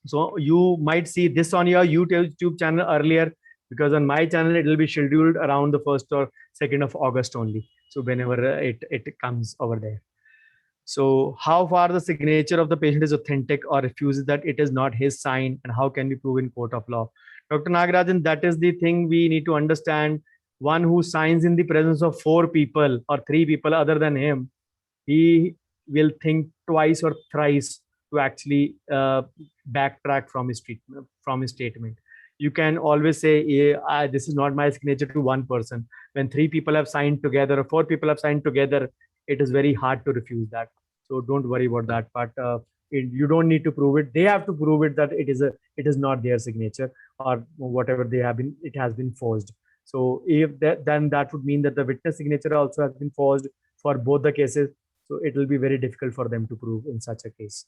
So you might see this on your YouTube channel earlier, because on my channel it will be scheduled around the 1st or 2nd of August only. So whenever it comes over there. So how far the signature of the patient is authentic or refuses that it is not his sign, and how can we prove in court of law? Dr. Nagarajan, that is the thing we need to understand. One who signs in the presence of 4 people or 3 people other than him, he will think twice or thrice to actually backtrack from his treatment, from his statement. You can always say, yeah, this is not my signature to one person. When 3 people have signed together or 4 people have signed together, it is very hard to refuse that. So don't worry about that part. You don't need to prove it. They have to prove it that it is not their signature, or whatever they have been, it has been forged. So if that, then that would mean that the witness signature also has been forged for both the cases. So it will be very difficult for them to prove in such a case.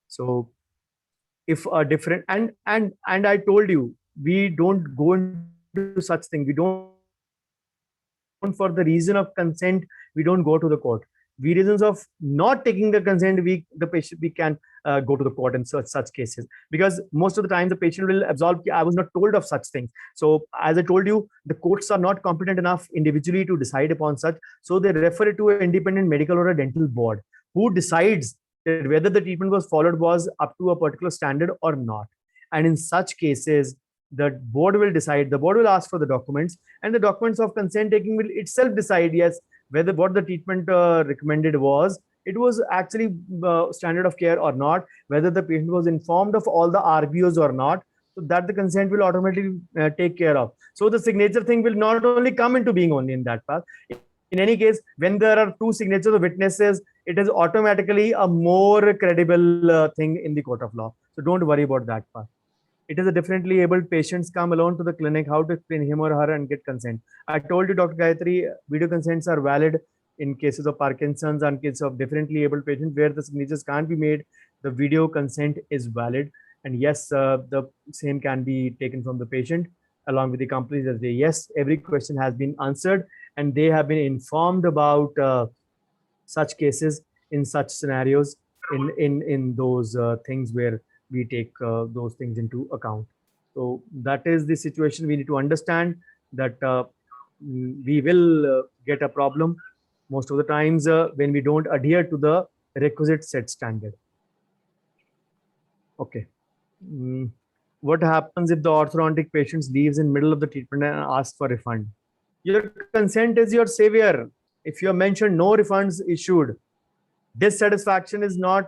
So if a different, and I told you, we don't go into such thing. We don't, for the reason of consent, we don't go to the court. We reasons of not taking the consent, we can go to the court in such cases, because most of the time the patient will absolve, I was not told of such things. So as I told you, the courts are not competent enough individually to decide upon such, so they refer it to an independent medical or a dental board who decides that whether the treatment was followed was up to a particular standard or not. And in such cases, the board will decide, the board will ask for the documents, and the documents of consent taking will itself decide, yes, whether what the treatment recommended was, it was actually standard of care or not, whether the patient was informed of all the RBOs or not, so that the consent will automatically take care of. So the signature thing will not only come into being only in that path. In any case, when there are 2 signatures of witnesses, it is automatically a more credible thing in the court of law. So don't worry about that part. It is a differently abled patients come alone to the clinic, how to explain him or her and get consent. I told you, Dr. Gayatri, video consents are valid in cases of Parkinson's and cases of differently abled patients where the signatures can't be made. The video consent is valid. And yes, the same can be taken from the patient along with the companies as they, yes, every question has been answered and they have been informed about such cases in such scenarios in those things where we take those things into account. So that is the situation. We need to understand that we will get a problem most of the times when we don't adhere to the requisite set standard. Okay. What happens if the orthodontic patient leaves in middle of the treatment and asks for refund? Your consent is your savior. If you have mentioned no refunds issued, dissatisfaction is not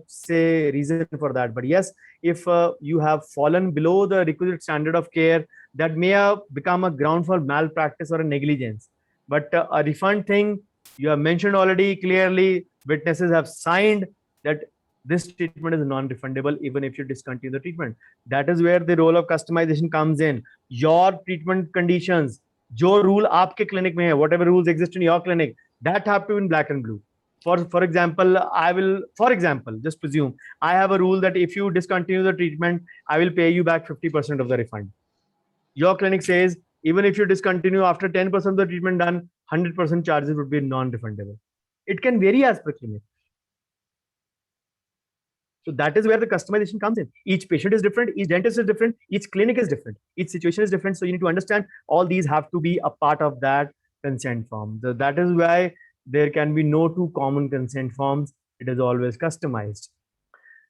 say reason for that. But yes, if you have fallen below the requisite standard of care, that may have become a ground for malpractice or a negligence. But a refund thing, you have mentioned already clearly, witnesses have signed that this treatment is non-refundable even if you discontinue the treatment. That is where the role of customization comes in. Your treatment conditions, जो rule आपके clinic में है, whatever rules exist in your clinic, that have to be in black and blue. For example, just presume I have a rule that if you discontinue the treatment, I will pay you back 50% of the refund. Your clinic says even if you discontinue after 10% of the treatment done, 100% charges would be non-refundable. It can vary as per clinic. So that is where the customization comes in. Each patient is different, each dentist is different, each clinic is different, each situation is different. So you need to understand all these have to be a part of that consent form. So that is why there can be no 2 common consent forms. It is always customized.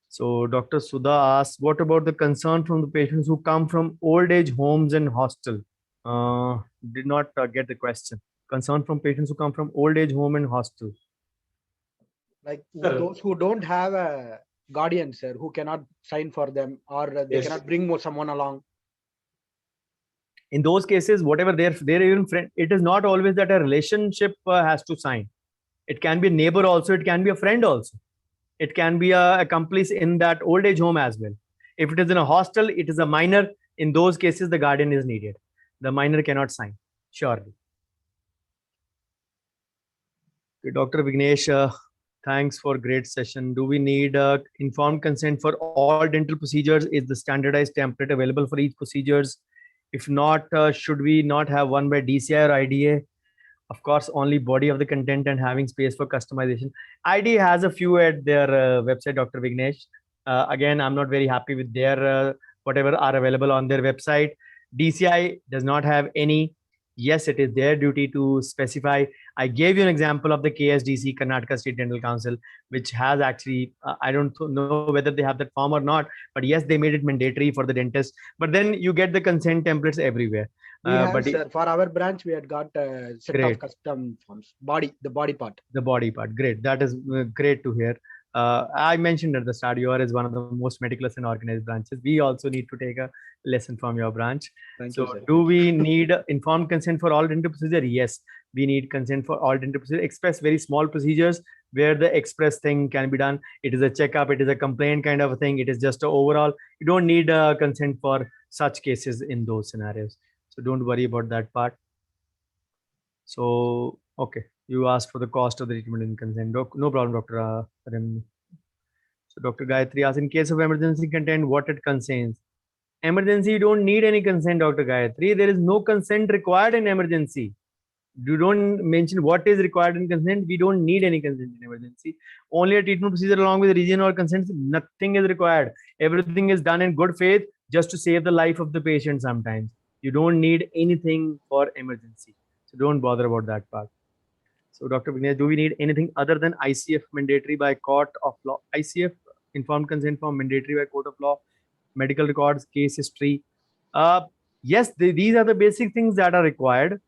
So Dr. Sudha asks, what about the concern from the patients who come from old age homes and hostel? Did not get the question. Concern from patients who come from old age home and hostel. Like those who don't have a guardian, sir, who cannot sign for them, or they cannot bring someone along. In those cases, whatever they're even friend, it is not always that a relationship has to sign. It can be a neighbor also, it can be a friend also. It can be a accomplice in that old age home as well. If it is in a hostel, it is a minor. In those cases, the guardian is needed. The minor cannot sign, surely. Okay, Dr. Vignesh, thanks for great session. Do we need informed consent for all dental procedures? Is the standardized template available for each procedures? If not, should we not have one by DCI or IDA? Of course, only body of the content and having space for customization. ID has a few at their website, Dr. Vignesh. Again, I'm not very happy with their whatever are available on their website. DCI does not have any. Yes, it is their duty to specify. I gave you an example of the KSDC, Karnataka State Dental Council, which has actually, I don't know whether they have that form or not, but yes, they made it mandatory for the dentist. But then you get the consent templates everywhere. We have, but sir, for our branch, we had got a set Great. of custom forms. The body part. The body part. Great. That is great to hear. I mentioned at the start, yours is one of the most meticulous and organized branches. We also need to take a lesson from your branch. Thank So you, sir. do we need informed consent for all dental procedure? Yes, we need consent for all dental procedure. Express very small procedures where the express thing can be done. It is a checkup, it is a complaint kind of a thing. It is just a overall. You don't need consent for such cases in those scenarios. So don't worry about that part. So, okay. You asked for the cost of the treatment and consent. No problem, Dr. Ram. So Dr. Gayatri asked, in case of emergency content, what it contains. Emergency, you don't need any consent, Dr. Gayatri. There is no consent required in emergency. You don't mention what is required in consent. We don't need any consent in emergency. Only a treatment procedure along with region or consent. Nothing is required. Everything is done in good faith just to save the life of the patient sometimes. You don't need anything for emergency. So don't bother about that part. So Dr. Vignesh, do we need anything other than ICF mandatory by court of law? ICF, informed consent form mandatory by court of law, medical records, case history. Yes, these are the basic things that are required.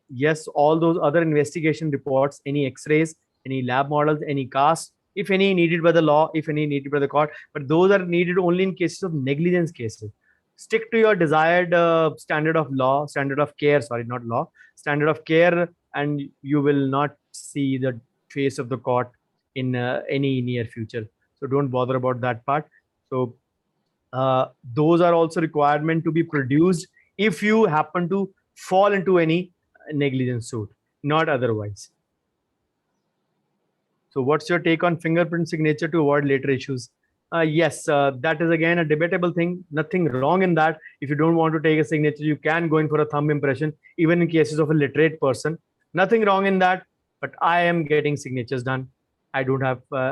Yes, all those other investigation reports, any X-rays, any lab models, any casts, if any needed by the law, if any needed by the court, but those are needed only in cases of negligence cases. Stick to your desired standard of law, standard of care, sorry, not law, standard of care, and you will not see the face of the court in any near future. So don't bother about that part. So those are also requirement to be produced if you happen to fall into any negligence suit, not otherwise. So what's your take on fingerprint signature to avoid later issues? Yes, that is again a debatable thing. Nothing wrong in that. If you don't want to take a signature, you can go in for a thumb impression, even in cases of a literate person. Nothing wrong in that, but I am getting signatures done. I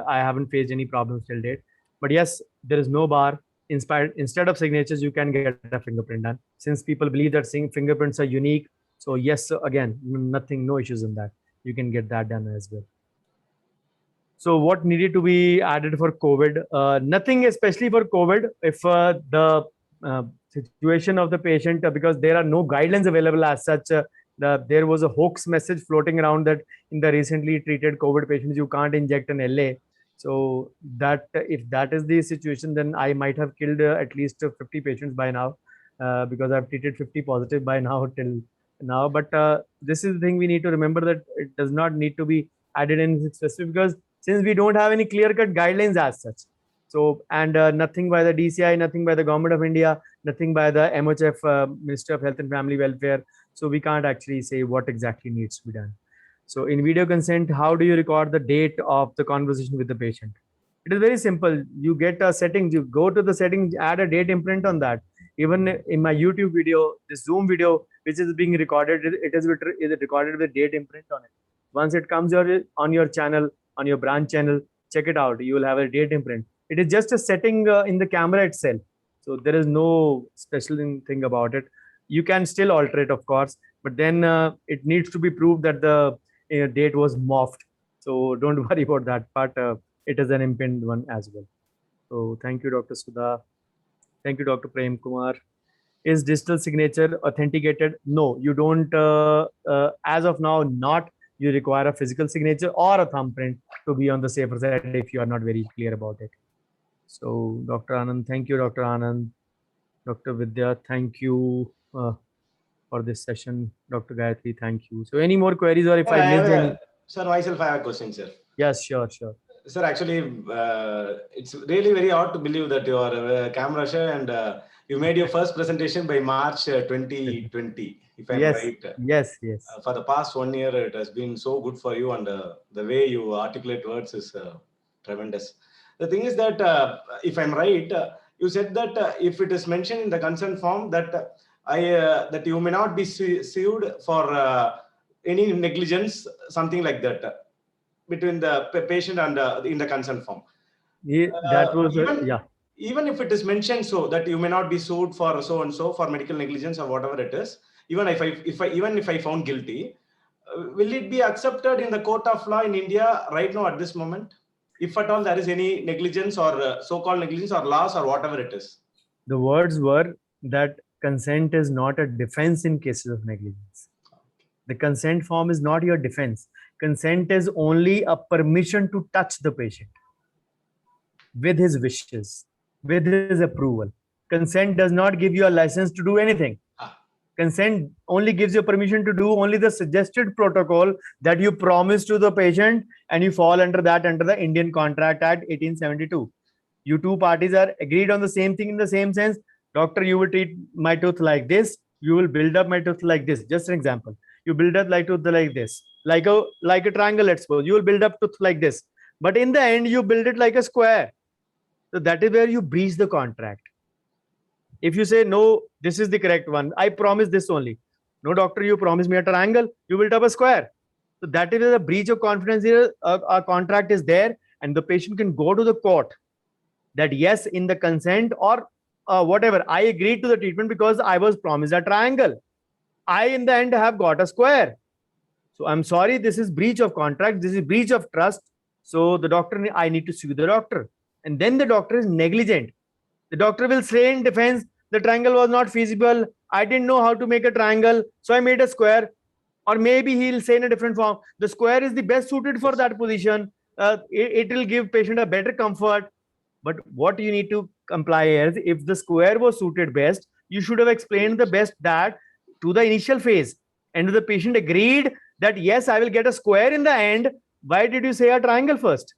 haven't faced any problems till date. But yes, there is no bar. Instead of signatures, you can get a fingerprint done. Since people believe that fingerprints are unique. So yes, again, no issues in that. You can get that done as well. So what needed to be added for COVID? Nothing, especially for COVID. If the situation of the patient, because there are no guidelines available as such, there was a hoax message floating around that in the recently treated COVID patients, you can't inject an LA. So that if that is the situation, then I might have killed at least 50 patients by now, because I've treated 50 positive by now till now. But this is the thing we need to remember, that it does not need to be added in specific, because since we don't have any clear-cut guidelines as such. So, and nothing by the DCI, nothing by the Government of India, nothing by the MHF, Minister of Health and Family Welfare. So we can't actually say what exactly needs to be done. So in video consent, how do you record the date of the conversation with the patient? It is very simple. You get a settings, you go to the settings, add a date imprint on that. Even in my YouTube video, the Zoom video, which is being recorded, it is recorded with date imprint on it. Once it comes on your channel, on your branch channel, check it out. You will have a date imprint. It is just a setting in the camera itself. So there is no special thing about it. You can still alter it, of course, but then it needs to be proved that the date was morphed. So don't worry about that part. It is an impinned one as well. So thank you, Dr. Sudha. Thank you, Dr. Prem Kumar. Is digital signature authenticated? No, you don't. As of now, not. You require a physical signature or a thumbprint to be on the safer side if you are not very clear about it. So Dr. Anand, thank you, Dr. Anand. Dr. Vidya, thank you for this session. Dr. Gayatri, thank you. So any more queries, or if I missed any? Sir, myself, I have a question, sir. Yes, sure. Sir, actually, it's really very hard to believe that you are a camera shy, and you made your first presentation by March 2020, if I'm right. Yes. For the past 1 year, it has been so good for you, and the way you articulate words is tremendous. The thing is that, if I'm right, you said that if it is mentioned in the consent form that that you may not be sued for any negligence, something like that, between the patient and in the consent form. That was Even if it is mentioned so that you may not be sued for so and so for medical negligence or whatever it is, even if I found guilty, will it be accepted in the court of law in India right now at this moment? If at all there is any negligence or so-called negligence or loss or whatever it is. The words were that consent is not a defense in cases of negligence. The consent form is not your defense. Consent is only a permission to touch the patient with his wishes, with his approval. Consent does not give you a license to do anything. Consent only gives you permission to do only the suggested protocol that you promise to the patient, and you fall under the Indian Contract Act 1872. You two parties are agreed on the same thing in the same sense. Doctor, you will treat my tooth like this. You will build up my tooth like this. Just an example. You build up like tooth like this, like a triangle. Let's suppose you will build up tooth like this, but in the end you build it like a square. So that is where you breach the contract. If you say, no, this is the correct one, I promise this only. No, doctor, you promised me a triangle, you built up a square. So that is a breach of confidence here. A contract is there, and the patient can go to the court that yes, in the consent or whatever, I agreed to the treatment because I was promised a triangle. I in the end have got a square. So I'm sorry, this is breach of contract, this is breach of trust. So the doctor, I need to sue the doctor. And then the doctor is negligent. The doctor will say in defense, the triangle was not feasible. I didn't know how to make a triangle, so I made a square. Or maybe he'll say in a different form, the square is the best suited for that position. It will give patient a better comfort. But what you need to comply is, if the square was suited best, you should have explained the best that to the initial phase. And the patient agreed that yes, I will get a square in the end. Why did you say a triangle first?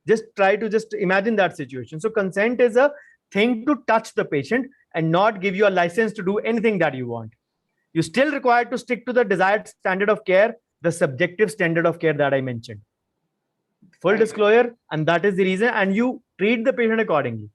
Just try to just imagine that situation. So consent is a thing to touch the patient and not give you a license to do anything that you want. You still required to stick to the desired standard of care, the subjective standard of care that I mentioned. Full disclosure, and that is the reason, and you treat the patient accordingly.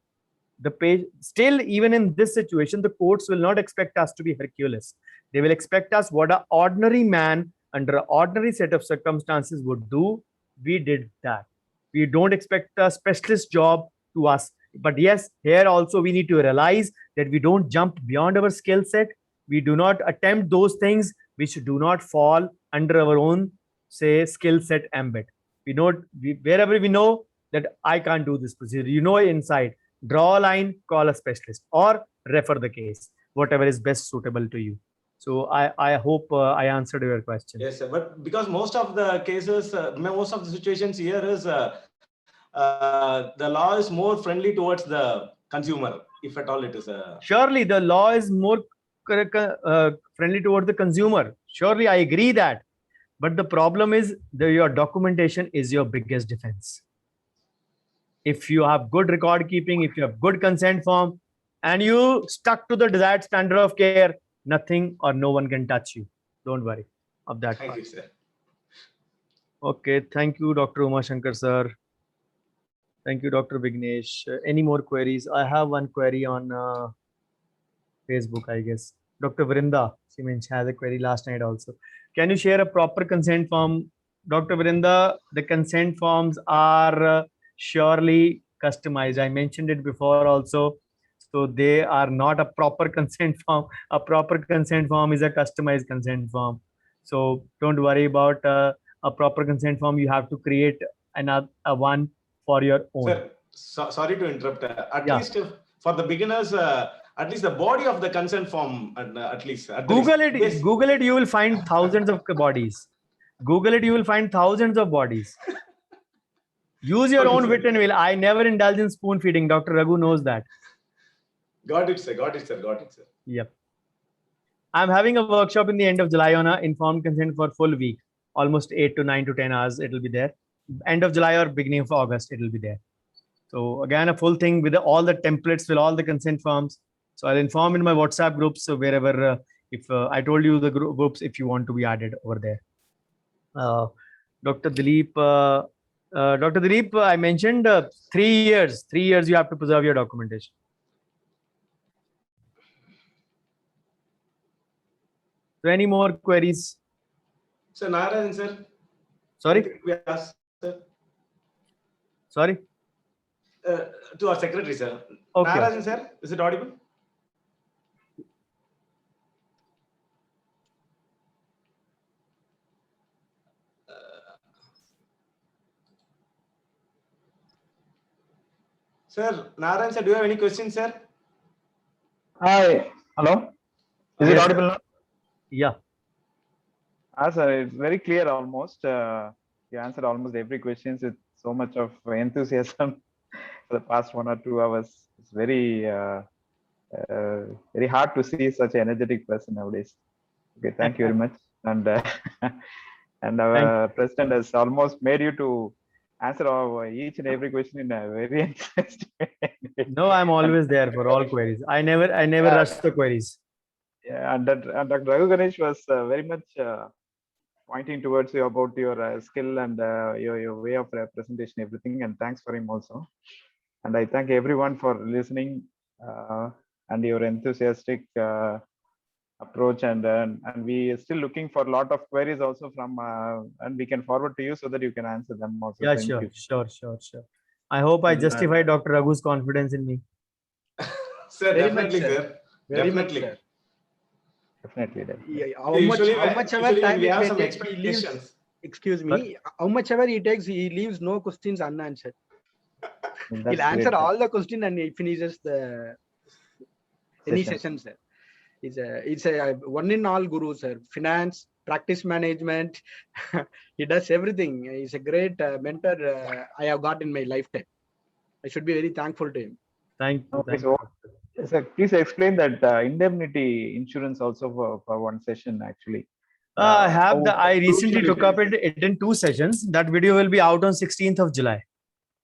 The patient, still, even in this situation, the courts will not expect us to be Hercules. They will expect us what an ordinary man under an ordinary set of circumstances would do. We did that. We don't expect a specialist job to us. But yes, here also we need to realize that we don't jump beyond our skill set. We do not attempt those things which do not fall under our own, say, skill set ambit. Wherever we know that I can't do this procedure, inside, draw a line, call a specialist, or refer the case, whatever is best suitable to you. So I hope I answered your question. Yes, sir. But because most of the cases, most of the situations here is the law is more friendly towards the consumer, if at all it is. Surely the law is more friendly towards the consumer. Surely I agree that. But the problem is that your documentation is your biggest defense. If you have good record keeping, if you have good consent form, and you stuck to the desired standard of care, nothing or no one can touch you. Don't worry of that. Thank you, sir. Okay, thank you, Dr. Uma Shankar, sir. Thank you, Dr. Vignesh. Any more queries? I have one query on Facebook, I guess. Dr. Vrinda, she mentioned, has a query last night also. Can you share a proper consent form? Dr. Vrinda, the consent forms are surely customized. I mentioned it before also. So they are not a proper consent form. A proper consent form is a customized consent form. So don't worry about a proper consent form. You have to create another one for your own. Sir, sorry to interrupt. At least for the beginners, at least the body of the consent form, at least. Google it. Google it. You will find thousands of bodies. Google it. You will find thousands of bodies. Use your own wit and will. I never indulge in spoon feeding. Dr. Raghu knows that. Got it, sir. Got it, sir. Got it, sir. Yep. I'm having a workshop in the end of July on informed consent for full week. Almost 8 to 9 to 10 hours. It will be there. End of July or beginning of August, it will be there. So again, a full thing with all the templates, with all the consent forms. So I'll inform in my WhatsApp groups. So wherever, if I told you the groups, if you want to be added over there. Dr. Dilip, I mentioned 3 years. 3 years you have to preserve your documentation. So any more queries? Sir, Narayan, sir. Sorry? We asked, sir. Sorry? To our secretary, sir. Okay. Narayan, sir, is it audible? Sir, Narayan, sir, do you have any questions, sir? Hi. Hello. Is Yes, it sir. audible now? Yeah. Sir, it's very clear almost. You answered almost every question with so much of enthusiasm for the past 1 or 2 hours. It's very hard to see such an energetic person nowadays. Okay, thank you very much. And and our president has almost made you to answer each and every question in a very interesting way. No, I'm always there for all queries. I never rush the queries. Yeah, and Dr. Raghu Ganesh was very much pointing towards you about your skill and your way of presentation, everything. And thanks for him also. And I thank everyone for listening and your enthusiastic approach. And we are still looking for a lot of queries also from, and we can forward to you so that you can answer them also. Yeah, Thank you. sure. I hope I And, justify Dr. Raghu's confidence in me. Sir, Very definitely, much, sir. sir. Very much, Definitely. sir. Definitely. Yeah, Usually how much ever when time we it have may some take, he leaves. expectations. Excuse me. How much ever he takes, he leaves no questions unanswered. That's He'll answer great, sir. all the questions and he finishes the any session, sir. It's a one in all guru, sir. Finance, practice management. He does everything. He's a great mentor I have got in my lifetime. I should be very thankful to him. Thank you. Okay, so sir, please explain that indemnity insurance also for one session actually. I recently took up it in 2 sessions. That video will be out on 16th of July.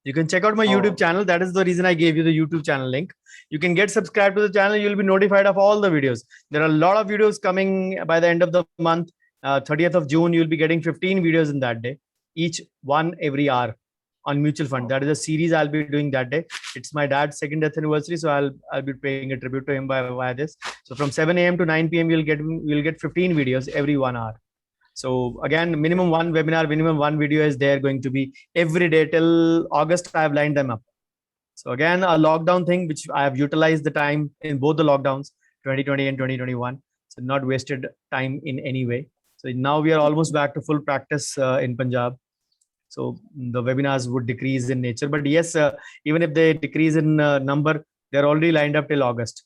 You can check out my YouTube channel. That is the reason I gave you the YouTube channel link. You can get subscribed to the channel. You'll be notified of all the videos. There are a lot of videos coming by the end of the month. 30th of June, you'll be getting 15 videos in that day, each one every hour on mutual fund. That is a series I'll be doing that day. It's my dad's 2nd death anniversary, so I'll be paying a tribute to him by this. So from 7 a.m. to 9 p.m. you'll get 15 videos every 1 hour. So again, minimum one webinar, minimum one video is there going to be every day till August. I have lined them up. So again, a lockdown thing, which I have utilized the time in both the lockdowns, 2020 and 2021. So not wasted time in any way. So now we are almost back to full practice in Punjab. So the webinars would decrease in nature, but yes, even if they decrease in number, they're already lined up till August.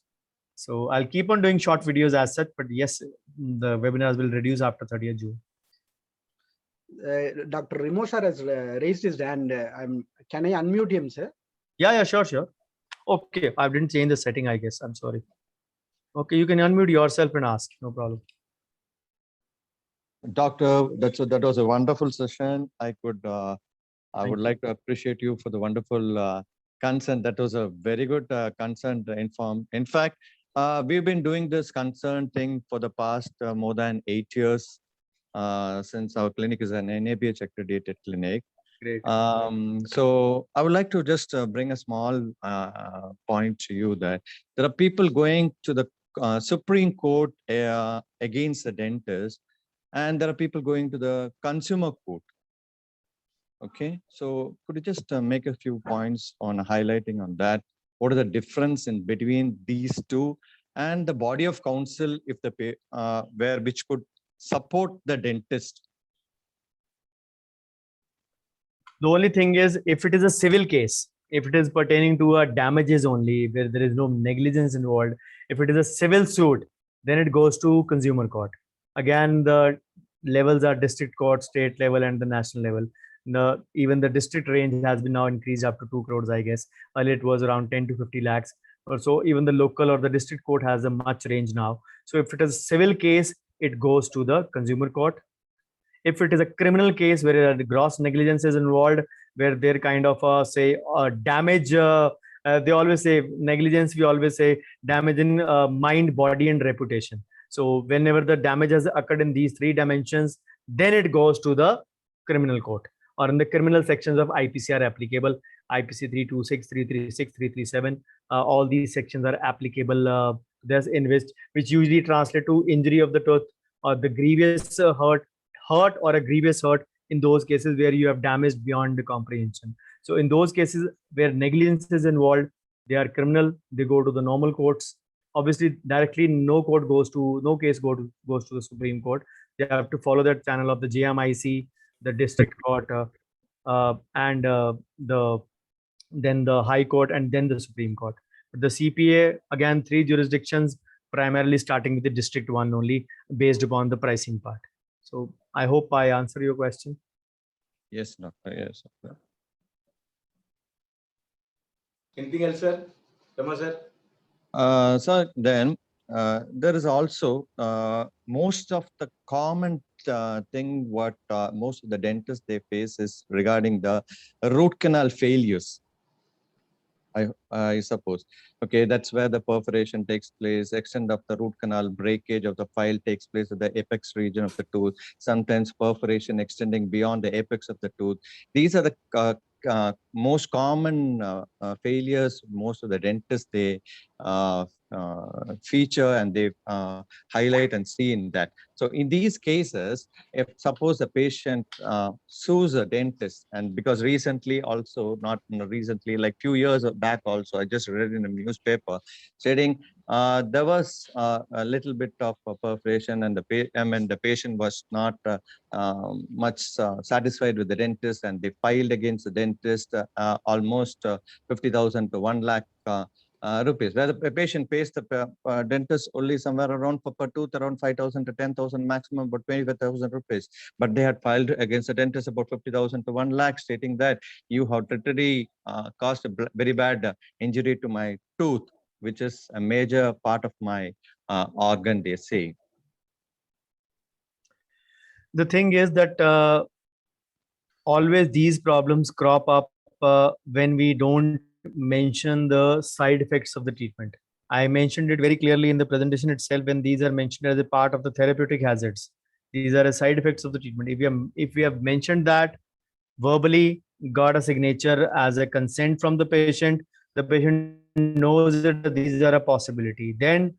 So I'll keep on doing short videos as such, but yes, the webinars will reduce after 30th June. Dr. Rimosar has raised his hand. Can I unmute him, sir? Yeah, sure. Okay, I didn't change the setting, I guess. I'm sorry. Okay, you can unmute yourself and ask. No problem. Doctor, that was a wonderful session. I would like to appreciate you for the wonderful consent. That was a very good consent inform. In fact, we've been doing this consent thing for the past more than 8 years since our clinic is an NABH accredited clinic. Great. So I would like to just bring a small point to you that there are people going to the Supreme Court against the dentist, and there are people going to the consumer court. Okay, so could you just make a few points on highlighting on that? What is the difference in between these two and the body of counsel, if the which could support the dentist? The only thing is, if it is a civil case, if it is pertaining to a damages only, where there is no negligence involved, if it is a civil suit, then it goes to consumer court. Again, the levels are district court, state level, and the national level. Even the district range has been now increased up to 2 crores, I guess. Earlier it was around 10 to 50 lakhs or so. Even the local or the district court has a much range now. So if it is a civil case, it goes to the consumer court. If it is a criminal case where the gross negligence is involved, where they're kind of say damage, they always say negligence, we always say damage in mind, body, and reputation. So whenever the damage has occurred in these 3 dimensions, then it goes to the criminal court, or in the criminal sections of IPC are applicable. IPC 326, 336, 337, all these sections are applicable. There's which usually translate to injury of the tooth or the grievous hurt or a grievous hurt in those cases where you have damaged beyond the comprehension. So in those cases where negligence is involved, they are criminal. They go to the normal courts. Obviously, directly no case goes to the Supreme Court. They have to follow that channel of the JMIC, the district court, and then the High Court, and then the Supreme Court. But the CPA, again, 3 jurisdictions, primarily starting with the district one only, based upon the pricing part. So I hope I answer your question. Yes, doctor. Yes, doctor. Anything else, sir? Rama, sir? So then there is also most of the common thing what most of the dentists they face is regarding the root canal failures. I suppose. Okay, that's where the perforation takes place, extent of the root canal, breakage of the file takes place at the apex region of the tooth, sometimes perforation extending beyond the apex of the tooth. These are the most common failures most of the dentists they feature and they highlight and see in that. So in these cases, if suppose the patient sues a dentist, and because recently also, not recently, like few years back also, I just read in a newspaper stating there was a little bit of perforation and the patient was not much satisfied with the dentist, and they filed against the dentist almost 50,000 to 1 lakh rupees, where the patient pays the dentist only somewhere around per tooth around 5,000 to 10,000, maximum about 25,000 rupees. But they had filed against the dentist about 50,000 to 1 lakh, stating that you have literally caused a very bad injury to my tooth, which is a major part of my organ, they say. The thing is that always these problems crop up when we don't mention the side effects of the treatment. I mentioned it very clearly in the presentation itself when these are mentioned as a part of the therapeutic hazards. These are a side effects of the treatment. If we have mentioned that verbally, got a signature as a consent from the patient knows that these are a possibility. Then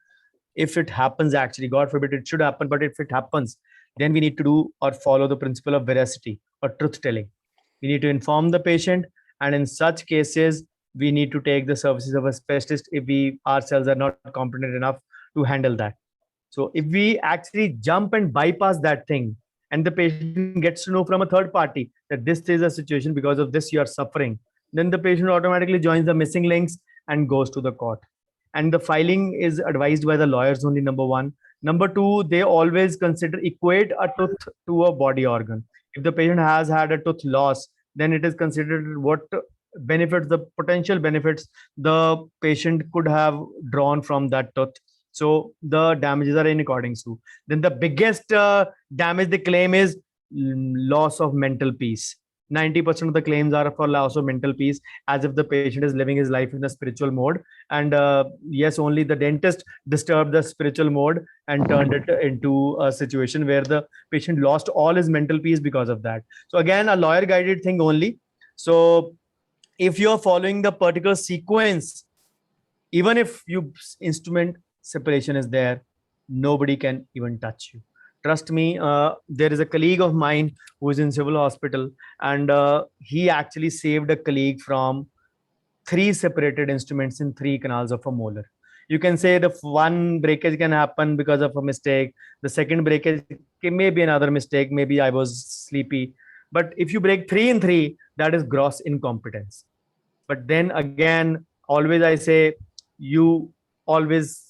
if it happens, actually, God forbid it should happen, but if it happens, then we need to do or follow the principle of veracity or truth telling. We need to inform the patient, and in such cases, we need to take the services of a specialist if we ourselves are not competent enough to handle that. So if we actually jump and bypass that thing, and the patient gets to know from a third party that this is a situation because of this you are suffering, then the patient automatically joins the missing links and goes to the court. And the filing is advised by the lawyers only, number one. Number two, they always equate a tooth to a body organ. If the patient has had a tooth loss, then it is considered what benefits, the potential benefits the patient could have drawn from that tooth. So the damages are in accordance to. Then the biggest damage they claim is loss of mental peace. 90% of the claims are for loss of mental peace, as if the patient is living his life in a spiritual mode. And yes, only the dentist disturbed the spiritual mode and turned it into a situation where the patient lost all his mental peace because of that. So again, a lawyer guided thing only. So if you're following the particular sequence, even if you instrument separation is there, nobody can even touch you. Trust me, there is a colleague of mine who is in civil hospital, and he actually saved a colleague from 3 separated instruments in 3 canals of a molar. You can say the one breakage can happen because of a mistake. The second breakage may be another mistake. Maybe I was sleepy. But if you break 3 in 3, that is gross incompetence. But then again, always I say, you always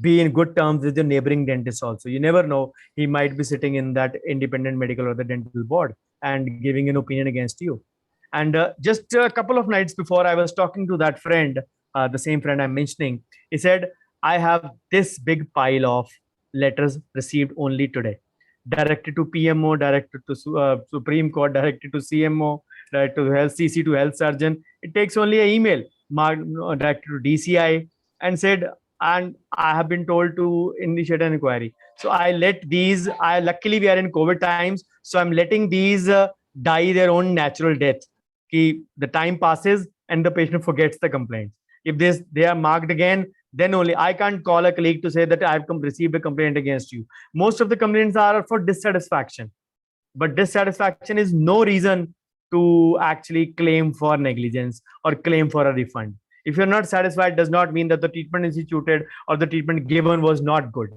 be in good terms with your neighboring dentist also. You never know, he might be sitting in that independent medical or the dental board and giving an opinion against you. And just a couple of nights before, I was talking to that friend, the same friend I'm mentioning. He said, I have this big pile of letters received only today, directed to PMO, directed to Supreme Court, directed to CMO, directed to health CC, to health surgeon. It takes only an email, directed to DCI, and said, and I have been told to initiate an inquiry. So I let these, luckily we are in COVID times, so I'm letting these die their own natural death. The time passes and the patient forgets the complaint. If they are marked again, then only I can't call a colleague to say that I've received a complaint against you. Most of the complaints are for dissatisfaction. But dissatisfaction is no reason to actually claim for negligence or claim for a refund. If you're not satisfied, does not mean that the treatment instituted or the treatment given was not good.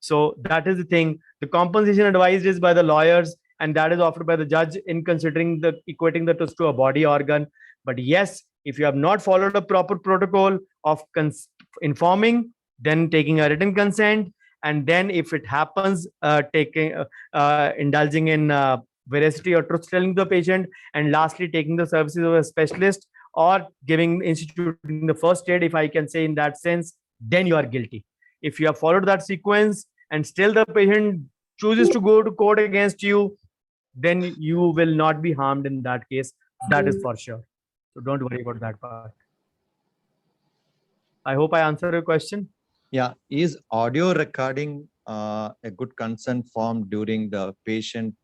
So that is the thing. The compensation advised is by the lawyers, and that is offered by the judge in considering the equating the tooth to a body organ. But yes, if you have not followed a proper protocol of informing, then taking a written consent, and then if it happens, taking indulging in veracity or truth telling to the patient, and lastly taking the services of a specialist or giving instituting the first aid, if I can say in that sense, then you are guilty. If you have followed that sequence and still the patient chooses to go to court against you, then you will not be harmed in that case. That is for sure. So don't worry about that part. I hope I answered your question. Yeah. Is audio recording a good consent form during the patient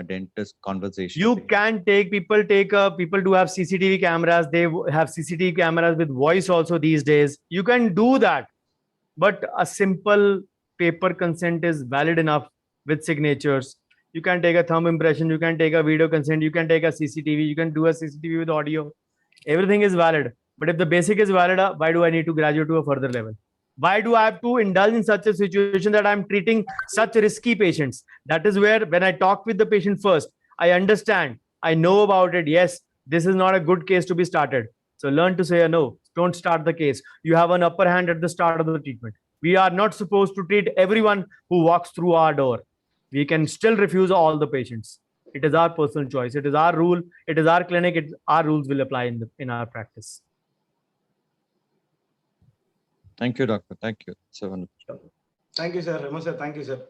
dentist conversation? You can take people do have CCTV cameras. They have CCTV cameras with voice also these days. You can do that, but a simple paper consent is valid enough with signatures. You can take a thumb impression, you can take a video consent, you can take a CCTV, you can do a CCTV with audio. Everything is valid. But if the basic is valid, why do I need to graduate to a further level? Why do I have to indulge in such a situation that I'm treating such risky patients? That is where, when I talk with the patient first, I understand, I know about it. Yes, this is not a good case to be started. So learn to say a no. Don't start the case. You have an upper hand at the start of the treatment. We are not supposed to treat everyone who walks through our door. We can still refuse all the patients. It is our personal choice. It is our rule. It is our clinic. Our rules will apply in our practice. Thank you, doctor. Thank you. Thank you, sir. Remo sir, thank you, sir.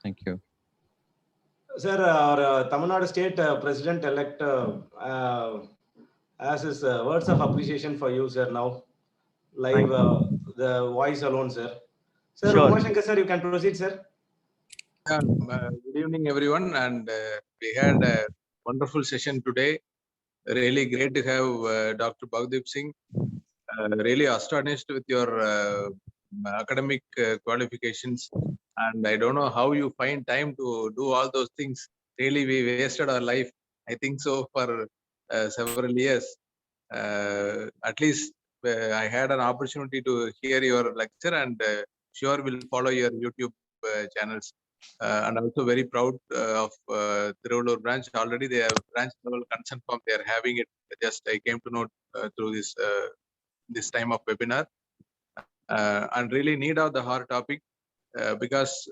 Thank you. Sir, our Tamil Nadu State President-elect has his words of appreciation for you, sir, now. Live, the voice alone, sir. Sir, Sure. Umashankar, sir, you can proceed, sir. Good evening, everyone. And we had a wonderful session today. Really great to have Dr. Bhavdeep Singh. Really astonished with your academic qualifications. And I don't know how you find time to do all those things. Really, we wasted our life, I think so, for several years. At least I had an opportunity to hear your lecture, and sure will follow your YouTube channels. And also very proud of Thiruvallur branch. Already they have branch level consent form. They are having it. Just I came to know through this time of webinar, and really need of the hard topic, because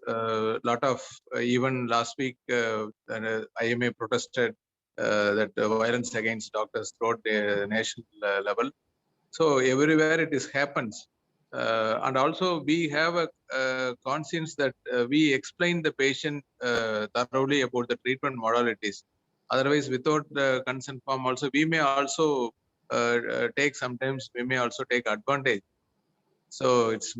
lot of even last week IMA protested that violence against doctors throughout the national level. So everywhere it is happens. And also we have a conscience that we explain the patient thoroughly about the treatment modalities. Otherwise, without the consent form also, we may also sometimes we may also take advantage. So it's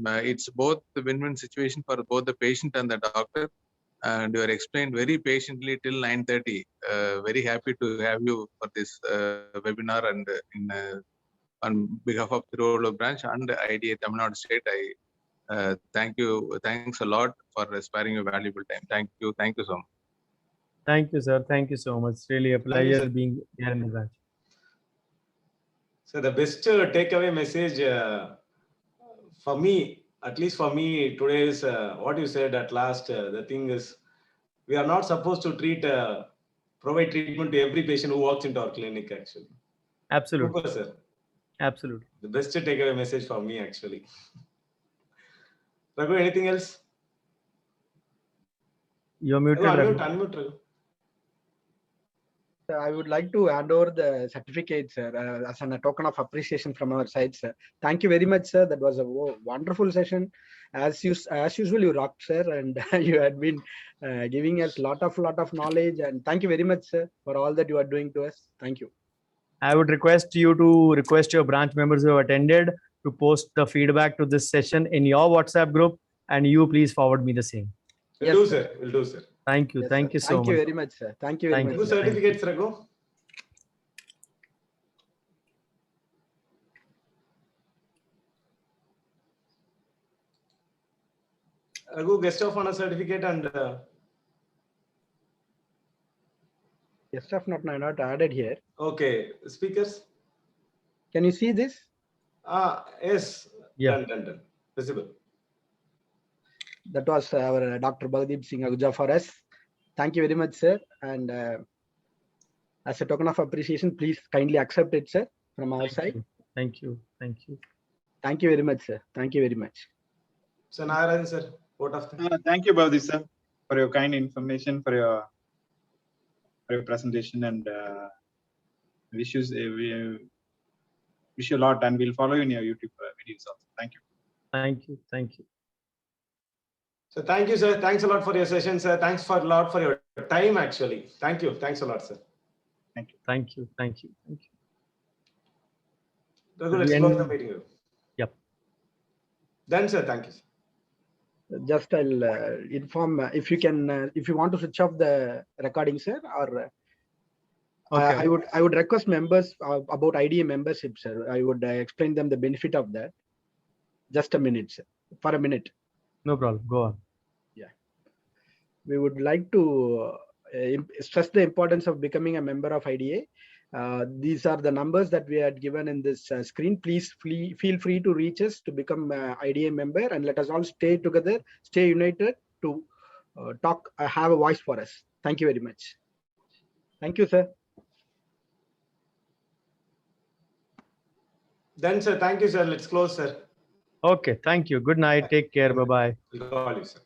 both the win-win situation for both the patient and the doctor. And you are explained very patiently till 9:30. Very happy to have you for this webinar, and on behalf of Thiruvallur branch and IDA Tamil Nadu State, I thank you. Thanks a lot for sparing your valuable time. Thank you. Thank you so much. Thank you, sir. Thank you so much. Really a pleasure being here in the branch. So the best takeaway message for me, at least for me, today is what you said at last. The thing is, we are not supposed to provide treatment to every patient who walks into our clinic, actually. Absolutely. Super, sir. Absolutely. The best takeaway message for me, actually. Raghu, anything else? You're muted. Unmute, Raghu. I would like to hand over the certificate, sir, as a token of appreciation from our side, sir. Thank you very much, sir. That was a wonderful session. As usual, you rocked, sir, and you had been giving us lot of knowledge. And thank you very much, sir, for all that you are doing to us. Thank you. I would request you to request your branch members who have attended to post the feedback to this session in your WhatsApp group, and you please forward me the same. We'll do, sir. We'll do, sir. Thank you. Yes, thank sir. you so much. Thank you very much, sir. Thank you very much. Two certificates, Raghu. Raghu, guest of honor certificate and Yes, of not added here. Okay, speakers. Can you see this? Yes. Yeah. Done. Visible. That was our Dr. Baldeep Singh Ahuja for us. Thank you very much, sir. And as a token of appreciation, please kindly accept it, sir, from our side. Thank you. Thank you. Thank you very much, sir. Thank you very much. So Narayan sir, vote of thanks. Thank you, Baldeep sir, for your kind information, for your presentation, and wish you a lot, and we'll follow you in your YouTube videos also. Thank you. Thank you. Thank you. So thank you, sir. Thanks a lot for your session, sir. Thanks a lot for your time, actually. Thank you. Thanks a lot, sir. Thank you. Thank you. Thank you. Let's close the meeting. Yep. Done, sir. Thank you, sir. Just I'll inform if you can, if you want to switch off the recording, sir, or Okay. I would request members about IDA membership, sir. I would explain them the benefit of that. Just a minute, sir. For a minute. No problem. Go on. Yeah. We would like to stress the importance of becoming a member of IDA. These are the numbers that we had given in this screen. Please feel free to reach us to become IDA member, and let us all stay together, stay united to talk, have a voice for us. Thank you very much. Thank you, sir. Done, sir. Thank you, sir. Let's close, sir. Okay. Thank you. Good night. Take care. Bye-bye. We'll call you, sir.